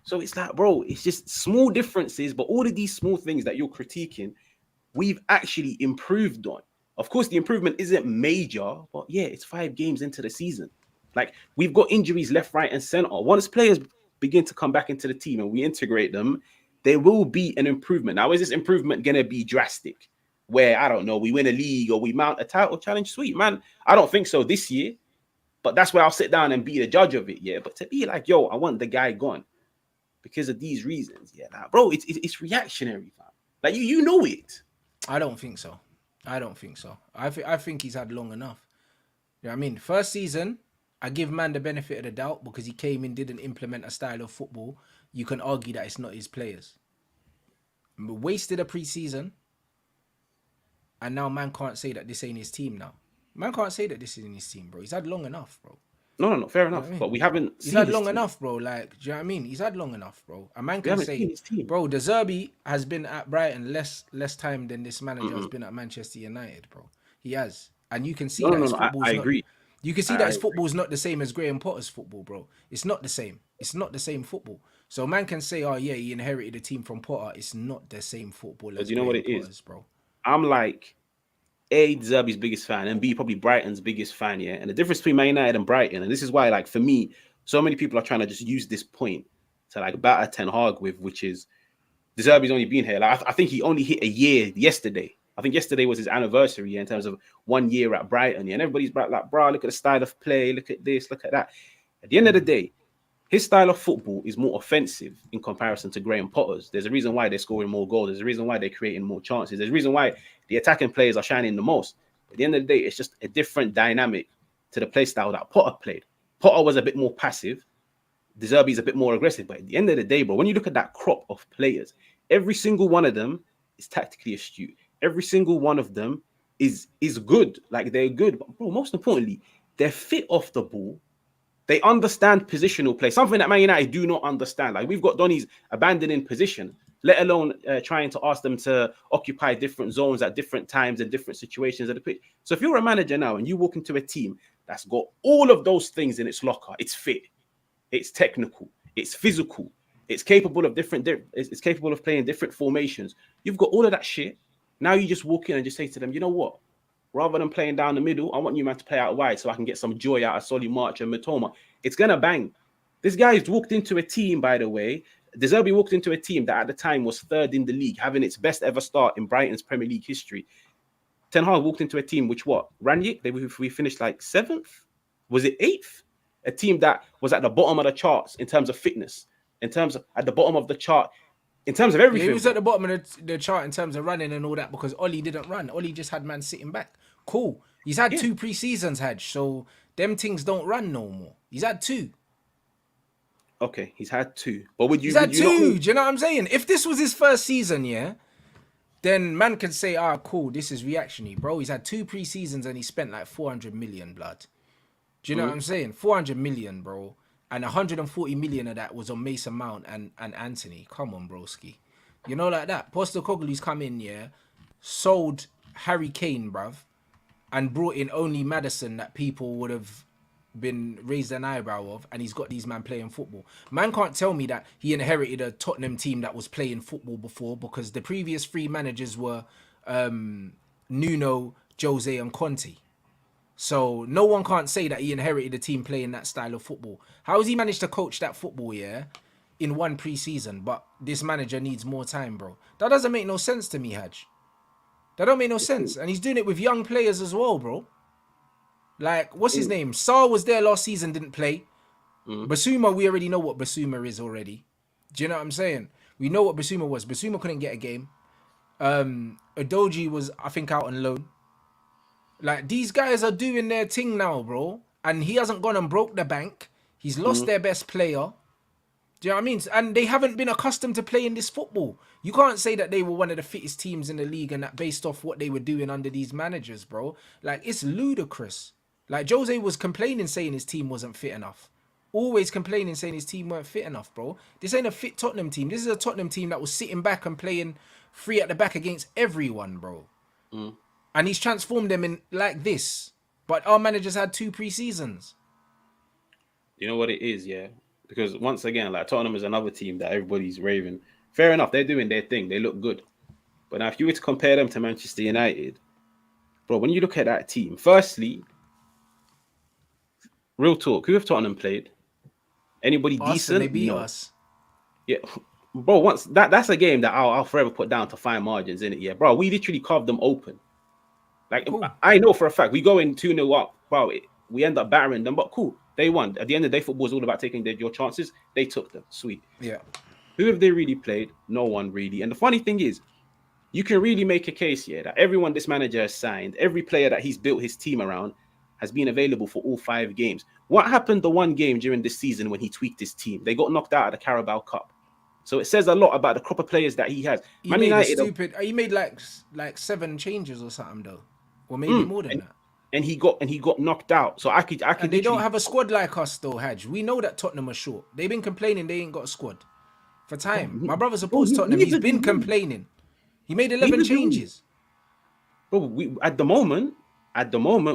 So it's like, bro, it's just small differences, but all of these small things that you're critiquing, we've actually improved on. Of course, the improvement isn't major, but yeah, it's 5 games into the season. Like, we've got injuries left, right, and center. Once players begin to come back into the team and we integrate them, there will be an improvement. Now, is this improvement going to be drastic? Where, I don't know, we win a league or we mount a title challenge? Sweet, man. I don't think so this year, but that's where I'll sit down and be the judge of it, yeah. But to be like, yo, I want the guy gone because of these reasons, yeah. Nah, bro, it's reactionary, fam. Like, you know it. I don't think so. I think he's had long enough. You know what I mean? First season, I give man the benefit of the doubt because he came in, didn't implement a style of football. You can argue that it's not his players. Wasted a pre-season, and now man can't say that this ain't his team now. Man can't say that this isn't his team, bro. He's had long enough, bro. No, fair enough. You know I mean? But we haven't He's had long enough, bro. Like, do you know what I mean? He's had long enough, bro. A man can say, bro, De Zerbi has been at Brighton less time than this manager has been at Manchester United, bro. He has. And you can see that his football's I agree. You can see that his football's not the same as Graham Potter's football, bro. It's not the same. It's not the same football. So man can say, oh yeah, he inherited a team from Potter. It's not the same football as you know Graham what it Potter's, is, bro. I'm like A, De Zerbi's biggest fan, and B, probably Brighton's biggest fan, yeah. And the difference between Man United and Brighton, and this is why, like, for me, so many people are trying to just use this point to like batter Ten Hag with, which is De Zerbi's only been here. Like, I think he only hit a year yesterday. I think yesterday was his anniversary, yeah, in terms of 1 year at Brighton, yeah. And everybody's like, bro, look at the style of play, look at this, look at that. At the end of the day, his style of football is more offensive in comparison to Graham Potter's. There's a reason why they're scoring more goals. There's a reason why they're creating more chances. There's a reason why the attacking players are shining the most. At the end of the day, it's just a different dynamic to the play style that Potter played. Potter was a bit more passive. De Zerbi's a bit more aggressive. But at the end of the day, bro, when you look at that crop of players, every single one of them is tactically astute. Every single one of them is good. Like, they're good. But, bro, most importantly, they're fit off the ball. They understand positional play, something that Man United do not understand. Like, we've got Donny's abandoning position, let alone trying to ask them to occupy different zones at different times and different situations of the pitch. So if you're a manager now and you walk into a team that's got all of those things in its locker, it's fit, it's technical, it's physical, it's capable of it's capable of playing different formations. You've got all of that shit. Now you just walk in and just say to them, you know what? Rather than playing down the middle, I want you, man, to play out wide so I can get some joy out of Solly March and Matoma. It's going to bang. This guy's walked into a team, by the way. De Zerbi walked into a team that at the time was 3rd in the league, having its best ever start in Brighton's Premier League history. Ten Hag walked into a team which, what? Ranić? We finished like 7th? Was it 8th? A team that was at the bottom of the charts in terms of fitness, in terms of at the bottom of the chart, in terms of everything. Yeah, he was at the bottom of the chart in terms of running and all that because Ollie didn't run. Ollie just had man sitting back. Cool. He's had 2 pre-seasons, HAJJ, so them things don't run no more. He's had 2. Okay, he's had 2. But he's had 2. Do you know what I'm saying? If this was his first season, yeah, then man can say, cool, this is reactionary. Bro, he's had 2 pre-seasons and he spent like 400 million, blood. Do you know what I'm saying? 400 million, bro. And 140 million of that was on Mason Mount and Anthony. Come on, broski. You know, like that. Postecoglou's come in, yeah, sold Harry Kane, bruv, and brought in only Maddison that people would have been raised an eyebrow of, and he's got these man playing football. Man can't tell me that he inherited a Tottenham team that was playing football before because the previous 3 managers were Nuno, Jose, and Conte. So no one can't say that he inherited a team playing that style of football. How has he managed to coach that football, yeah, in 1 pre-season? But this manager needs more time, bro. That doesn't make no sense to me, HAJJ. That don't make no sense. And he's doing it with young players as well, bro. Like, what's his Mm, name? Saar was there last season, didn't play. mm, Basuma, we already know what Basuma is already. Do you know what I'm saying? We know what Basuma was. Basuma couldn't get a game. Adoji was, I think, out on loan. Like, these guys are doing their thing now, bro. And he hasn't gone and broke the bank. He's lost mm. their best player. Do you know what I mean? And they haven't been accustomed to playing this football. You can't say that they were one of the fittest teams in the league and that based off what they were doing under these managers, bro. Like, it's ludicrous. Like, Jose was complaining saying his team wasn't fit enough. Always complaining saying his team weren't fit enough, bro. This ain't a fit Tottenham team. This is a Tottenham team that was sitting back and playing free at the back against everyone, bro. Mm. And he's transformed them in like this. But our managers had 2 pre-seasons. You know what it is, yeah? Because once again, like Tottenham is another team that everybody's raving. Fair enough, they're doing their thing. They look good. But now if you were to compare them to Manchester United, bro, when you look at that team, firstly, real talk, who have Tottenham played? Anybody Us, and they decent? beat No. us. Yeah. Bro, once that's a game that I'll forever put down to fine margins in it. Yeah, bro. We literally carved them open. Like Cool. I know for a fact we go in 2-0 up, bro. We end up battering them, but cool. They won. At the end of the day, football is all about taking your chances. They took them. Sweet. Yeah. Who have they really played? No one really. And the funny thing is, you can really make a case here that everyone this manager has signed, every player that he's built his team around, has been available for all 5 games. What happened the one game during this season when he tweaked his team? They got knocked out of the Carabao Cup. So it says a lot about the crop of players that he has. He Man made a United, stupid. He made like 7 changes or something though, or maybe more than that. and he got knocked out. So I could And they don't literally, have a squad like us though, Haj. We know that Tottenham are short. They've been complaining they ain't got a squad for bro, time. My brother bro, supports Tottenham. He's neither do been we. complaining. He made 11 Neither do we. changes. Bro, we at the moment,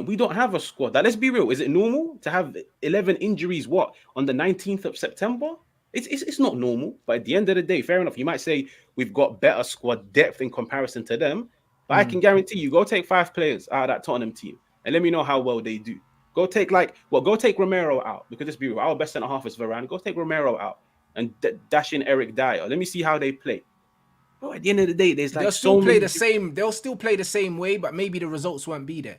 we don't have a squad. Like, let's be real. Is it normal to have 11 injuries? What, on the 19th of September? It's not normal. But at the end of the day, fair enough. You might say we've got better squad depth in comparison to them. But I can guarantee you, go take 5 players out of that Tottenham team and let me know how well they do. Go take Romero out, because let's be real, our best centre half is Varane. Go take Romero out and dash in Eric Dyer. Let me see how they play. Bro, at the end of the day, there's They'll like still so play many. the same. They'll still play the same way, but maybe the results won't be there.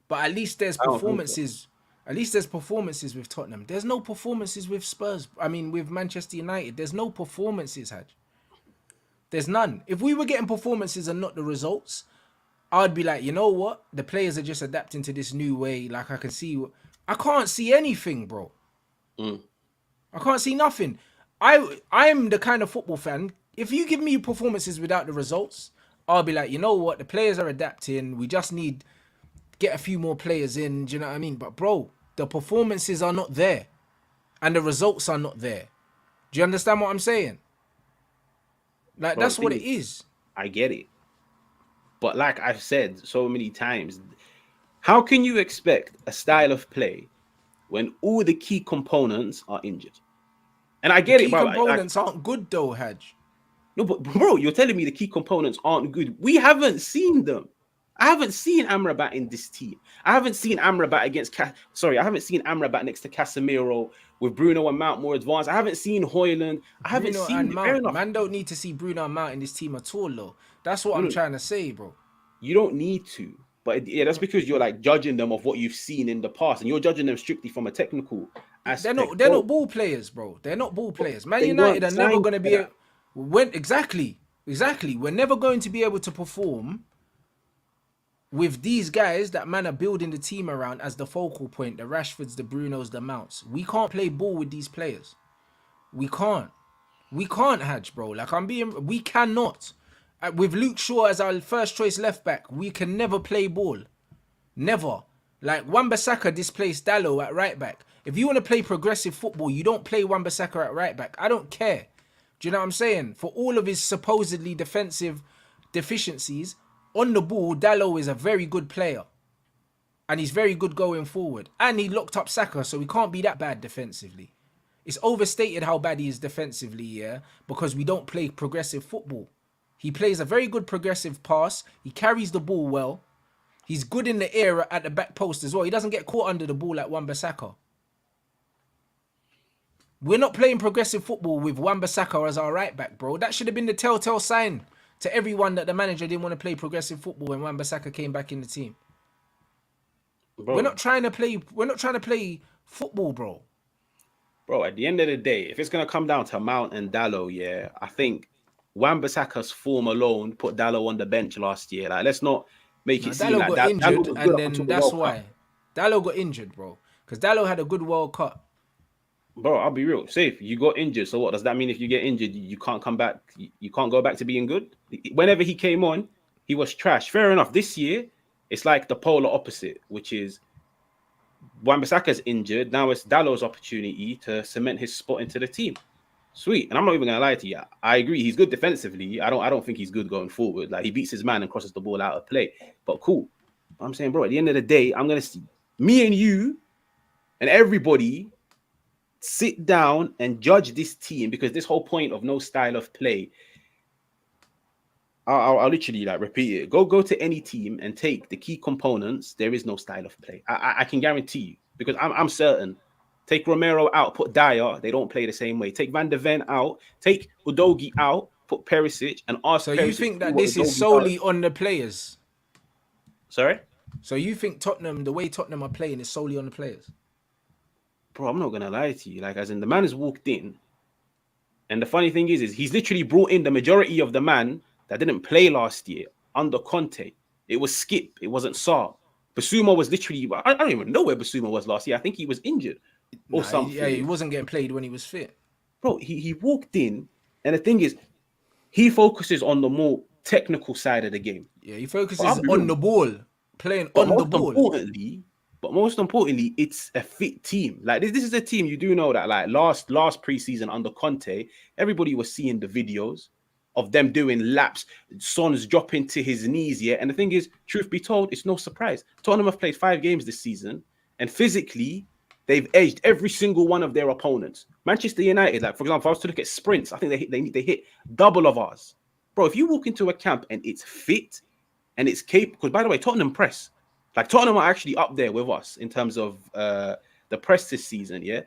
But at least there's I don't think so. performances. At least there's performances with Tottenham. There's no performances with Spurs. I mean, with Manchester United, there's no performances, Haj. There's none. If we were getting performances and not the results, I'd be like, you know what? The players are just adapting to this new way. Like I can't see anything, bro. Mm. I can't see nothing. I'm the kind of football fan. If you give me performances without the results, I'll be like, you know what? The players are adapting. We just need get a few more players in. Do you know what I mean? But bro, the performances are not there, and the results are not there. Do you understand what I'm saying? Like, Bro, the that's what thing it is, is. I get it. But like I've said so many times, how can you expect a style of play when all the key components are injured? And I The get it, key bro. Like, components aren't good though, Haj. no, but bro, you're telling me the key components aren't good. We haven't seen them. I haven't seen Amrabat in this team. I haven't seen Amrabat I haven't seen Amrabat next to Casemiro with Bruno and Mount more advanced. I haven't seen Hoyland. I haven't Bruno seen and it. Fair Mount. enough. Man don't need to see Bruno and Mount in this team at all, though. That's what No, I'm no, trying to say, bro. you don't need to. But yeah, that's because you're like judging them of what you've seen in the past, and you're judging them strictly from a technical They're aspect. not. They're Bro, not ball players, bro. They're not ball players. Man they United weren't are never signed going to for be. that. Exactly. We're never going to be able to perform with these guys that man are building the team around as the focal point. The Rashfords, the Brunos, the Mounts. We can't play ball with these players. We can't. We can't, Hatch, bro. We cannot. With Luke Shaw as our first choice left back, we can never play ball. Never. Like, Wan-Bissaka displaced Dallo at right back. If you want to play progressive football, you don't play Wan-Bissaka at right back. I don't care. Do you know what I'm saying? For all of his supposedly defensive deficiencies, on the ball, Dallo is a very good player. And he's very good going forward. And he locked up Saka, so he can't be that bad defensively. It's overstated how bad he is defensively, yeah, because we don't play progressive football. He plays a very good progressive pass. He carries the ball well. He's good in the air at the back post as well. He doesn't get caught under the ball like Wan-Bissaka. We're not playing progressive football with Wan-Bissaka as our right back, bro. That should have been the telltale sign to everyone that the manager didn't want to play progressive football when Wan-Bissaka came back in the team. We're bro. not trying to play. We're not trying to play football, bro. Bro, at the end of the day, if it's gonna come down to Mount and Dallo, yeah, I think Wan-Bissaka's form alone put Dallo on the bench last year. Like, let's not make Now it seem Dallo like got that. Dallo injured, was good and up until then the that's World Cup. why Dallo got injured, bro. Because Dallo had a good World Cup. Bro, I'll be real. Safe, you got injured. So what does that mean? If you get injured, you can't come back. You can't go back to being good. Whenever he came on, he was trash. Fair enough. This year, it's like the polar opposite, which is Wan-Bissaka's injured. Now it's Dallo's opportunity to cement his spot into the team. Sweet. And I'm not even gonna lie to you. I agree. He's good defensively. I don't think he's good going forward. Like, he beats his man and crosses the ball out of play. But cool. I'm saying, bro, at the end of the day, I'm gonna see me and you and everybody sit down and judge this team, because this whole point of no style of play, I'll literally like repeat it. Go to any team and take the key components. There is no style of play. I can guarantee you, because I'm certain. Take Romero out, put Dyer. They don't play the same way. Take Van de Ven out. Take Udogi out. Put Perisic and ask So you Perisic to think do that what this is Udogi does. solely on the players? Sorry, So you think Tottenham, the way Tottenham are playing, is solely on the players? bro. I'm not gonna lie to you. Like, as in, the man has walked in, and the funny thing is he's literally brought in the majority of the man that didn't play last year under Conte. It was Skip. It wasn't Saar. Basuma was literally, I don't even know where Basuma was last year. I think he was injured or Nah, yeah, he something. wasn't getting played when he was fit. Bro, he walked in, and the thing is, he focuses on the more technical side of the game. Yeah, he But focuses I'll be on real. the ball, playing But on the most ball. importantly, it's a fit team. Like, this is a team, you do know that, like, last preseason under Conte, everybody was seeing the videos of them doing laps, Son's dropping to his knees, yeah. And the thing is, truth be told, it's no surprise. Tottenham have played 5 games this season, and physically, they've edged every single one of their opponents. Manchester United, like, for example, if I was to look at sprints, I think they hit double of ours. Bro, if you walk into a camp and it's fit and it's capable, because by the way, Tottenham press. Like, Tottenham are actually up there with us in terms of the press this season, yeah?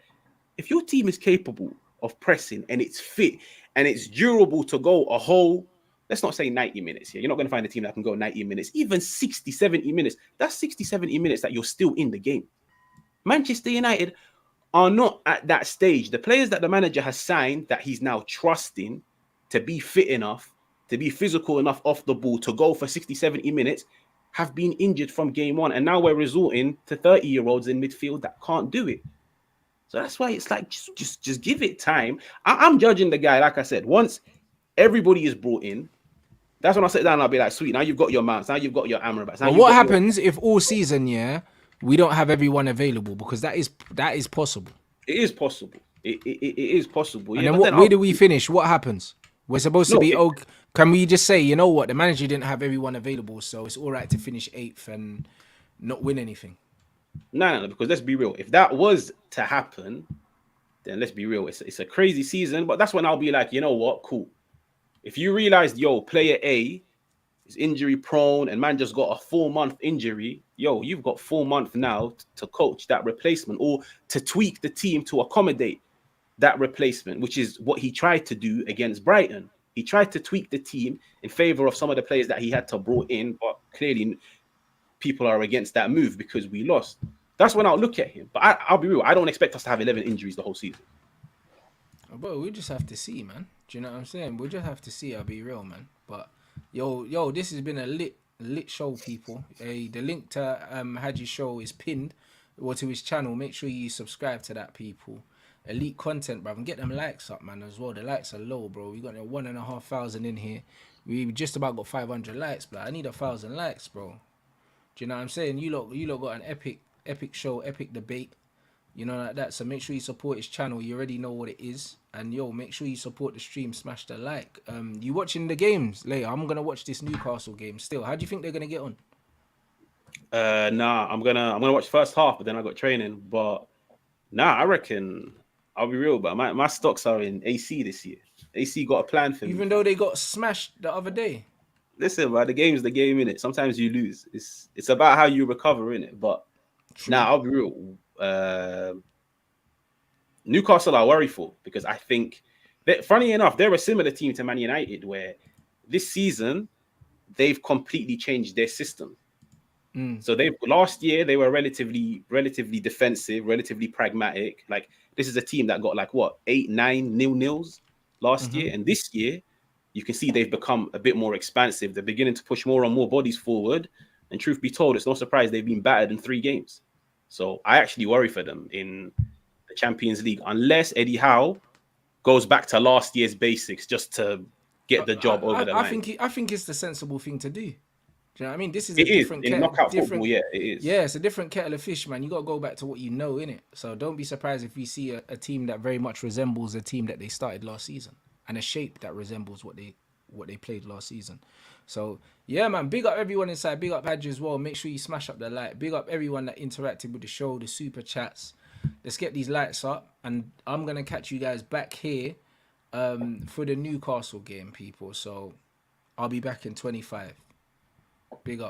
If your team is capable of pressing and it's fit and it's durable to go a whole, let's not say 90 minutes here. You're not going to find a team that can go 90 minutes, even 60, 70 minutes. That's 60, 70 minutes that you're still in the game. Manchester United are not at that stage. The players that the manager has signed that he's now trusting to be fit enough, to be physical enough off the ball to go for 60, 70 minutes have been injured from game one. And now we're resorting to 30-year-olds in midfield that can't do it. So that's why it's like, just give it time. I'm judging the guy, like I said, once everybody is brought in, that's when I sit down and I'll be like, sweet, now you've got your Mounts, now you've got your Amrabat, now But you've what got your... happens if all season, yeah, we don't have everyone available? Because that is possible. It is possible. It is possible. And Yeah, then but then where do we finish? What happens? We're supposed to no, be, oh, can we just say, you know what, the manager didn't have everyone available, so it's all right to finish 8th and not win anything? no, because let's be real. If that was to happen, then let's be real. It's a crazy season, but that's when I'll be like, you know what, cool. If you realize, yo, player A is injury prone and man just got a 4-month injury, yo, you've got 4 months now to coach that replacement or to tweak the team to accommodate that replacement, which is what he tried to do against Brighton. He tried to tweak the team in favor of some of the players that he had to brought in, but clearly people are against that move because we lost. That's when I'll look at him. But I'll be real. I don't expect us to have 11 injuries the whole season. But we just have to see, man. Do you know what I'm saying? We'll just have to see. I'll be real, man. But yo, this has been a lit show, people. The link to HAJ's show is pinned or to his channel. Make sure you subscribe to that, people. Elite content, bro. And get them likes up, man, as well. The likes are low, bro. We got 1,500 in here. We just about got 500 likes, but I need 1,000 likes, bro. Do you know what I'm saying? You lot got an epic show, epic debate. You know, like that. So make sure you support his channel. You already know what it is. And yo, make sure you support the stream. Smash the like. You watching the games later? I'm gonna watch this Newcastle game still. How do you think they're gonna get on? Nah, I'm gonna watch first half, but then I got training. But nah, I reckon I'll be real, but my stocks are in AC this year. AC got a plan for me. Even though they got smashed the other day. Listen, man, the game's the game in it. Sometimes you lose. It's about how you recover in it. But True. now I'll be real. Newcastle are worryful because I think that, funny enough, they're a similar team to Man United, where this season they've completely changed their system. So they last year they were relatively defensive, relatively pragmatic. Like this is a team that got like what 8-9 0-0s last year, and this year you can see they've become a bit more expansive. They're beginning to push more and more bodies forward. And truth be told, it's no surprise they've been battered in 3 games. So I actually worry for them in the Champions League unless Eddie Howe goes back to last year's basics just to get the job over the line. I think it's the sensible thing to do. Do you know what I mean? This is a It is different in knockout football, yeah, it is. yeah, it's a different kettle of fish, man. You gotta go back to what you know, innit? So don't be surprised if you see a team that very much resembles a team that they started last season, and a shape that resembles what they played last season. So yeah, man, big up everyone inside, big up HAJJ as well. Make sure you smash up the like, big up everyone that interacted with the show, the super chats. Let's get these lights up, and I'm gonna catch you guys back here for the Newcastle game, people. So I'll be back in 25. Big up.